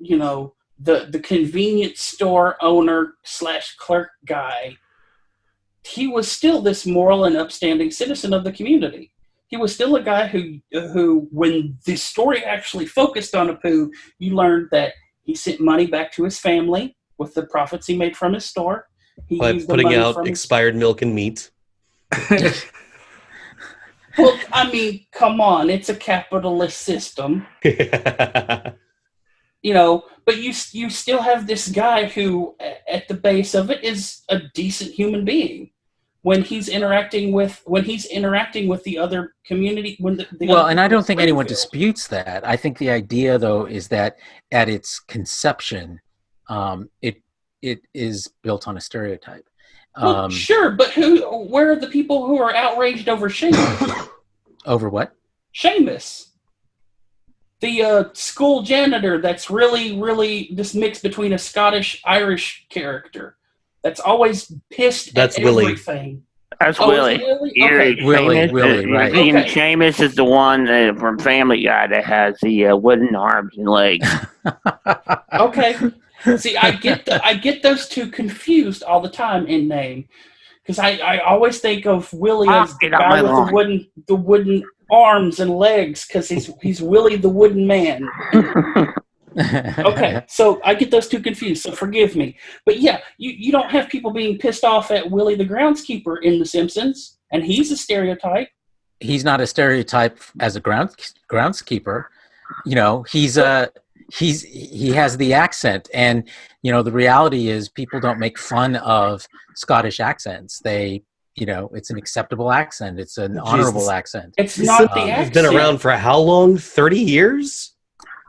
Speaker 1: the convenience store owner / clerk guy, he was still this moral and upstanding citizen of the community. He was still a guy who, when the story actually focused on Apu, you learned that he sent money back to his family with the profits he made from his store. He
Speaker 5: By
Speaker 1: used the
Speaker 5: putting
Speaker 1: money
Speaker 5: out
Speaker 1: from
Speaker 5: expired milk and meat.
Speaker 1: Well, I mean, come on, it's a capitalist system. But you still have this guy who, at the base of it, is a decent human being. When he's interacting with the other community,
Speaker 2: and I don't think anyone disputes that. I think the idea, though, is that at its conception, it is built on a stereotype.
Speaker 1: Well, sure, but where are the people who are outraged over Seamus?
Speaker 2: Over what?
Speaker 1: Seamus, the school janitor. That's really this mix between a Scottish-Irish character. That's always pissed
Speaker 5: That's
Speaker 1: at
Speaker 5: Willie.
Speaker 1: everything.
Speaker 4: That's
Speaker 1: Oh,
Speaker 4: Willie.
Speaker 1: is it Willie?
Speaker 4: You're
Speaker 1: Okay.
Speaker 2: Willie, right.
Speaker 1: Okay.
Speaker 4: Seamus is the one from Family Guy that has the wooden arms and legs.
Speaker 1: Okay. See, I get those two confused all the time in name, because I always think of Willie as the
Speaker 4: Get off
Speaker 1: guy
Speaker 4: my
Speaker 1: with
Speaker 4: lawn.
Speaker 1: the wooden arms and legs, because he's Willie the Wooden Man. Okay, so I get those two confused, so forgive me. But yeah, you don't have people being pissed off at Willie the groundskeeper in The Simpsons, and he's a stereotype.
Speaker 2: He's not a stereotype as a groundskeeper. He has the accent, and the reality is people don't make fun of Scottish accents. They, it's an acceptable accent. It's an honorable accent.
Speaker 1: It's not the accent.
Speaker 5: It's been around for how long? 30 years?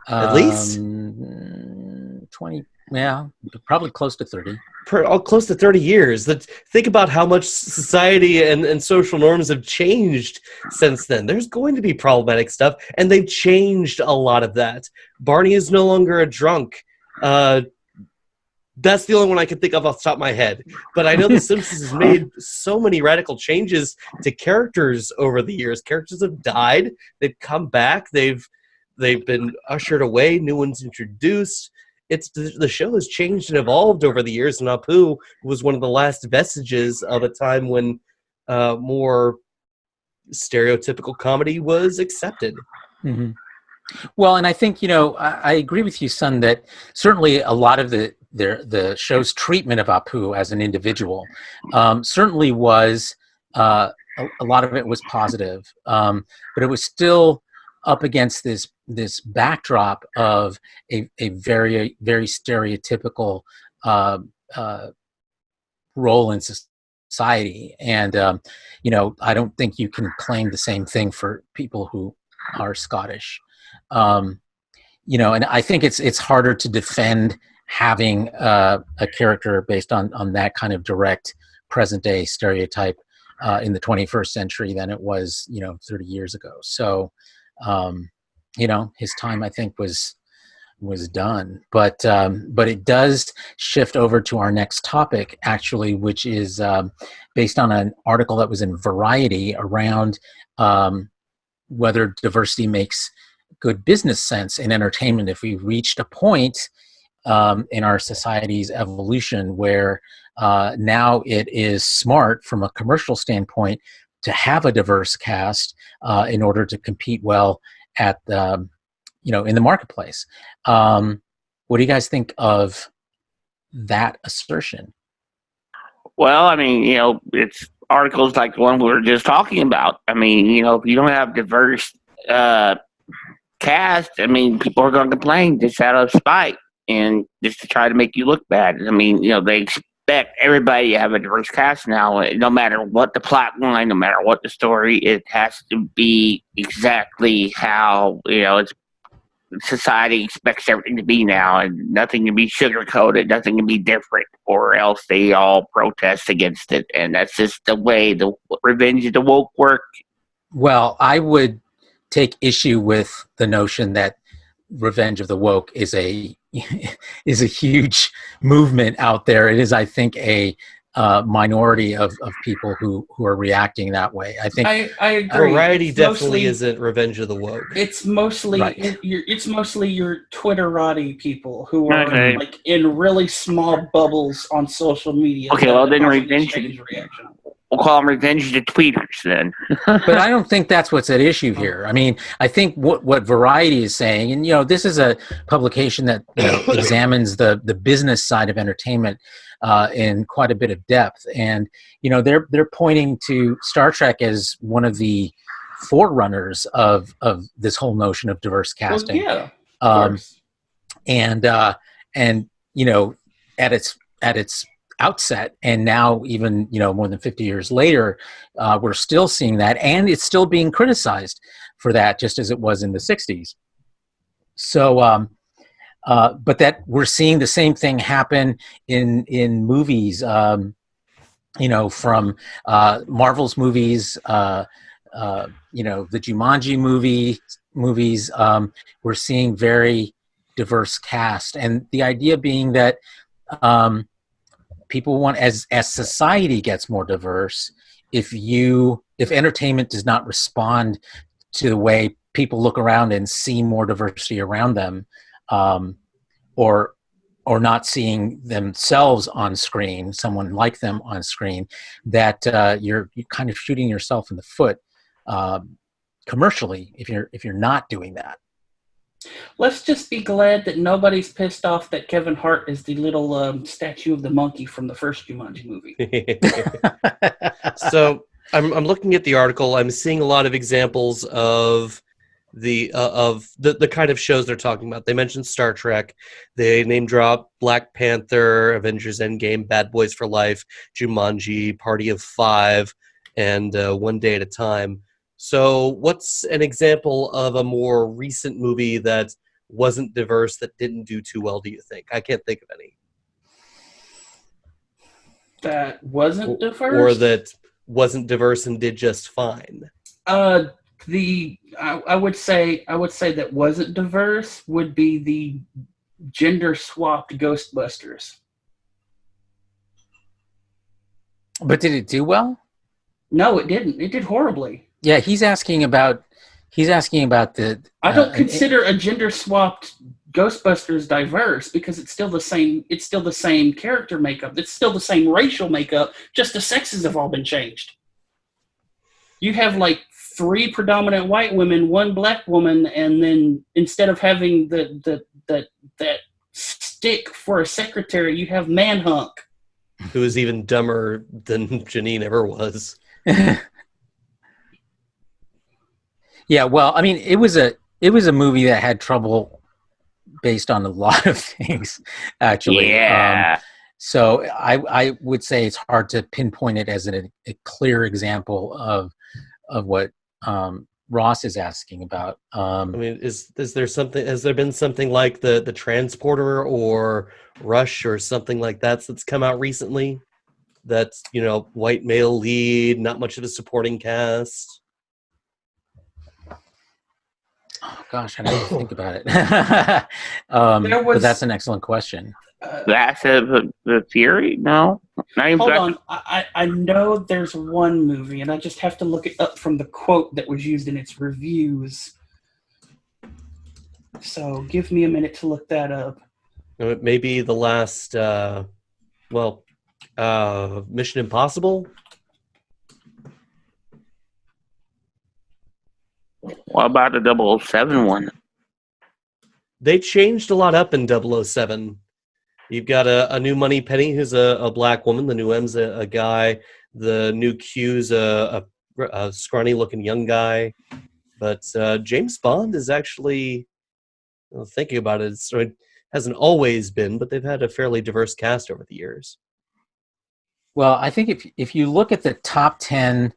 Speaker 5: At least?
Speaker 2: 20, yeah, probably close to 30.
Speaker 5: Close to 30 years. Think about how much society and social norms have changed since then. There's going to be problematic stuff, and they've changed a lot of that. Barney is no longer a drunk. That's the only one I can think of off the top of my head. But I know The Simpsons has made so many radical changes to characters over the years. Characters have died. They've come back. They've been ushered away. New ones introduced. The show has changed and evolved over the years, and Apu was one of the last vestiges of a time when more stereotypical comedy was accepted.
Speaker 2: Mm-hmm. Well, and I think I agree with you, son, that certainly a lot of the show's treatment of Apu as an individual certainly was a lot of it was positive, but it was still up against this backdrop of a very, very stereotypical role in society. And, I don't think you can claim the same thing for people who are Scottish. And I think it's harder to defend having a character based on that kind of direct present day stereotype in the 21st century than it was, 30 years ago. So, his time, I think, was done. But it does shift over to our next topic, actually, which is based on an article that was in Variety around whether diversity makes good business sense in entertainment. If we reached a point in our society's evolution where now it is smart from a commercial standpoint to have a diverse cast in order to compete well at in the marketplace. What do you guys think of that assertion?
Speaker 4: Well, I mean, it's articles like the one we were just talking about. I mean, if you don't have diverse cast, I mean, people are going to complain just out of spite and just to try to make you look bad. I mean, they expect everybody to have a diverse cast now. No matter what the plot line, no matter what the story, it has to be exactly how, it's society expects everything to be now, and nothing can be sugar-coated, nothing can be different, or else they all protest against it. And that's just the way the revenge of the woke work.
Speaker 2: Well, I would take issue with the notion that Revenge of the Woke is a huge movement out there. It is, I think, a minority of people who are reacting that way. I think
Speaker 1: I agree.
Speaker 5: Variety
Speaker 1: It's
Speaker 5: definitely
Speaker 1: mostly-
Speaker 5: isn't Revenge of the Woke.
Speaker 1: It's mostly
Speaker 2: Right.
Speaker 1: it's mostly your Twitterati people who are
Speaker 4: Okay.
Speaker 1: like in really small bubbles on social media.
Speaker 4: Okay,
Speaker 1: that
Speaker 4: well, then
Speaker 1: cause an
Speaker 4: Revenge-
Speaker 1: exchange reaction.
Speaker 4: We'll call them Revenge the Tweeters then.
Speaker 2: but I don't think that's what's at issue here. I mean, I think what Variety is saying, and this is a publication that examines the business side of entertainment in quite a bit of depth, and they're pointing to Star Trek as one of the forerunners of this whole notion of diverse
Speaker 1: Well,
Speaker 2: casting.
Speaker 1: yeah, of course.
Speaker 2: And at its outset, and now even more than 50 years later, we're still seeing that, and it's still being criticized for that, just as it was in the 60s. So but that we're seeing the same thing happen in movies, from Marvel's movies, the Jumanji movies. We're seeing very diverse cast, and the idea being that people want, as society gets more diverse, if entertainment does not respond to the way people look around and see more diversity around them, or not seeing themselves on screen, someone like them on screen, that you're kind of shooting yourself in the foot commercially if you're not doing that.
Speaker 1: Let's just be glad that nobody's pissed off that Kevin Hart is the little statue of the monkey from the first Jumanji movie.
Speaker 5: So I'm looking at the article. I'm seeing a lot of examples of the kind of shows they're talking about. They mentioned Star Trek. They name drop Black Panther, Avengers Endgame, Bad Boys for Life, Jumanji, Party of Five, and One Day at a Time. So what's an example of a more recent movie that wasn't diverse, that didn't do too well, do you think? I can't think of any.
Speaker 1: That wasn't diverse?
Speaker 5: Or that wasn't diverse and did just fine.
Speaker 1: I would say that wasn't diverse would be the gender swapped Ghostbusters.
Speaker 2: But did it do well?
Speaker 1: No, it didn't. It did horribly.
Speaker 2: Yeah, he's asking about the.
Speaker 1: I don't consider a gender swapped Ghostbusters diverse because it's still the same. It's still the same character makeup. It's still the same racial makeup. Just the sexes have all been changed. You have like 3 predominant white women, 1 black woman, and then instead of having that stick for a secretary, you have Manhunk,
Speaker 5: who is even dumber than Janine ever was.
Speaker 2: Yeah, well, I mean, it was a movie that had trouble based on a lot of things, actually.
Speaker 4: Yeah.
Speaker 2: So I would say it's hard to pinpoint it as a clear example of what Ross is asking about.
Speaker 5: I mean, is there something? Has there been something like the Transporter or Rush or something like that's come out recently? That's white male lead, not much of a supporting cast.
Speaker 2: Oh gosh, I didn't think about it. But that's an excellent question.
Speaker 4: That's the theory? No?
Speaker 1: Hold on. I know there's one movie, and I just have to look it up from the quote that was used in its reviews. So give me a minute to look that up.
Speaker 5: Maybe the last, Mission Impossible?
Speaker 4: What about the 007 one?
Speaker 5: They changed a lot up in 007. You've got a new Moneypenny, who's a black woman. The new M's a guy. The new Q's a scrawny-looking young guy. But James Bond is actually, thinking about it, it hasn't always been, but they've had a fairly diverse cast over the years.
Speaker 2: Well, I think if you look at the top 10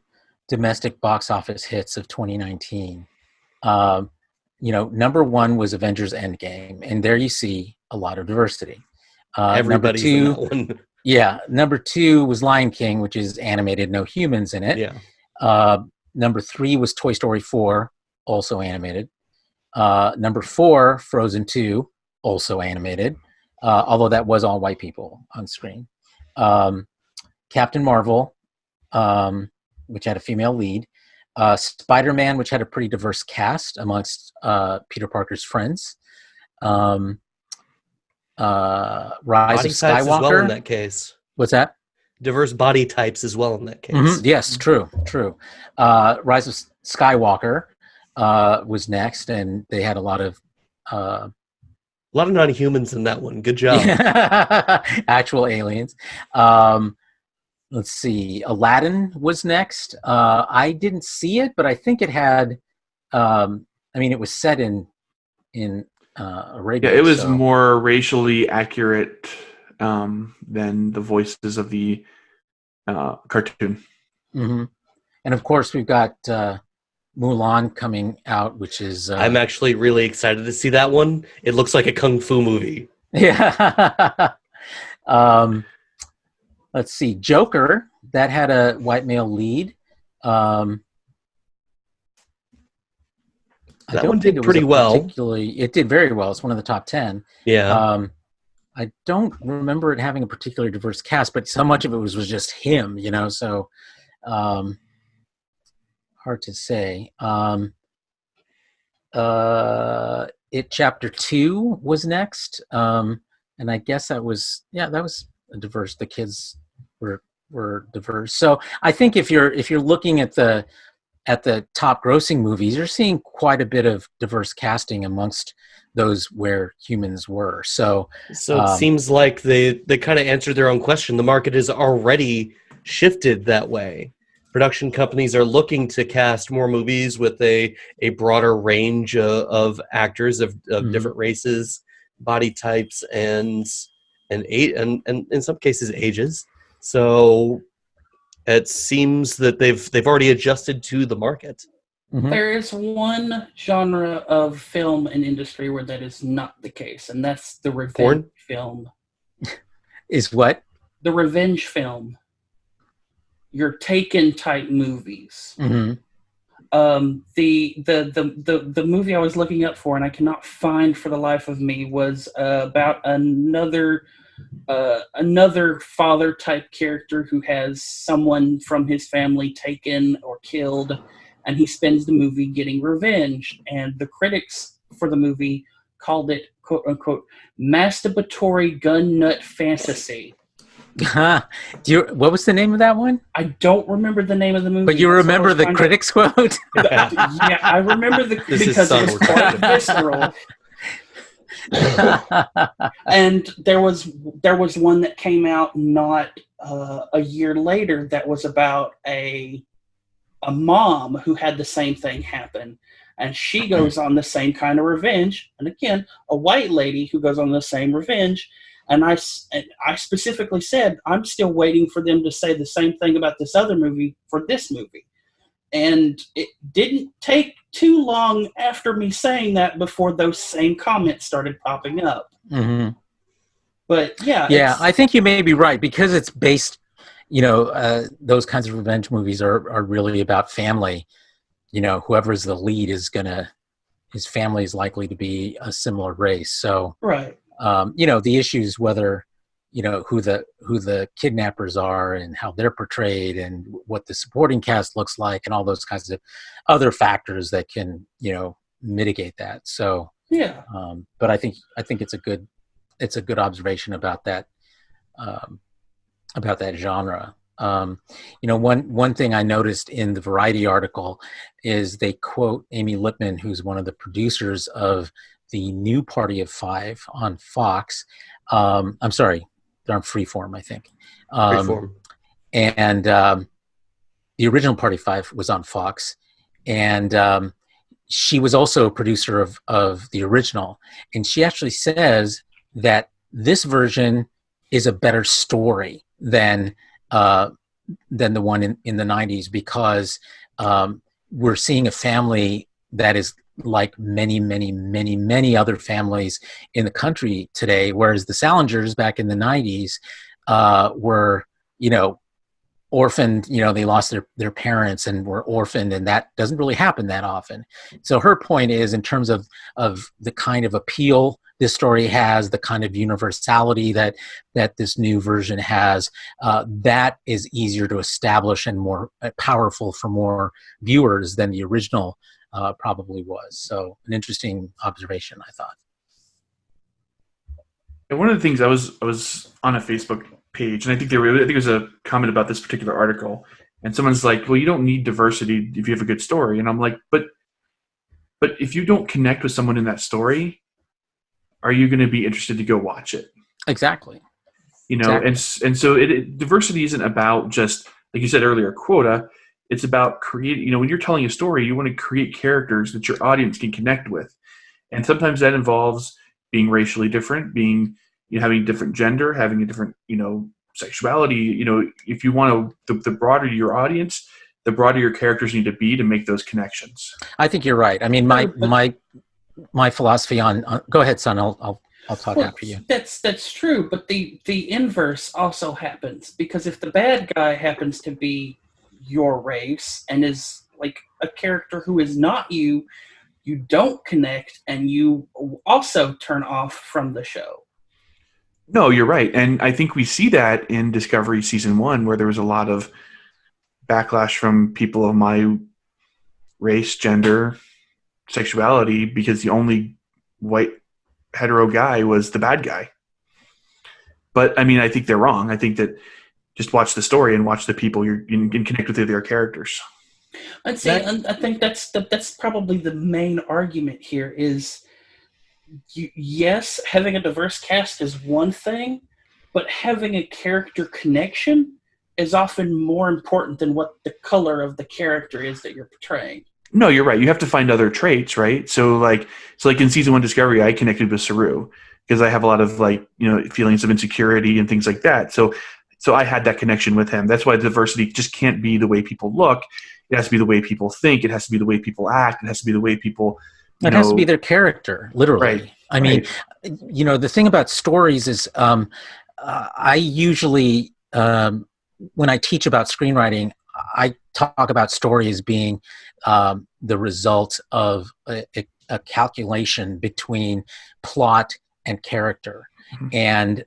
Speaker 2: domestic box office hits of 2019, number 1 was Avengers Endgame, and there you see a lot of diversity.
Speaker 5: Everybody's in that one.
Speaker 2: Yeah, number 2 was Lion King, which is animated, no humans in it.
Speaker 5: Yeah.
Speaker 2: Number 3 was Toy Story 4, also animated. Number 4, Frozen 2, also animated, although that was all white people on screen. Captain Marvel, which had a female lead. Spider-Man, which had a pretty diverse cast amongst Peter Parker's friends. Rise
Speaker 5: Body
Speaker 2: of
Speaker 5: types as well in
Speaker 2: Skywalker.
Speaker 5: that case.
Speaker 2: What's that?
Speaker 5: Diverse body types as well in that case.
Speaker 2: Yes, true. Rise of Skywalker was next, and they had a lot of
Speaker 5: non-humans in that one. Good job.
Speaker 2: actual aliens. Let's see. Aladdin was next. I didn't see it, but I think it had. It was set in Arabia.
Speaker 3: Yeah, it was
Speaker 2: so.
Speaker 3: more racially accurate than the voices of the cartoon.
Speaker 2: Mm-hmm. And of course, we've got Mulan coming out, which is.
Speaker 5: I'm actually really excited to see that one. It looks like a kung fu movie.
Speaker 2: Yeah. Let's see. Joker, that had a white male lead.
Speaker 5: That one did pretty well.
Speaker 2: It did very well. It's one of the top 10.
Speaker 5: Yeah.
Speaker 2: I don't remember it having a particularly diverse cast, but so much of it was just him, so hard to say. It Chapter 2 was next. And I guess that was diverse. The kids were diverse. So I think if you're looking at the top grossing movies, you're seeing quite a bit of diverse casting amongst those where humans were. So
Speaker 5: it seems like they kind of answered their own question. The market has already shifted that way. Production companies are looking to cast more movies with a broader range of actors of different races, body types, and in some cases ages. So it seems that they've already adjusted to the market.
Speaker 2: Mm-hmm.
Speaker 1: There is one genre of film and industry where that is not the case, and that's the revenge film.
Speaker 2: Is what?
Speaker 1: The revenge film. Your Taken type movies.
Speaker 2: Mm-hmm.
Speaker 1: The movie I was looking up for and I cannot find for the life of me was about another father type character who has someone from his family taken or killed, and he spends the movie getting revenge. And the critics for the movie called it, quote unquote, masturbatory gun nut fantasy.
Speaker 2: What was the name of that one?
Speaker 1: I don't remember the name of the movie.
Speaker 2: But you remember the critics quote?
Speaker 1: Yeah, I remember because it was quite visceral. And there was one that came out not a year later that was about a mom who had the same thing happen, and she goes on the same kind of revenge. And again, a white lady who goes on the same revenge. And I specifically said, I'm still waiting for them to say the same thing about this other movie for this movie. And it didn't take too long after me saying that before those same comments started popping up.
Speaker 2: Mm-hmm.
Speaker 1: But
Speaker 2: yeah, I think you may be right, because it's based, those kinds of revenge movies are really about family. Whoever's the lead his family is likely to be a similar race. So
Speaker 1: right.
Speaker 2: The issues, whether, who the kidnappers are and how they're portrayed and what the supporting cast looks like and all those kinds of other factors that can, mitigate that. So,
Speaker 1: yeah.
Speaker 2: But I think it's a good observation about that genre. One thing I noticed in the Variety article is they quote Amy Lippman, who's one of the producers of the new Party of Five on Fox. I'm sorry, they're on Freeform, I think.
Speaker 5: Freeform.
Speaker 2: And the original Party of Five was on Fox. And she was also a producer of the original. And she actually says that this version is a better story than the one in the 90s, because we're seeing a family that is like many, many, many, many other families in the country today, whereas the Salingers back in the 90s were, orphaned, they lost their parents and were orphaned, and that doesn't really happen that often. So her point is, in terms of the kind of appeal this story has, the kind of universality that this new version has, that is easier to establish and more powerful for more viewers than the original probably was. So an interesting observation, I thought.
Speaker 3: And one of the things I was on a Facebook page, and I think there was a comment about this particular article, and someone's like, "Well, you don't need diversity if you have a good story," and I'm like, "But if you don't connect with someone in that story, are you going to be interested to go watch it?"
Speaker 2: Exactly.
Speaker 3: Exactly. And so diversity isn't about just, like you said earlier, quota. It's about creating. When you're telling a story, you want to create characters that your audience can connect with, and sometimes that involves being racially different, having a different gender, having a different, sexuality. If you want to, the broader your audience, the broader your characters need to be to make those connections. I
Speaker 2: think you're right. I mean, my philosophy on go ahead, son. I'll talk after you.
Speaker 1: That's true, but the inverse also happens, because if the bad guy happens to be your race and is like a character who is not you, you don't connect, and you also turn off from the show.
Speaker 3: No, you're right. And I think we see that in Discovery Season 1, where there was a lot of backlash from people of my race, gender, sexuality, because the only white hetero guy was the bad guy. But, I mean, I think they're wrong. I think that just watch the story and watch the people you can connect with their characters.
Speaker 1: I'd say, I think that's probably the main argument here is, yes, having a diverse cast is one thing, but having a character connection is often more important than what the color of the character is that you're portraying.
Speaker 3: No, you're right. You have to find other traits, right? So like in Season 1 Discovery, I connected with Saru because I have a lot of feelings of insecurity and things like that. So I had that connection with him. That's why diversity just can't be the way people look. It has to be the way people think. It has to be the way people act. It has to be the way people.
Speaker 2: It has to be their character, literally.
Speaker 3: Right.
Speaker 2: I mean, the thing about stories is, I usually, when I teach about screenwriting, I talk about stories being the result of a calculation between plot and character. Mm-hmm. And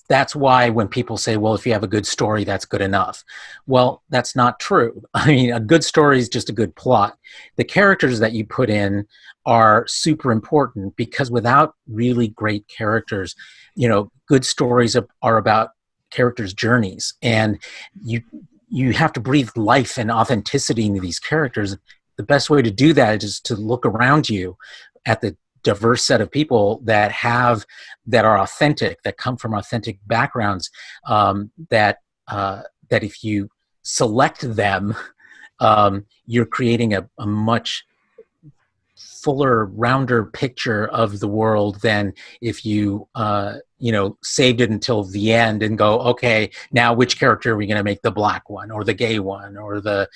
Speaker 2: that's why when people say, well, if you have a good story, that's good enough. Well, that's not true. I mean, a good story is just a good plot. The characters that you put in are super important, because without really great characters, good stories are about characters' journeys. And you have to breathe life and authenticity into these characters. The best way to do that is to look around you at the diverse set of people that are authentic, that come from authentic backgrounds, that if you select them, you're creating a much fuller, rounder picture of the world than if you saved it until the end and go, okay, now which character are we going to make the black one or the gay one or the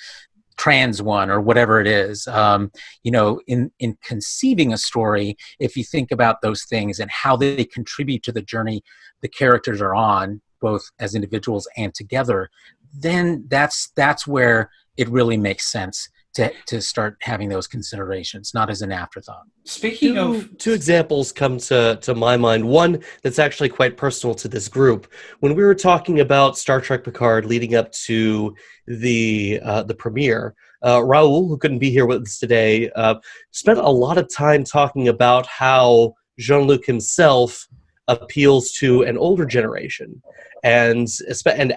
Speaker 2: trans one or whatever it is. In conceiving a story, if you think about those things and how they contribute to the journey the characters are on, both as individuals and together, then that's where it really makes sense to start having those considerations, not as an afterthought.
Speaker 1: Speaking of
Speaker 5: two examples come to my mind. One that's actually quite personal to this group. When we were talking about Star Trek Picard leading up to the premiere, Raul, who couldn't be here with us today, spent a lot of time talking about how Jean-Luc himself appeals to an older generation, and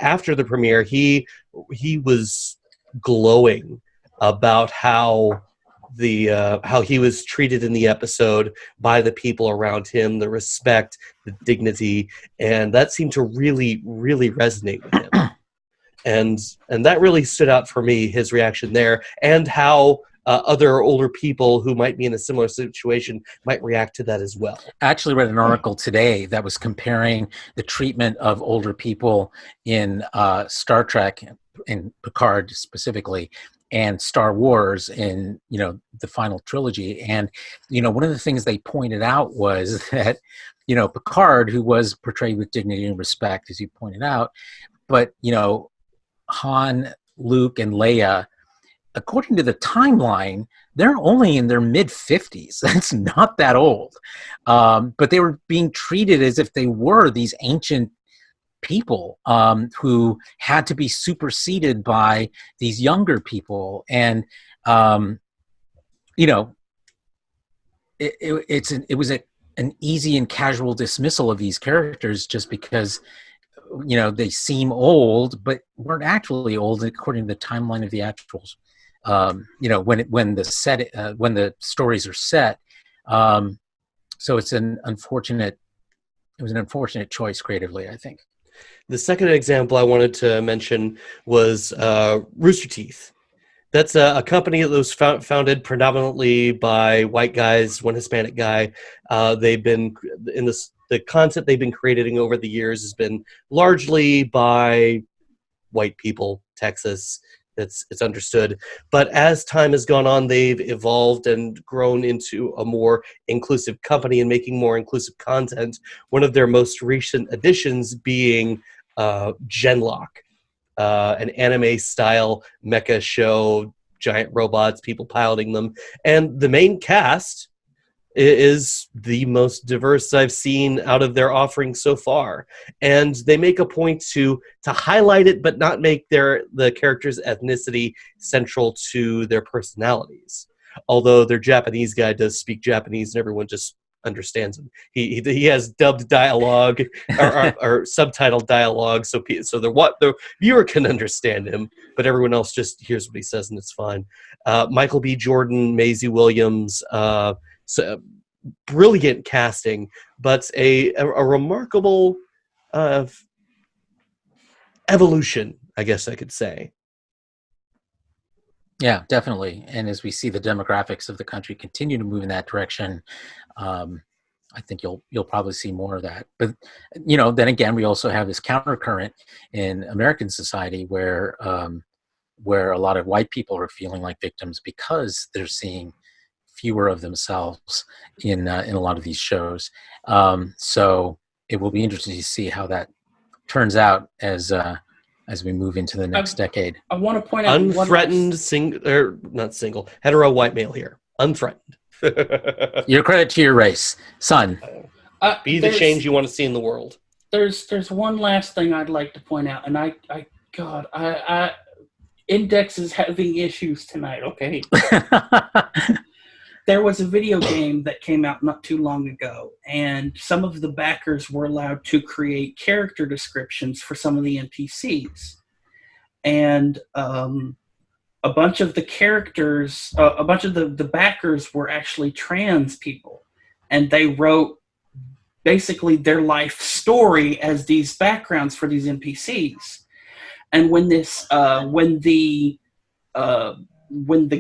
Speaker 5: after the premiere, he was glowing about how he was treated in the episode by the people around him, the respect, the dignity, and that seemed to really, really resonate with him. And that really stood out for me, his reaction there, and how other older people who might be in a similar situation might react to that as well.
Speaker 2: I actually read an article today that was comparing the treatment of older people in Star Trek, in Picard specifically, and Star Wars in, the final trilogy. And, one of the things they pointed out was that, Picard, who was portrayed with dignity and respect, as you pointed out, but, Han, Luke, and Leia, according to the timeline, they're only in their mid-50s. That's not that old. But they were being treated as if they were these ancient people who had to be superseded by these younger people. And, it was an easy and casual dismissal of these characters just because, they seem old, but weren't actually old according to the timeline of the actuals. When the stories are set. So it was an unfortunate choice creatively, I think.
Speaker 5: The second example I wanted to mention was Rooster Teeth. That's a company that was founded predominantly by white guys, one Hispanic guy. They've been the content they've been creating over the years has been largely by white people, Texas. It's understood. But as time has gone on, they've evolved and grown into a more inclusive company and making more inclusive content. One of their most recent additions being Genlock, an anime-style mecha show, giant robots, people piloting them. And the main cast is the most diverse I've seen out of their offerings so far. And they make a point to highlight it, but not make the characters' ethnicity central to their personalities. Although their Japanese guy does speak Japanese and everyone just understands him. He has dubbed dialogue or subtitled dialogue, so the viewer can understand him, but everyone else just hears what he says and it's fine. Michael B. Jordan, Maisie Williams, so brilliant casting, but a remarkable evolution, I guess I could say.
Speaker 2: Yeah, definitely. And as we see the demographics of the country continue to move in that direction, I think you'll probably see more of that. But then again, we also have this countercurrent in American society where a lot of white people are feeling like victims because they're seeing fewer of themselves in a lot of these shows. So it will be interesting to see how that turns out as we move into the next decade.
Speaker 1: I want to point out
Speaker 5: unthreatened hetero white male here. Unthreatened.
Speaker 2: Your credit to your race, son.
Speaker 5: Be the change you want to see in the world.
Speaker 1: There's one last thing I'd like to point out, and I Index is having issues tonight. Okay. There was a video game that came out not too long ago, and some of the backers were allowed to create character descriptions for some of the NPCs. And a bunch of the characters, a bunch of the backers were actually trans people. And they wrote basically their life story as these backgrounds for these NPCs. And when the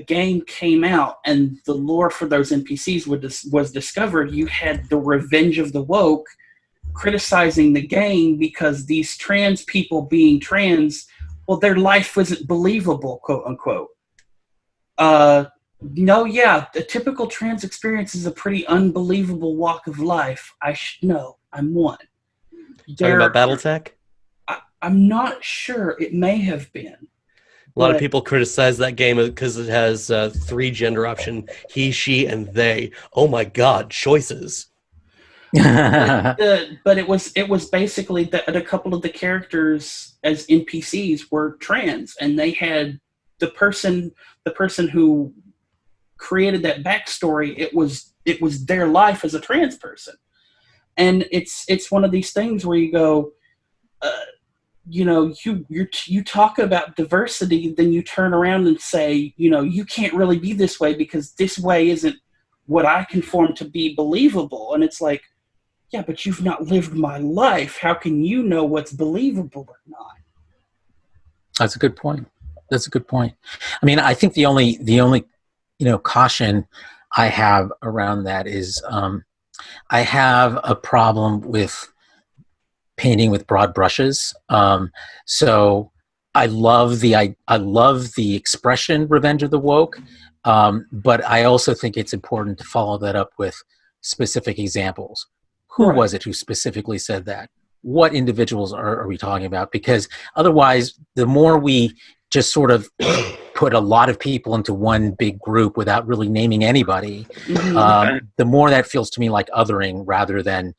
Speaker 1: game came out and the lore for those NPCs was discovered, you had the Revenge of the Woke criticizing the game because these trans people being trans, well, their life wasn't believable, quote unquote. No, yeah, the typical trans experience is a pretty unbelievable walk of life. I should know. I'm one.
Speaker 5: Talking about BattleTech?
Speaker 1: I'm not sure. It may have been.
Speaker 5: A lot of people criticize that game because it has 3 gender option: he, she, and they. Oh my God, choices!
Speaker 1: But it was basically that a couple of the characters as NPCs were trans, and they had the person who created that backstory. It was their life as a trans person, and it's one of these things where you go. You talk about diversity, then you turn around and say, you can't really be this way because this way isn't what I conform to be believable. And it's like, yeah, but you've not lived my life. How can you know what's believable or not?
Speaker 2: That's a good point. I mean, I think the only caution I have around that is I have a problem with painting with broad brushes. So I love the expression "Revenge of the Woke," but I also think it's important to follow that up with specific examples. Who was it who specifically said that? what individuals are we talking about? Because otherwise, the more we just sort of put a lot of people into one big group without really naming anybody, the more that feels to me like othering rather than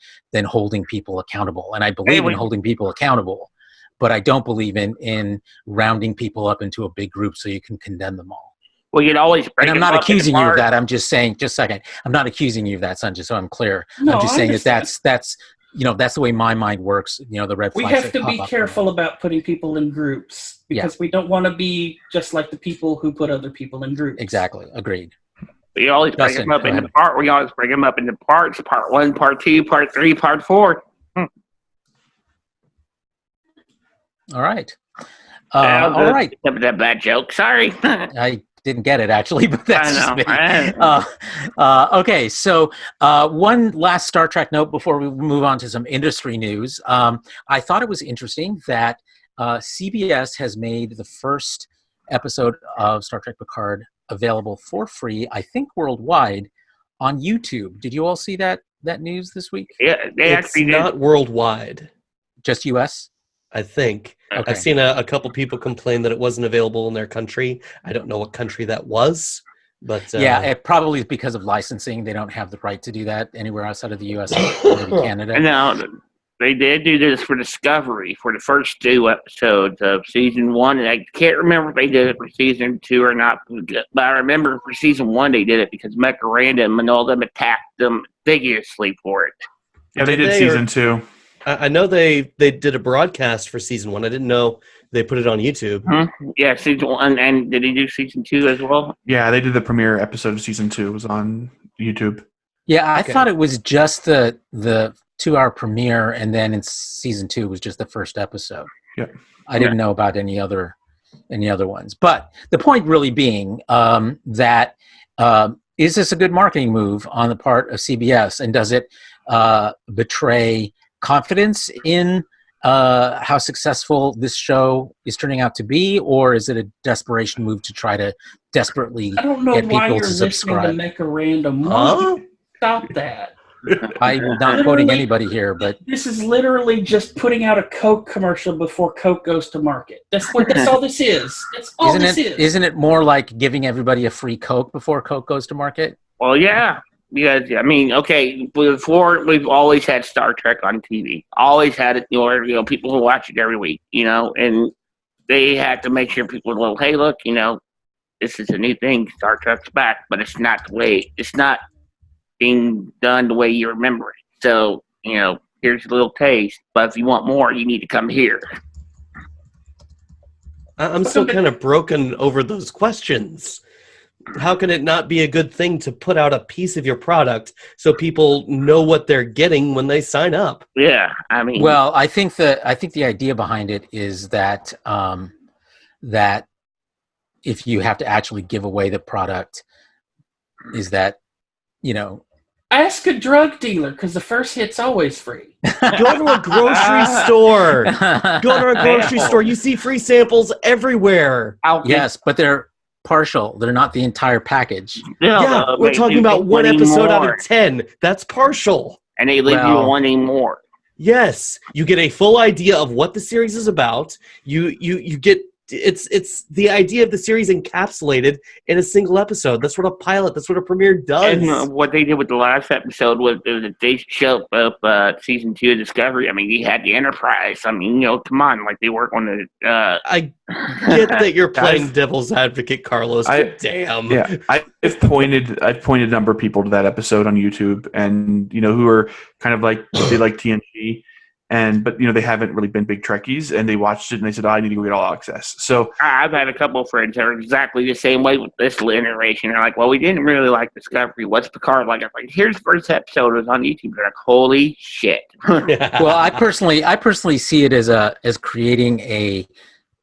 Speaker 2: holding people accountable. And I believe in holding people accountable, but I don't believe in rounding people up into a big group so you can condemn them all.
Speaker 4: Well, you'd always break
Speaker 2: And I'm
Speaker 4: them
Speaker 2: not
Speaker 4: up
Speaker 2: accusing
Speaker 4: into
Speaker 2: you of
Speaker 4: parts.
Speaker 2: that. I'm just saying, just a second. I'm not accusing you of that, son, just so I'm clear.
Speaker 1: No,
Speaker 2: I'm just
Speaker 1: I
Speaker 2: saying
Speaker 1: understand.
Speaker 2: that's that's the way my mind works. The red
Speaker 1: We
Speaker 2: flags
Speaker 1: have
Speaker 2: that
Speaker 1: to
Speaker 2: pop
Speaker 1: be
Speaker 2: up.
Speaker 1: careful about putting people in groups because we don't want to be just like the people who put other people in groups.
Speaker 2: Exactly. Agreed.
Speaker 4: We always break
Speaker 2: Dustin,
Speaker 4: them up
Speaker 2: go
Speaker 4: into
Speaker 2: ahead.
Speaker 4: part. We always break them up into parts: part 1, part 2, part 3, part 4.
Speaker 2: All right.
Speaker 4: All
Speaker 2: All right.
Speaker 4: That bad joke. Sorry.
Speaker 2: I didn't get it actually, but that's just me.
Speaker 4: I
Speaker 2: Okay, so one last Star Trek note before we move on to some industry news. I thought it was interesting that CBS has made the first episode of Star Trek Picard available for free, I think worldwide, on YouTube. Did you all see that news this week?
Speaker 4: Yeah, they
Speaker 5: It's
Speaker 4: actually
Speaker 5: not worldwide,
Speaker 2: Just US?
Speaker 5: I think.
Speaker 2: Okay.
Speaker 5: I've seen a couple people complain that it wasn't available in their country. I don't know what country that was, but
Speaker 2: Yeah, it probably is because of licensing. They don't have the right to do that anywhere outside of the US, maybe Canada.
Speaker 4: And now they did do this for Discovery for the first 2 episodes of season 1. And I can't remember if they did it for season 2 or not, but I remember for season 1 they did it because Mecha Random and all them attacked them vigorously for it.
Speaker 3: Yeah, they
Speaker 5: Did
Speaker 3: did
Speaker 5: they,
Speaker 3: season
Speaker 5: or-
Speaker 3: 2.
Speaker 5: I know they did a broadcast for season 1. I didn't know they put it on YouTube.
Speaker 4: Yeah, season 1. And did he do season 2 as well?
Speaker 3: Yeah, they did the premiere episode of season 2. It was on YouTube.
Speaker 2: Yeah, I
Speaker 5: Okay.
Speaker 2: thought it was just the 2-hour premiere, and then in season 2 was just the first episode.
Speaker 3: Yeah.
Speaker 2: I didn't know about any other ones. But the point really being that is this a good marketing move on the part of CBS, and does it betray confidence in how successful this show is turning out to be, or is it a desperation move to try to desperately
Speaker 1: I don't know
Speaker 2: get
Speaker 1: why
Speaker 2: people
Speaker 1: you're
Speaker 2: to
Speaker 1: listening to
Speaker 2: subscribe?
Speaker 1: Mecha Random.
Speaker 5: Huh?
Speaker 1: Stop that.
Speaker 2: I'm not quoting anybody here, but
Speaker 1: This is literally just putting out a Coke commercial before Coke goes to market. That's all this is. That's all
Speaker 2: isn't it more like giving everybody a free Coke before Coke goes to market?
Speaker 4: Well, yeah. Because, I mean, okay, before we've always had Star Trek on TV. Always had it, people who watch it every week, and they had to make sure people know, hey, look, this is a new thing. Star Trek's back, but it's not being done the way you remember it. So, here's a little taste, but if you want more, you need to come here.
Speaker 5: I'm still kind of broken over those questions. How can it not be a good thing to put out a piece of your product so people know what they're getting when they sign up?
Speaker 4: Yeah, I mean,
Speaker 2: Well, I think the idea behind it is that that if you have to actually give away the product, is that
Speaker 1: Ask a drug dealer because the first hit's always free.
Speaker 5: Go to a grocery store. Go to a grocery store. You see free samples everywhere.
Speaker 2: yes, but they're partial. They're not the entire package.
Speaker 5: Yeah, we're talking about one episode out of 10. That's partial.
Speaker 4: And they leave you wanting more.
Speaker 5: Yes, you get a full idea of what the series is about. You get it's the idea of the series encapsulated in a single episode. That's what a pilot, that's what a premiere does.
Speaker 4: And what they did with the last episode was that they showed up season 2 of Discovery. I mean, you had the Enterprise. I mean, come on, like they work on the.
Speaker 5: I get that you're playing devil's advocate, Carlos. But damn.
Speaker 3: Yeah, I've pointed a number of people to that episode on YouTube, and who are kind of like they like TNG. But they haven't really been big Trekkies, and they watched it and they said, I need to go get all access. So
Speaker 4: I've had a couple of friends that are exactly the same way with this iteration. They're like, well, we didn't really like Discovery. What's Picard like? I'm like, here's the first episode. It was on YouTube. They're like, holy shit.
Speaker 2: Well, I personally see it as creating a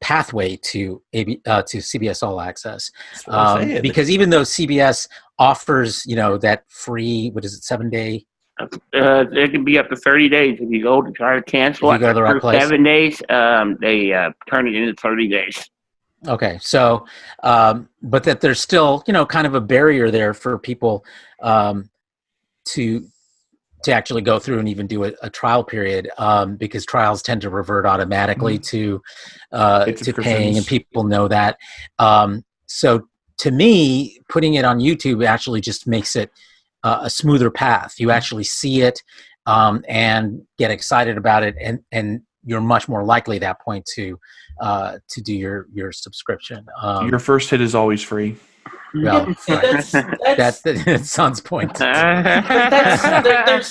Speaker 2: pathway to CBS All Access, because even though CBS offers that free 7-day.
Speaker 4: It can be up to 30 days if you go to try to cancel it.
Speaker 2: Go to the right place.
Speaker 4: 7 days, they turn it into 30 days.
Speaker 2: Okay, so but that there's still kind of a barrier there for people to to actually go through and even do a trial period, because trials tend to revert automatically to paying, and people know that. So to me, putting it on YouTube actually just makes it a smoother path. You actually see it and get excited about it, and you're much more likely at that point to do your subscription.
Speaker 3: Your first hit is always free.
Speaker 2: Well,
Speaker 1: that's
Speaker 2: that's Son's point.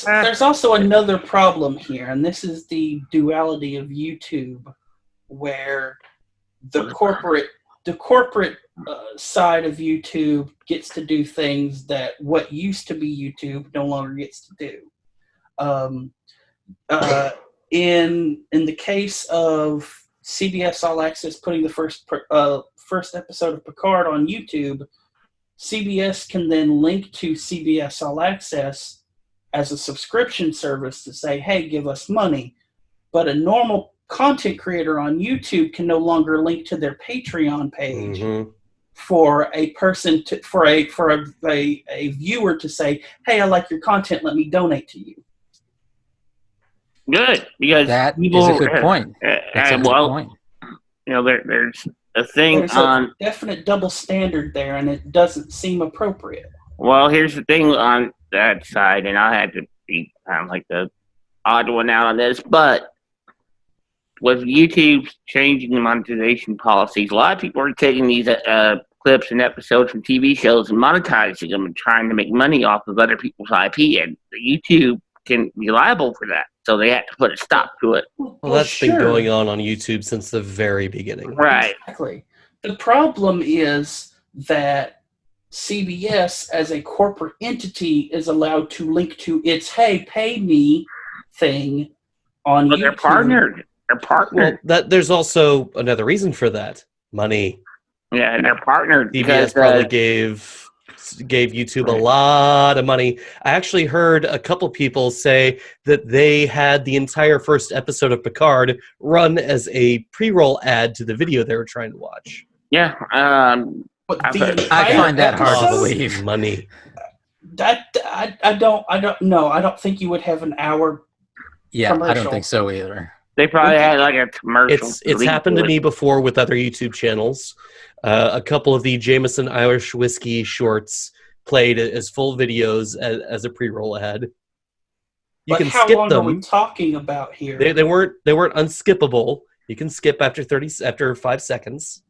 Speaker 1: there's also another problem here, and this is the duality of YouTube, where the corporate side of YouTube gets to do things that what used to be YouTube no longer gets to do. In the case of CBS All Access putting the first episode of Picard on YouTube, CBS can then link to CBS All Access as a subscription service to say, hey, give us money. But a normal content creator on YouTube can no longer link to their Patreon page for a person to for a viewer to say, hey, I like your content, let me donate to you.
Speaker 4: Good, because
Speaker 2: That
Speaker 4: people,
Speaker 2: is a good point. That's a good point.
Speaker 4: You know, there's a thing
Speaker 1: There's
Speaker 4: on
Speaker 1: a definite double standard there, and it doesn't seem appropriate.
Speaker 4: Well, here's the thing on that side, and I had to be kind of like the odd one out on this, but with YouTube changing the monetization policies, a lot of people are taking these clips and episodes from TV shows and monetizing them and trying to make money off of other people's IP, and YouTube can be liable for that. So they had to put a stop to it.
Speaker 5: Well, that's been going on YouTube since the very beginning.
Speaker 4: Right.
Speaker 1: Exactly. The problem is that CBS, as a corporate entity, is allowed to link to its "Hey, pay me" thing on
Speaker 4: But
Speaker 1: YouTube.
Speaker 4: they're partnered. They're partnered.
Speaker 5: Well, there's also another reason for that: money.
Speaker 4: Yeah, and they're partnered
Speaker 5: CBS
Speaker 4: because
Speaker 5: probably gave YouTube a lot of money. I actually heard a couple people say that they had the entire first episode of Picard run as a pre-roll ad to the video they were trying to watch.
Speaker 4: yeah.
Speaker 1: But
Speaker 4: I
Speaker 2: find that hard to
Speaker 1: episode?
Speaker 2: believe.
Speaker 5: Money.
Speaker 1: That I don't know. I don't think you would have an hour.
Speaker 2: Yeah, I
Speaker 1: Commercial.
Speaker 2: don't think so either.
Speaker 4: They probably had like a commercial.
Speaker 5: It's happened to me before with other YouTube channels. A couple of the Jameson Irish Whiskey shorts played as full videos as a pre-roll ad. You
Speaker 1: But
Speaker 5: can
Speaker 1: how
Speaker 5: skip
Speaker 1: long are we
Speaker 5: them.
Speaker 1: talking about here?
Speaker 5: They weren't unskippable. You can skip after 5 seconds.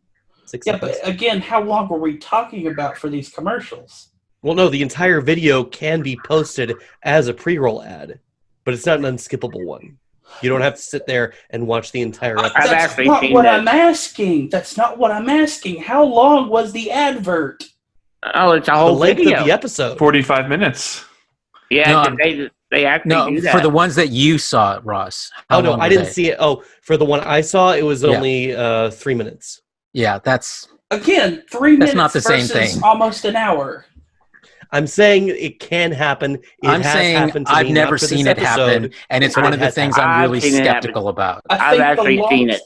Speaker 5: 6
Speaker 1: Yeah,
Speaker 5: seconds.
Speaker 1: but again, how long are we talking about for these commercials?
Speaker 5: Well, no, the entire video can be posted as a pre-roll ad, but it's not an unskippable one. You don't have to sit there and watch the entire episode.
Speaker 4: I've
Speaker 1: That's
Speaker 4: actually
Speaker 1: not
Speaker 4: seen
Speaker 1: what
Speaker 4: that.
Speaker 1: I'm asking. That's not what I'm asking. How long was the advert?
Speaker 4: Oh, it's a
Speaker 5: The
Speaker 4: whole
Speaker 5: length
Speaker 4: video.
Speaker 5: of the episode.
Speaker 3: 45 minutes.
Speaker 4: Yeah,
Speaker 2: No,
Speaker 4: 'cause they actually
Speaker 2: No,
Speaker 4: do that.
Speaker 2: for the ones that you saw, Ross.
Speaker 5: Oh, no, I didn't see it. Oh, for the one I saw, it was
Speaker 2: Yeah.
Speaker 5: only 3 minutes.
Speaker 2: Yeah, that's
Speaker 1: Again, 3 minutes
Speaker 2: That's not the same
Speaker 1: versus
Speaker 2: thing.
Speaker 1: almost an hour.
Speaker 5: I'm saying it can happen.
Speaker 2: I'm saying
Speaker 5: happened to
Speaker 2: I've
Speaker 5: me,
Speaker 2: never
Speaker 5: not for this
Speaker 2: seen it happen,
Speaker 5: episode.
Speaker 2: and it's
Speaker 5: but
Speaker 2: one
Speaker 5: it
Speaker 2: of the
Speaker 5: has
Speaker 2: things
Speaker 5: happened.
Speaker 2: I'm really
Speaker 4: I've seen it happen.
Speaker 2: skeptical about.
Speaker 4: I've actually seen it.
Speaker 1: I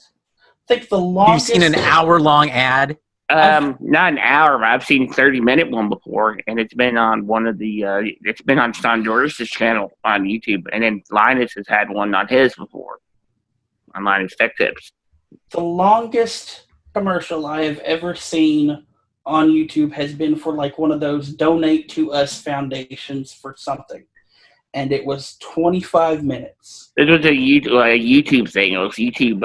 Speaker 1: think the
Speaker 2: You've
Speaker 1: longest.
Speaker 2: seen an hour-long ad?
Speaker 4: Not an hour, but I've seen 30-minute one before, and it's been on one of the. It's been on Sondoris' channel on YouTube, and then Linus has had one on his before. On Linus Tech Tips.
Speaker 1: The longest commercial I have ever seen on YouTube has been for like one of those donate to us foundations for something. And it was 25 minutes.
Speaker 4: It was a YouTube thing. It was YouTube,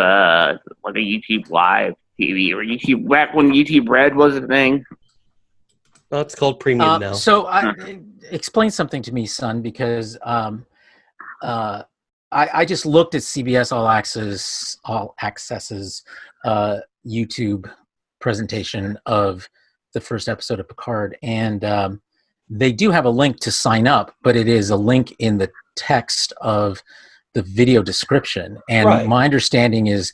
Speaker 4: like a YouTube Live TV or YouTube back when YouTube Red was a thing.
Speaker 5: Oh, it's called premium now.
Speaker 2: So explain something to me, son, because I just looked at CBS All Access's YouTube presentation of the first episode of Picard, and they do have a link to sign up, but it is a link in the text of the video description. And
Speaker 1: Right.
Speaker 2: my understanding is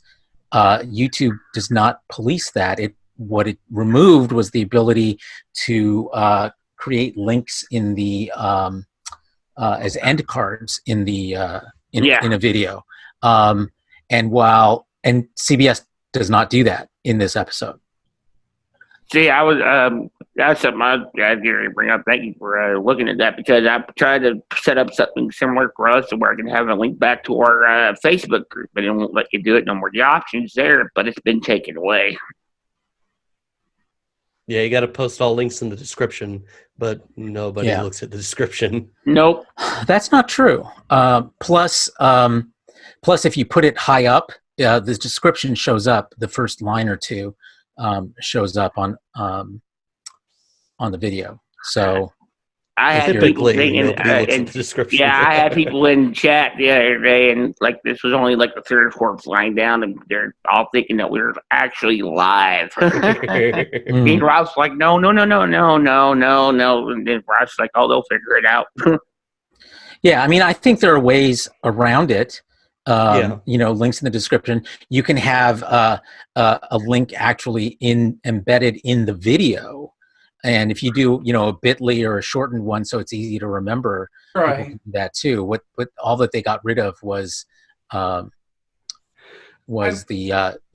Speaker 2: YouTube does not police that. What it removed was the ability to create links in the as end cards in the in a video. And CBS does not do that in this episode.
Speaker 4: See, I was That's something I did bring up. Thank you for looking at that, because I tried to set up something similar for us where I can have a link back to our Facebook group, but it won't let you do it no more. The option's there, but it's been taken away.
Speaker 5: Yeah, you got to post all links in the description, but nobody looks at the description.
Speaker 4: Nope.
Speaker 2: That's not true. Plus, if you put it high up, the description shows up. The first line or two shows up on the video. So
Speaker 4: I had people thinking, and
Speaker 5: the description.
Speaker 4: Yeah, I had people in chat the other day, and like this was only like the third or fourth line down, and they're all thinking that we were actually live. And Rob's like, no, and then Rob's like, oh, they'll figure it out.
Speaker 2: Yeah, I mean, I think there are ways around it. Links in the description. You can have a link actually embedded in the video. And if you do, a bit.ly or a shortened one, so it's easy to remember,
Speaker 1: right?
Speaker 2: That too. What all that they got rid of was the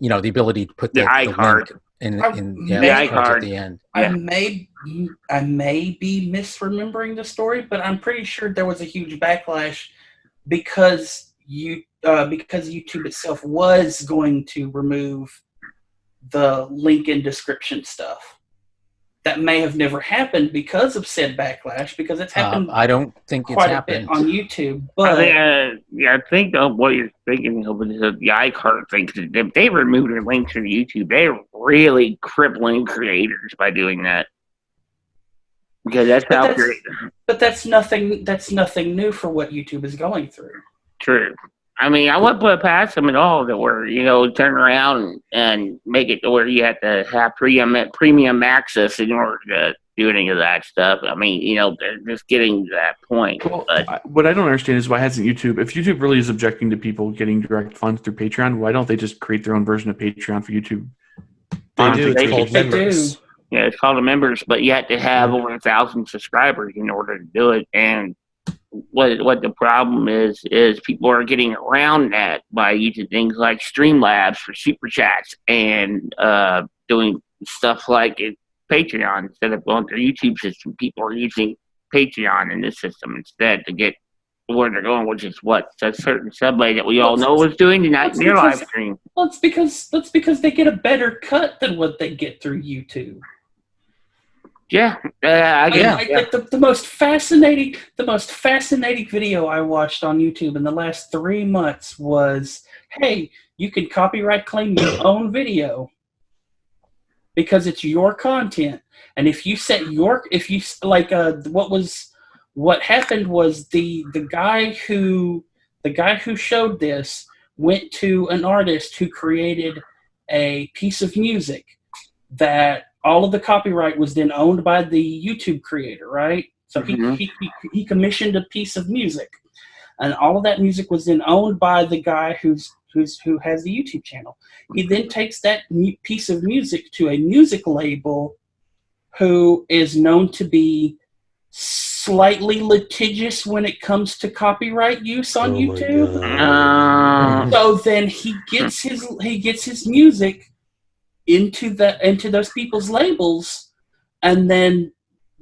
Speaker 2: ability to put the
Speaker 4: iCard
Speaker 2: in the
Speaker 4: iCard
Speaker 2: at the end.
Speaker 1: I may be misremembering the story, but I'm pretty sure there was a huge backlash because YouTube itself was going to remove the link in description stuff. That may have never happened because of said backlash, because it's happened.
Speaker 2: I don't think it's
Speaker 1: quite
Speaker 2: happened
Speaker 1: a bit on YouTube. But
Speaker 4: I think what you're thinking of is the iCard thing. If they remove their links from YouTube, they're really crippling creators by doing that. Because
Speaker 1: but that's nothing new for what YouTube is going through.
Speaker 4: True. I mean, I wouldn't put it past them at all that were, turn around and make it to where you have to have premium access in order to do any of that stuff. I mean, they're just getting to that point.
Speaker 3: Well, what I don't understand is why hasn't YouTube, if YouTube really is objecting to people getting direct funds through Patreon, why don't they just create their own version of Patreon for YouTube?
Speaker 5: They do. It's called members.
Speaker 4: Yeah, it's called members, but you have to have over 1,000 subscribers in order to do it. And what the problem is people are getting around that by using things like Streamlabs for super chats and doing stuff like Patreon instead of going through YouTube system. People are using Patreon in this system instead to get where they're going, which is what a certain subway that we all know was doing tonight in their live stream.
Speaker 1: Well, that's because they get a better cut than what they get through YouTube.
Speaker 4: Yeah,
Speaker 1: Like the most fascinating video I watched on YouTube in the last 3 months was, hey, you can copyright claim your own video because it's your content, and what happened was the guy who showed this went to an artist who created a piece of music that all of the copyright was then owned by the YouTube creator, right? So he commissioned a piece of music, and all of that music was then owned by the guy who has the YouTube channel. He then takes that piece of music to a music label who is known to be slightly litigious when it comes to copyright use on YouTube. So then he gets his music into those people's labels, and then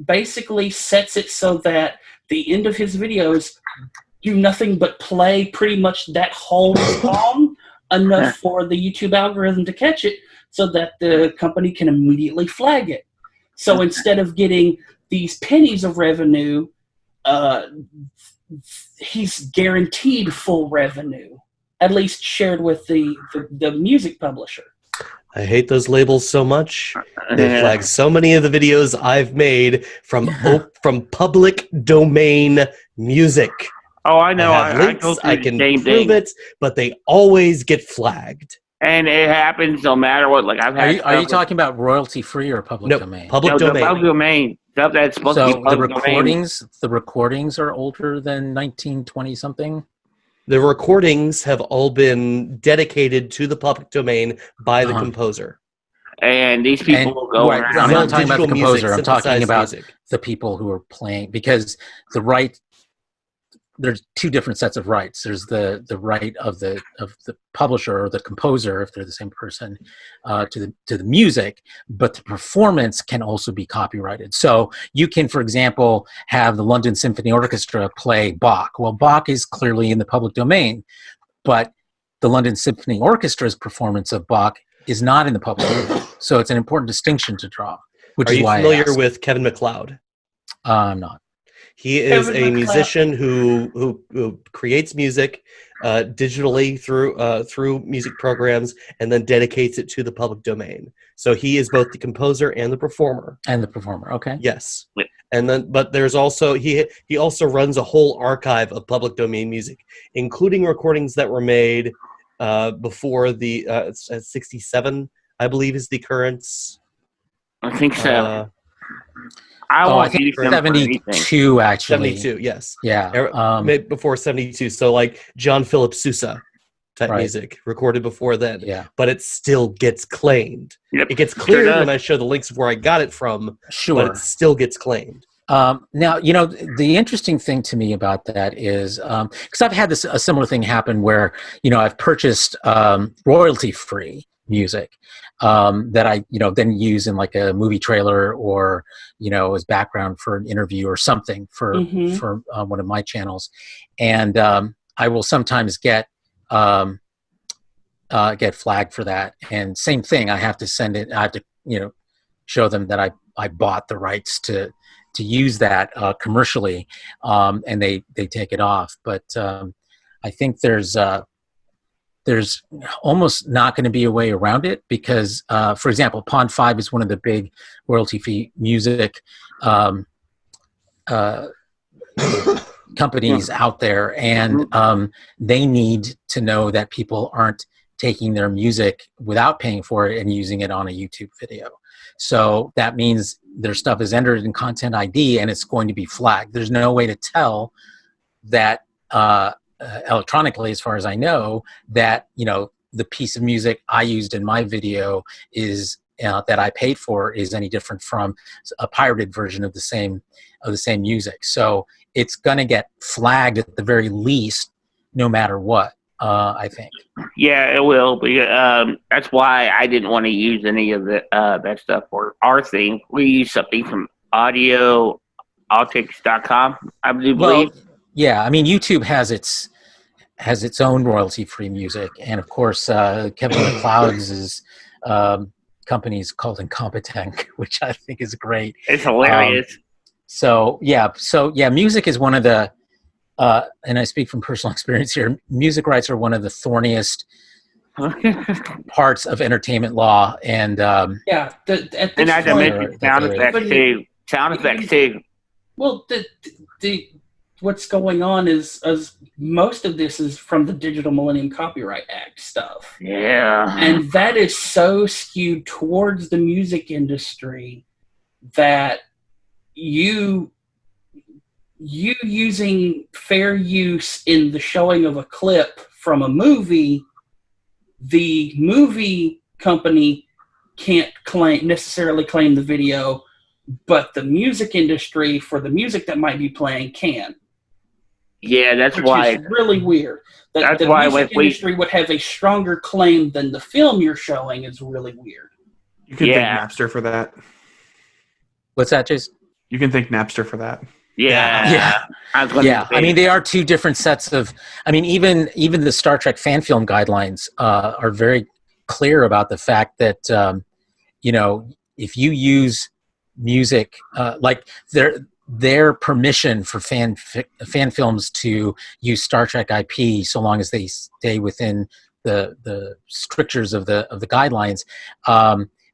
Speaker 1: basically sets it so that the end of his videos do nothing but play pretty much that whole song enough for the YouTube algorithm to catch it, so that the company can immediately flag it. So instead of getting these pennies of revenue, he's guaranteed full revenue, at least shared with the music publisher.
Speaker 5: I hate those labels so much. They flag so many of the videos I've made from public domain music.
Speaker 4: Oh, I know.
Speaker 5: I can prove it, but they always get flagged.
Speaker 4: And it happens no matter what. Like
Speaker 2: Are you talking about royalty free or public domain?
Speaker 5: Public domain.
Speaker 4: Public domain. Stuff that's supposed to be public domain.
Speaker 2: The recordings are older than 1920 something.
Speaker 5: The recordings have all been dedicated to the public domain by the composer.
Speaker 4: And these people will go around.
Speaker 2: I'm not talking about the composer. I'm talking about
Speaker 5: music.
Speaker 2: the people who are playing, because the right there's two different sets of rights. There's the right of the publisher or the composer, if they're the same person, to the music, but the performance can also be copyrighted. So you can, for example, have the London Symphony Orchestra play Bach. Well, Bach is clearly in the public domain, but the London Symphony Orchestra's performance of Bach is not in the public domain. So it's an important distinction to draw. Which is why
Speaker 5: Are you familiar with Kevin MacLeod?
Speaker 2: I'm not.
Speaker 5: He is
Speaker 1: Kevin
Speaker 5: a
Speaker 1: MacLeod.
Speaker 5: musician who creates music digitally through music programs and then dedicates it to the public domain. So he is both the composer and the performer.
Speaker 2: And the performer, okay.
Speaker 5: Yes. And then, but there's also he also runs a whole archive of public domain music, including recordings that were made before the 67, I believe, is the current.
Speaker 4: I think so.
Speaker 2: I think 72 actually.
Speaker 5: 72, yes.
Speaker 2: Yeah.
Speaker 5: Made before 72. So like John Philip Sousa type
Speaker 2: Right.
Speaker 5: music recorded before then.
Speaker 2: Yeah.
Speaker 5: But it still gets claimed.
Speaker 4: Yep.
Speaker 5: It gets cleared
Speaker 4: does.
Speaker 5: when I show the links of where I got it from,
Speaker 2: Sure.
Speaker 5: but it still gets claimed.
Speaker 2: Now, you know, the interesting thing to me about that is, because I've had a similar thing happen where, you know, I've purchased royalty-free music that I, you know, then use in like a movie trailer or, you know, as background for an interview or something for one of my channels, and I will sometimes get flagged for that. And same thing, I have to send it. I have to, you know, show them that I bought the rights to use that commercially, and they take it off. But I think there's almost not going to be a way around it because, for example, Pond 5 is one of the big royalty-free music companies out there, and they need to know that people aren't taking their music without paying for it and using it on a YouTube video. So that means their stuff is entered in Content ID and it's going to be flagged. There's no way to tell that electronically, as far as I know, that, you know, the piece of music I used in my video is that I paid for is any different from a pirated version of the same music. So it's going to get flagged at the very least, no matter what. I think.
Speaker 4: Yeah, it will. But, that's why I didn't want to use any of that stuff for our thing. We use something from audioautics.com, I do believe.
Speaker 2: Well, yeah, I mean, YouTube has its own royalty-free music, and of course, Kevin MacLeod's company is called Incompetech, which I think is great.
Speaker 4: It's hilarious.
Speaker 2: So yeah, music is one of the. And I speak from personal experience here, music rights are one of the thorniest parts of entertainment law. And
Speaker 4: and not to mention sound effects too.
Speaker 1: Well, what's going on is most of this is from the Digital Millennium Copyright Act stuff.
Speaker 4: Yeah.
Speaker 1: And that is so skewed towards the music industry that you using fair use in the showing of a clip from a movie, the movie company can't necessarily claim the video, but the music industry for the music that might be playing can.
Speaker 4: Yeah, that's
Speaker 1: which
Speaker 4: why
Speaker 1: is really weird.
Speaker 4: That's
Speaker 1: the
Speaker 4: why
Speaker 1: music industry would have a stronger claim than the film you're showing is really weird.
Speaker 3: You can thank Napster for that.
Speaker 2: What's that, Jason?
Speaker 3: You can thank Napster for that.
Speaker 4: Yeah.
Speaker 2: I mean, they are two different sets of. I mean, even the Star Trek fan film guidelines are very clear about the fact that you know, if you use music like their permission for fan films to use Star Trek IP, so long as they stay within the strictures of the guidelines.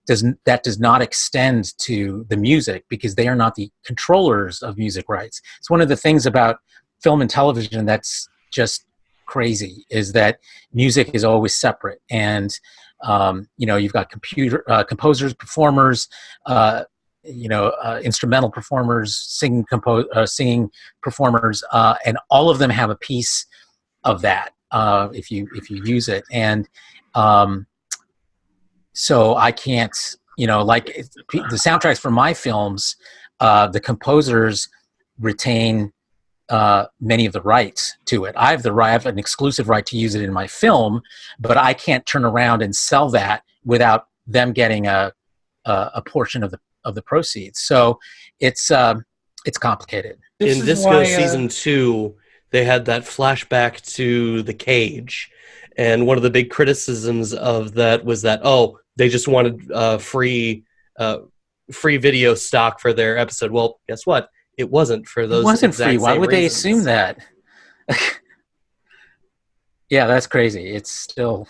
Speaker 2: Does not extend to the music because they are not the controllers of music rights. It's one of the things about film and television that's just crazy is that music is always separate, and you know, you've got composers, performers, you know, instrumental performers, singing performers, and all of them have a piece of that if you use it. And so I can't, you know, like the soundtracks for my films, the composers retain many of the rights to it. I have an exclusive right to use it in my film, but I can't turn around and sell that without them getting a portion of the proceeds. So it's complicated.
Speaker 5: In Disco season 2, they had that flashback to the cage, and one of the big criticisms of that was that they just wanted free video stock for their episode. Well, guess what? It wasn't for those.
Speaker 2: It wasn't free. Why would they
Speaker 5: reasons.
Speaker 2: assume that? Yeah, that's crazy. It's still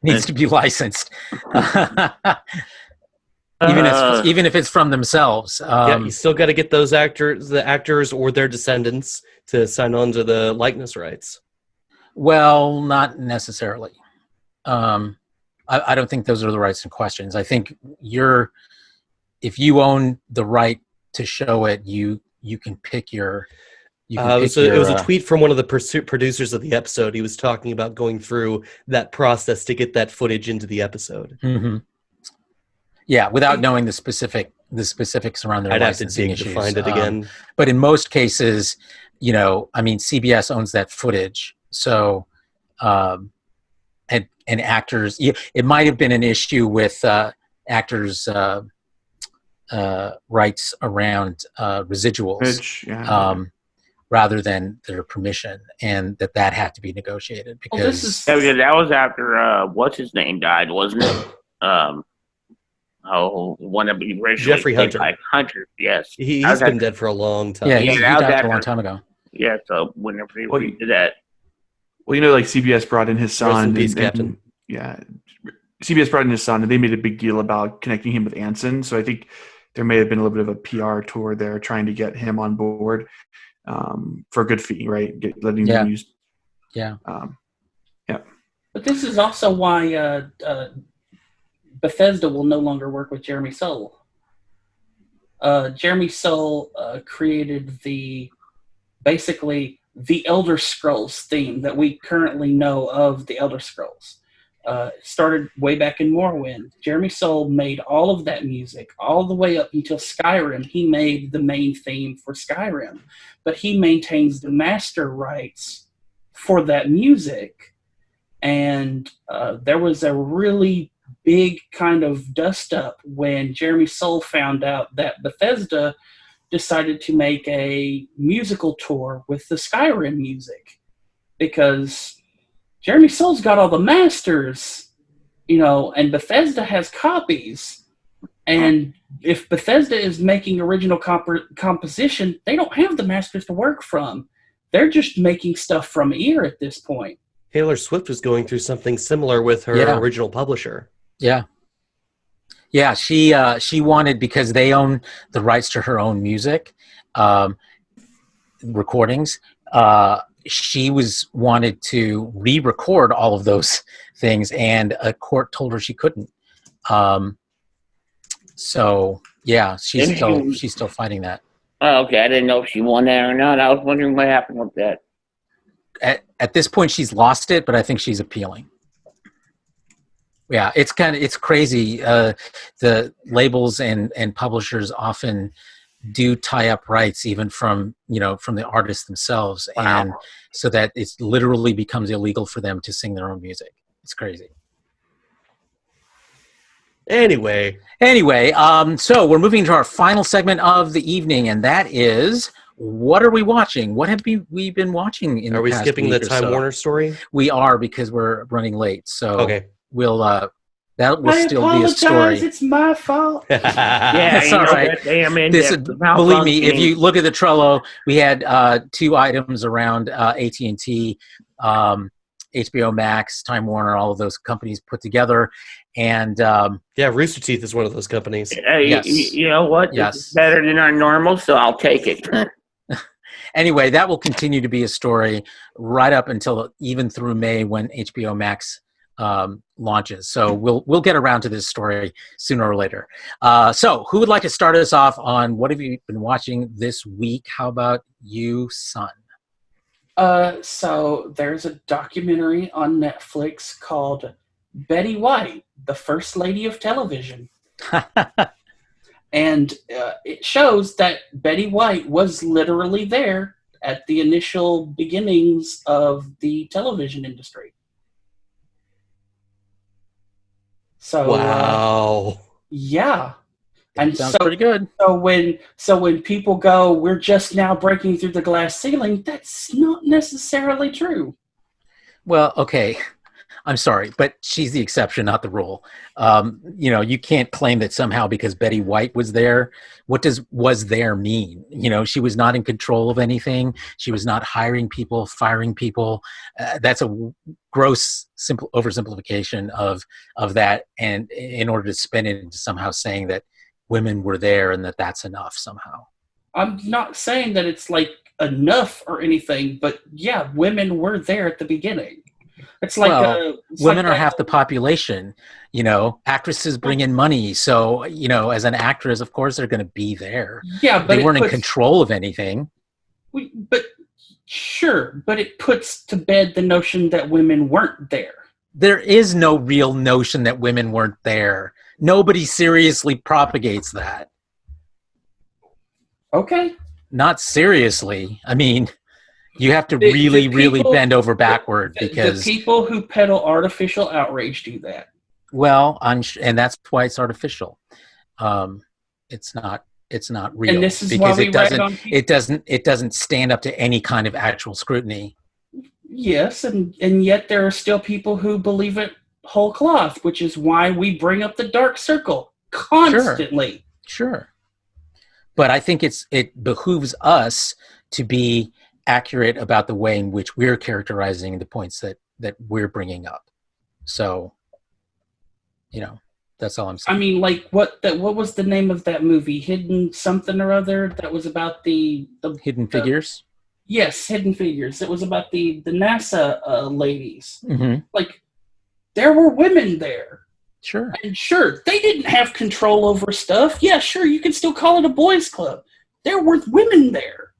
Speaker 2: needs to be licensed. Even if it's from themselves.
Speaker 5: You still got to get the actors or their descendants to sign on to the likeness rights.
Speaker 2: Well, not necessarily. I don't think those are the rights in questions. I think if you own the right to show it, you can pick your. It was
Speaker 5: a tweet from one of the producers of the episode. He was talking about going through that process to get that footage into the episode.
Speaker 2: Mm-hmm. Yeah, without knowing the specifics around their licensing issues.
Speaker 5: To find it again.
Speaker 2: But in most cases, CBS owns that footage. So, and actors, it might have been an issue with actors' rights around residuals, rather than their permission, and that had to be negotiated because
Speaker 4: that was after what's his name died, wasn't it? One of the original
Speaker 5: Jeffrey Hunter.
Speaker 4: Hunter, yes.
Speaker 5: He's been dead for a long time.
Speaker 2: Yeah, he died a long time ago.
Speaker 4: Yeah, so whenever he did that.
Speaker 3: Well, like CBS brought in his son.
Speaker 5: Rest in peace, Captain.
Speaker 3: Yeah. CBS brought in his son, and they made a big deal about connecting him with Anson. So I think there may have been a little bit of a PR tour there trying to get him on board for a good fee, right? Letting them use.
Speaker 2: Yeah.
Speaker 1: But this is also why Bethesda will no longer work with Jeremy Soule. Jeremy Soule created basically the Elder Scrolls theme that we currently know of the Elder Scrolls. Started way back in Morrowind. Jeremy Soule made all of that music all the way up until Skyrim. He made the main theme for Skyrim, but he maintains the master rights for that music. And there was a really big kind of dust up when Jeremy Soule found out that Bethesda decided to make a musical tour with the Skyrim music, because Jeremy Soule's got all the masters, and Bethesda has copies. And if Bethesda is making original composition, they don't have the masters to work from. They're just making stuff from ear at this point.
Speaker 5: Taylor Swift was going through something similar with her original publisher.
Speaker 2: Yeah. Yeah, she wanted, because they own the rights to her own music, recordings, she wanted to re-record all of those things, and a court told her she couldn't. So yeah, she's still fighting that.
Speaker 4: Oh, okay. I didn't know if she won that or not. I was wondering what happened with that.
Speaker 2: At this point, she's lost it, but I think she's appealing. Yeah, it's crazy. The labels and publishers often do tie up rights, even from the artists themselves, and so that it literally becomes illegal for them to sing their own music. It's crazy.
Speaker 5: Anyway,
Speaker 2: so we're moving to our final segment of the evening, and that is, what are we watching? What have we been watching in the past week? Are we
Speaker 5: skipping the Time Warner story?
Speaker 2: We are, because we're running late. So
Speaker 5: okay.
Speaker 2: We'll that will still be a story.
Speaker 1: It's my fault.
Speaker 4: Yeah,
Speaker 2: that's all right. Believe me, if you look at the Trello, we had 2 items around AT&T, HBO Max, Time Warner, all of those companies put together, and
Speaker 5: Rooster Teeth is one of those companies.
Speaker 4: Yes. You know what?
Speaker 2: Yes.
Speaker 4: It's better than our normal, so I'll take it.
Speaker 2: Anyway, that will continue to be a story right up until even through May, when HBO Max launches. So we'll get around to this story sooner or later. So who would like to start us off on what have you been watching this week? How about you, son?
Speaker 1: So there's a documentary on Netflix called Betty White, the First Lady of Television. And it shows that Betty White was literally there at the initial beginnings of the television industry. So,
Speaker 5: Wow.
Speaker 1: yeah. And
Speaker 2: Sounds pretty good.
Speaker 1: So when people go, we're just now breaking through the glass ceiling, that's not necessarily true.
Speaker 2: Well, okay. I'm sorry, but she's the exception, not the rule. You can't claim that somehow because Betty White was there. What does "was there" mean? She was not in control of anything. She was not hiring people, firing people. That's a gross, simple oversimplification of that. And in order to spin it into somehow saying that women were there and that's enough somehow.
Speaker 1: I'm not saying that it's like enough or anything, but yeah, women were there at the beginning. It's like
Speaker 2: women are half the population. Actresses bring in money, so as an actress, of course, they're going to be there.
Speaker 1: Yeah, but
Speaker 2: they weren't in control of anything.
Speaker 1: But it puts to bed the notion that women weren't there.
Speaker 2: There is no real notion that women weren't there. Nobody seriously propagates that.
Speaker 1: Okay.
Speaker 2: Not seriously. I mean, you have to really bend over backward because
Speaker 1: the people who peddle artificial outrage do that.
Speaker 2: Well, and that's why it's artificial. It's not real.
Speaker 1: And this is
Speaker 2: because
Speaker 1: why
Speaker 2: it doesn't stand up to any kind of actual scrutiny.
Speaker 1: Yes, and yet there are still people who believe it whole cloth, which is why we bring up the dark circle constantly.
Speaker 2: Sure. But I think it behooves us to be accurate about the way in which we're characterizing the points that we're bringing up. So, that's all I'm saying.
Speaker 1: I mean, like what was the name of that movie? Hidden something or other that was about the
Speaker 2: Hidden Figures?
Speaker 1: Yes, Hidden Figures. It was about the NASA ladies.
Speaker 2: Mm-hmm.
Speaker 1: Like, there were women there.
Speaker 2: Sure.
Speaker 1: And sure, they didn't have control over stuff. Yeah, sure, you can still call it a boys' club. There were women there.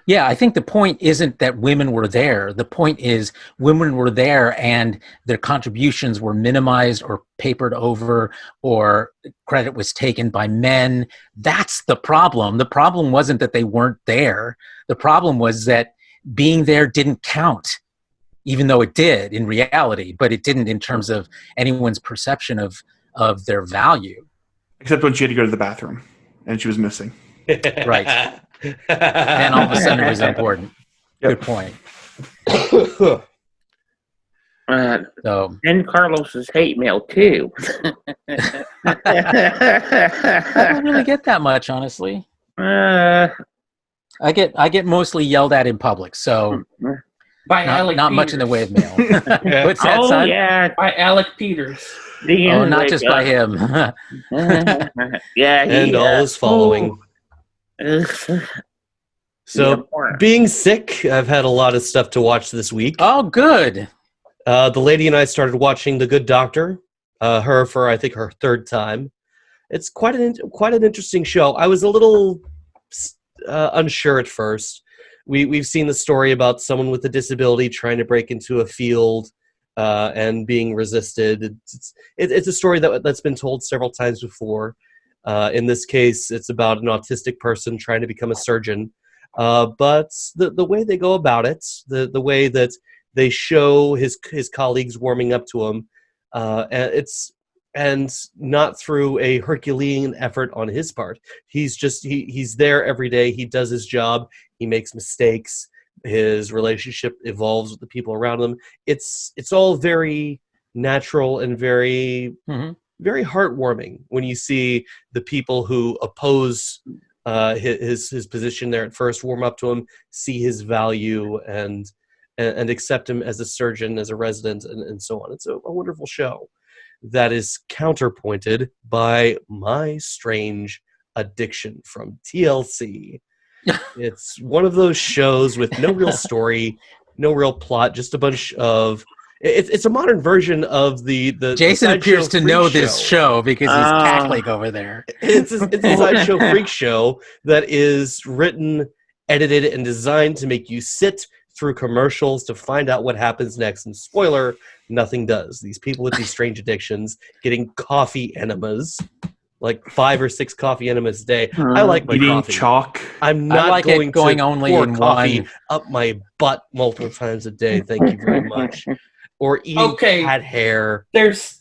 Speaker 2: Yeah, I think the point isn't that women were there. The point is women were there and their contributions were minimized or papered over or credit was taken by men. That's the problem. The problem wasn't that they weren't there. The problem was that being there didn't count, even though it did in reality, but it didn't in terms of anyone's perception of their value.
Speaker 3: Except when she had to go to the bathroom and she was missing.
Speaker 2: Right. And all of a sudden it was important. Yep. Good point.
Speaker 4: And Carlos's hate mail too.
Speaker 2: I don't really get that much, honestly. I get mostly yelled at in public, so not much in the way of mail. What's that, son?
Speaker 4: Yeah,
Speaker 1: by Alec Peters.
Speaker 2: Not just by him.
Speaker 4: Yeah,
Speaker 5: and all is following. So, being sick, I've had a lot of stuff to watch this week.
Speaker 2: Oh, good.
Speaker 5: The lady and I started watching The Good Doctor. Her for I think her third time. It's quite an interesting show. I was a little unsure at first. We've seen the story about someone with a disability trying to break into a field and being resisted. It's a story that's been told several times before. In this case, it's about an autistic person trying to become a surgeon. But the way they go about it, the way that they show his colleagues warming up to him, and not through a Herculean effort on his part. He's there every day. He does his job. He makes mistakes. His relationship evolves with the people around him. It's all very natural and very very heartwarming when you see the people who oppose his position there at first warm up to him, see his value, and accept him as a surgeon, as a resident, and so on. It's a wonderful show that is counterpointed by My Strange Addiction from TLC. It's one of those shows with no real story, no real plot, just a bunch of... It's a modern version of the
Speaker 2: Jason appears to know this show because he's cackling over there.
Speaker 5: It's a sideshow freak show that is written, edited, and designed to make you sit through commercials to find out what happens next. And spoiler, nothing does. These people with these strange addictions getting coffee enemas like 5 or 6 coffee enemas a day. I like my
Speaker 3: Eating
Speaker 5: coffee.
Speaker 3: chalk.
Speaker 5: I'm
Speaker 2: I
Speaker 5: not
Speaker 2: like
Speaker 5: going
Speaker 2: it going
Speaker 5: to
Speaker 2: only
Speaker 5: pour
Speaker 2: in
Speaker 5: coffee
Speaker 2: one.
Speaker 5: up my butt multiple times a day. Thank you very much. Or eating
Speaker 1: Okay.
Speaker 5: cat hair.
Speaker 1: There's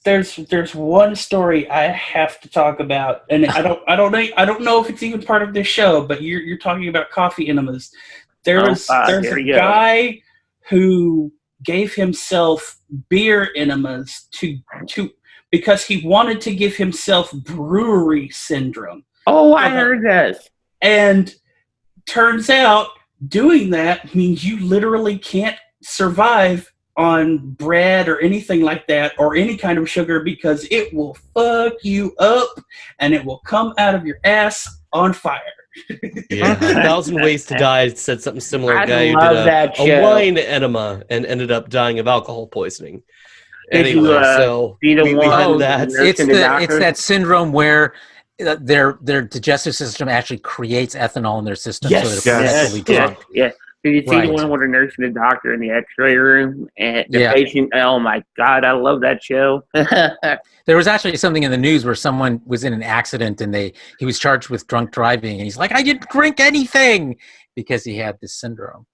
Speaker 1: one story I have to talk about, and I don't know if it's even part of this show, but you're talking about coffee enemas. There's
Speaker 4: here
Speaker 1: a
Speaker 4: we go.
Speaker 1: guy who gave himself beer enemas to because he wanted to give himself brewery syndrome.
Speaker 4: Oh, I heard this.
Speaker 1: And turns out doing that means you literally can't survive on bread or anything like that or any kind of sugar because it will fuck you up and it will come out of your ass on fire.
Speaker 5: Yeah, 1,000 Ways to Die said something similar.
Speaker 4: I
Speaker 5: A guy who
Speaker 4: love
Speaker 5: did
Speaker 4: that
Speaker 5: a
Speaker 4: show.
Speaker 5: wine enema and ended up dying of alcohol poisoning.
Speaker 4: Did
Speaker 5: Anyway,
Speaker 4: you,
Speaker 5: so
Speaker 4: see the
Speaker 5: we
Speaker 4: one
Speaker 5: had
Speaker 4: with
Speaker 5: that.
Speaker 4: the-
Speaker 2: It's
Speaker 4: to the
Speaker 2: the
Speaker 4: doctor?
Speaker 2: it's that syndrome where their digestive system actually creates ethanol in their system, so
Speaker 5: Yes.
Speaker 2: they're
Speaker 3: Yes.
Speaker 2: perpetually drunk.
Speaker 4: Yes. Did you see
Speaker 2: Right.
Speaker 4: the one with the nurse and the doctor in the X-ray room and the
Speaker 2: Yeah.
Speaker 4: patient? Oh my God, I love that show.
Speaker 2: There was actually something in the news where someone was in an accident and he was charged with drunk driving, and he's like, "I didn't drink anything," because he had this syndrome.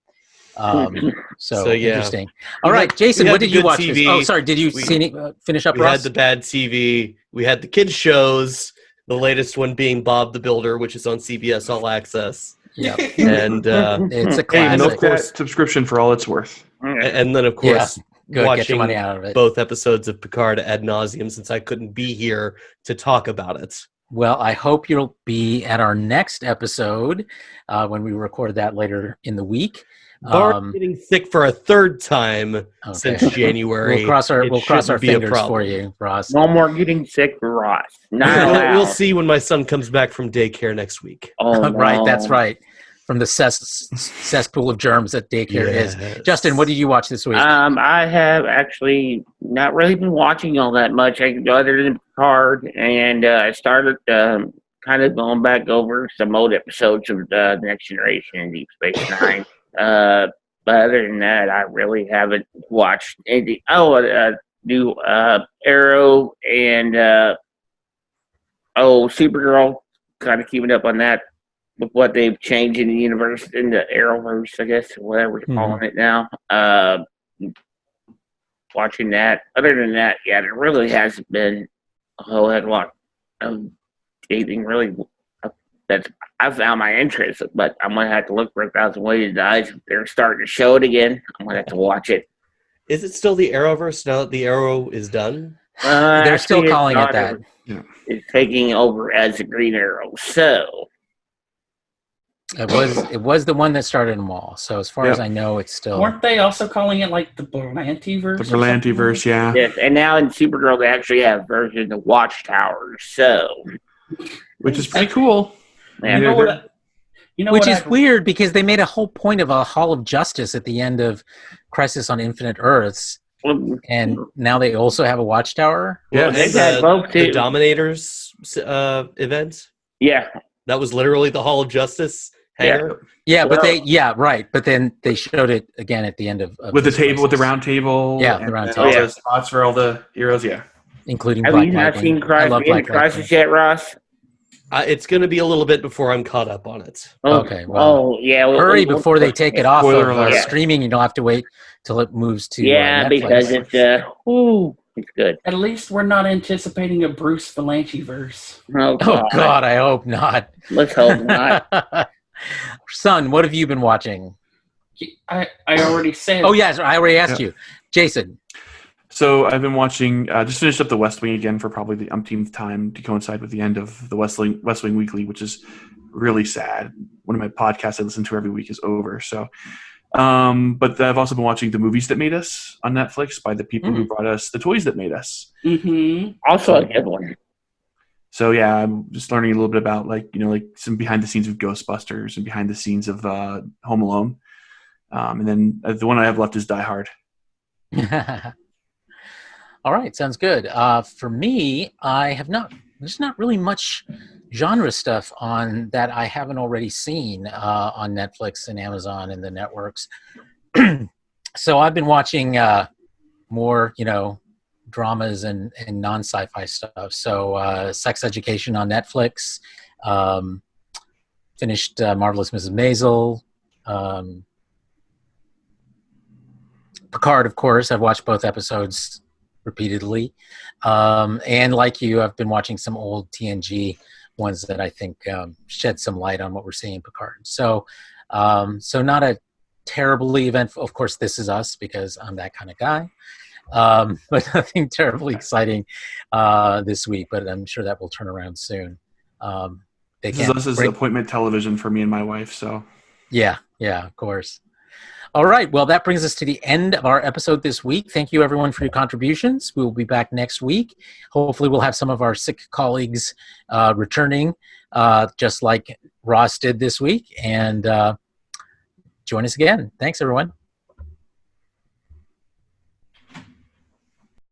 Speaker 2: So
Speaker 5: yeah.
Speaker 2: interesting. All
Speaker 5: We
Speaker 2: right,
Speaker 5: had-
Speaker 2: Jason,
Speaker 5: we had
Speaker 2: what
Speaker 5: the
Speaker 2: did you
Speaker 5: good
Speaker 2: watch?
Speaker 5: TV.
Speaker 2: Oh, sorry. Did you
Speaker 5: We-
Speaker 2: see any, finish up,
Speaker 5: We
Speaker 2: Ross?
Speaker 5: had the bad TV. We had the kids shows. The latest one being Bob the Builder, which is on CBS All Access.
Speaker 2: Yeah,
Speaker 5: And
Speaker 2: it's a
Speaker 3: Hey,
Speaker 2: classic.
Speaker 3: milk that subscription for all it's worth.
Speaker 5: and then, of course,
Speaker 2: Good, get your
Speaker 5: watching
Speaker 2: money out of it.
Speaker 5: both episodes of Picard ad nauseum since I couldn't be here to talk about it.
Speaker 2: Well, I hope you'll be at our next episode when we record that later in the week.
Speaker 5: Bart getting sick for a third time
Speaker 2: Okay.
Speaker 5: since January.
Speaker 2: We'll cross our
Speaker 5: shouldn't be a
Speaker 2: fingers
Speaker 5: problem.
Speaker 2: for you, Ross.
Speaker 4: No more getting sick for Ross. Not
Speaker 5: We'll
Speaker 4: allowed.
Speaker 5: see when my son comes back from daycare next week.
Speaker 4: Oh, no.
Speaker 2: Right, that's right. From the cesspool of germs that daycare is. Justin, what did you watch this week?
Speaker 4: I have actually not really been watching all that much other than Picard, and I started kind of going back over some old episodes of The Next Generation and Deep Space Nine. But other than that, I really haven't watched anything. New Arrow and Supergirl. Kind of keeping up on that with what they've changed in the universe, in the Arrowverse, I guess, whatever we're calling it now. Watching that. Other than that, yeah, there really hasn't been a whole heck of a lot of anything really that I found my interest. But I'm gonna have to look for 1,000 Ways to Die. If they're starting to show it again, I'm gonna have to watch it.
Speaker 5: Is it still the Arrowverse now that the Arrow is done?
Speaker 2: They're still
Speaker 4: Actually,
Speaker 2: calling
Speaker 4: it's
Speaker 2: it that.
Speaker 4: not. It's taking over as the Green Arrow. So
Speaker 2: It was the one that started them all. So as far as I know, it's still.
Speaker 1: Weren't they also calling it like the Berlantiverse?
Speaker 3: The Berlantiverse, yeah.
Speaker 4: yes, and now in Supergirl they actually have versions of Watchtowers. So
Speaker 3: Which is pretty cool.
Speaker 4: man,
Speaker 1: You know what? You know
Speaker 2: Which
Speaker 1: what
Speaker 2: is weird because they made a whole point of a Hall of Justice at the end of Crisis on Infinite Earths, and now they also have a Watchtower.
Speaker 3: Yeah,
Speaker 5: And
Speaker 4: they've had both
Speaker 5: the
Speaker 4: too.
Speaker 5: Dominators event.
Speaker 4: Yeah,
Speaker 5: That was literally the Hall of Justice hangar.
Speaker 2: Yeah, but
Speaker 4: Well-
Speaker 2: right. But then they showed it again at the end of
Speaker 3: with the
Speaker 2: this
Speaker 3: table, with the
Speaker 2: Crisis,
Speaker 3: round table.
Speaker 2: Yeah, the
Speaker 3: and
Speaker 2: round
Speaker 3: then
Speaker 2: table.
Speaker 3: all
Speaker 4: Yeah.
Speaker 3: the spots for all the heroes, yeah.
Speaker 2: including
Speaker 4: have
Speaker 2: Black
Speaker 4: you not
Speaker 2: Lightning.
Speaker 4: seen
Speaker 2: I love Black
Speaker 4: Crisis
Speaker 2: Lightning.
Speaker 4: yet, Ross?
Speaker 5: It's going to be a little bit before I'm caught up on it.
Speaker 2: Okay, well,
Speaker 4: yeah.
Speaker 2: Hurry before they take it off
Speaker 3: Spoiler
Speaker 2: of
Speaker 3: alert.
Speaker 2: streaming. You don't have to wait till it moves to
Speaker 4: Yeah,
Speaker 2: Netflix.
Speaker 4: because it's it's good.
Speaker 1: At least we're not anticipating a Bruce Valanche verse.
Speaker 4: Oh
Speaker 2: Oh God, I hope not.
Speaker 4: Let's hope not.
Speaker 2: Son, what have you been watching?
Speaker 1: I already said.
Speaker 2: Oh yes, I already asked you, Jason.
Speaker 3: So I've been watching, just finished up the West Wing again for probably the umpteenth time to coincide with the end of the West Wing Weekly, which is really sad. One of my podcasts I listen to every week is over. So, but I've also been watching The Movies That Made Us on Netflix by the people who brought us The Toys That Made Us.
Speaker 1: Mm-hmm.
Speaker 4: Also a good one.
Speaker 3: So yeah, I'm just learning a little bit about like some behind the scenes of Ghostbusters and behind the scenes of Home Alone. And then the one I have left is Die Hard.
Speaker 2: All right, sounds good. For me, there's not really much genre stuff on that I haven't already seen on Netflix and Amazon and the networks. So I've been watching more, dramas and non-sci-fi stuff. So Sex Education on Netflix, finished Marvelous Mrs. Maisel, Picard, of course. I've watched both episodes repeatedly. And like you, I've been watching some old TNG ones that I think shed some light on what we're seeing in Picard. So not a terribly eventful. Of course, This Is Us, because I'm that kind of guy. But nothing terribly exciting this week, but I'm sure that will turn around soon.
Speaker 3: This is appointment television for me and my wife. So
Speaker 2: yeah, of course. All right. Well, that brings us to the end of our episode this week. Thank you, everyone, for your contributions. We will be back next week. Hopefully, we'll have some of our sick colleagues returning, just like Ross did this week. And join us again. Thanks, everyone.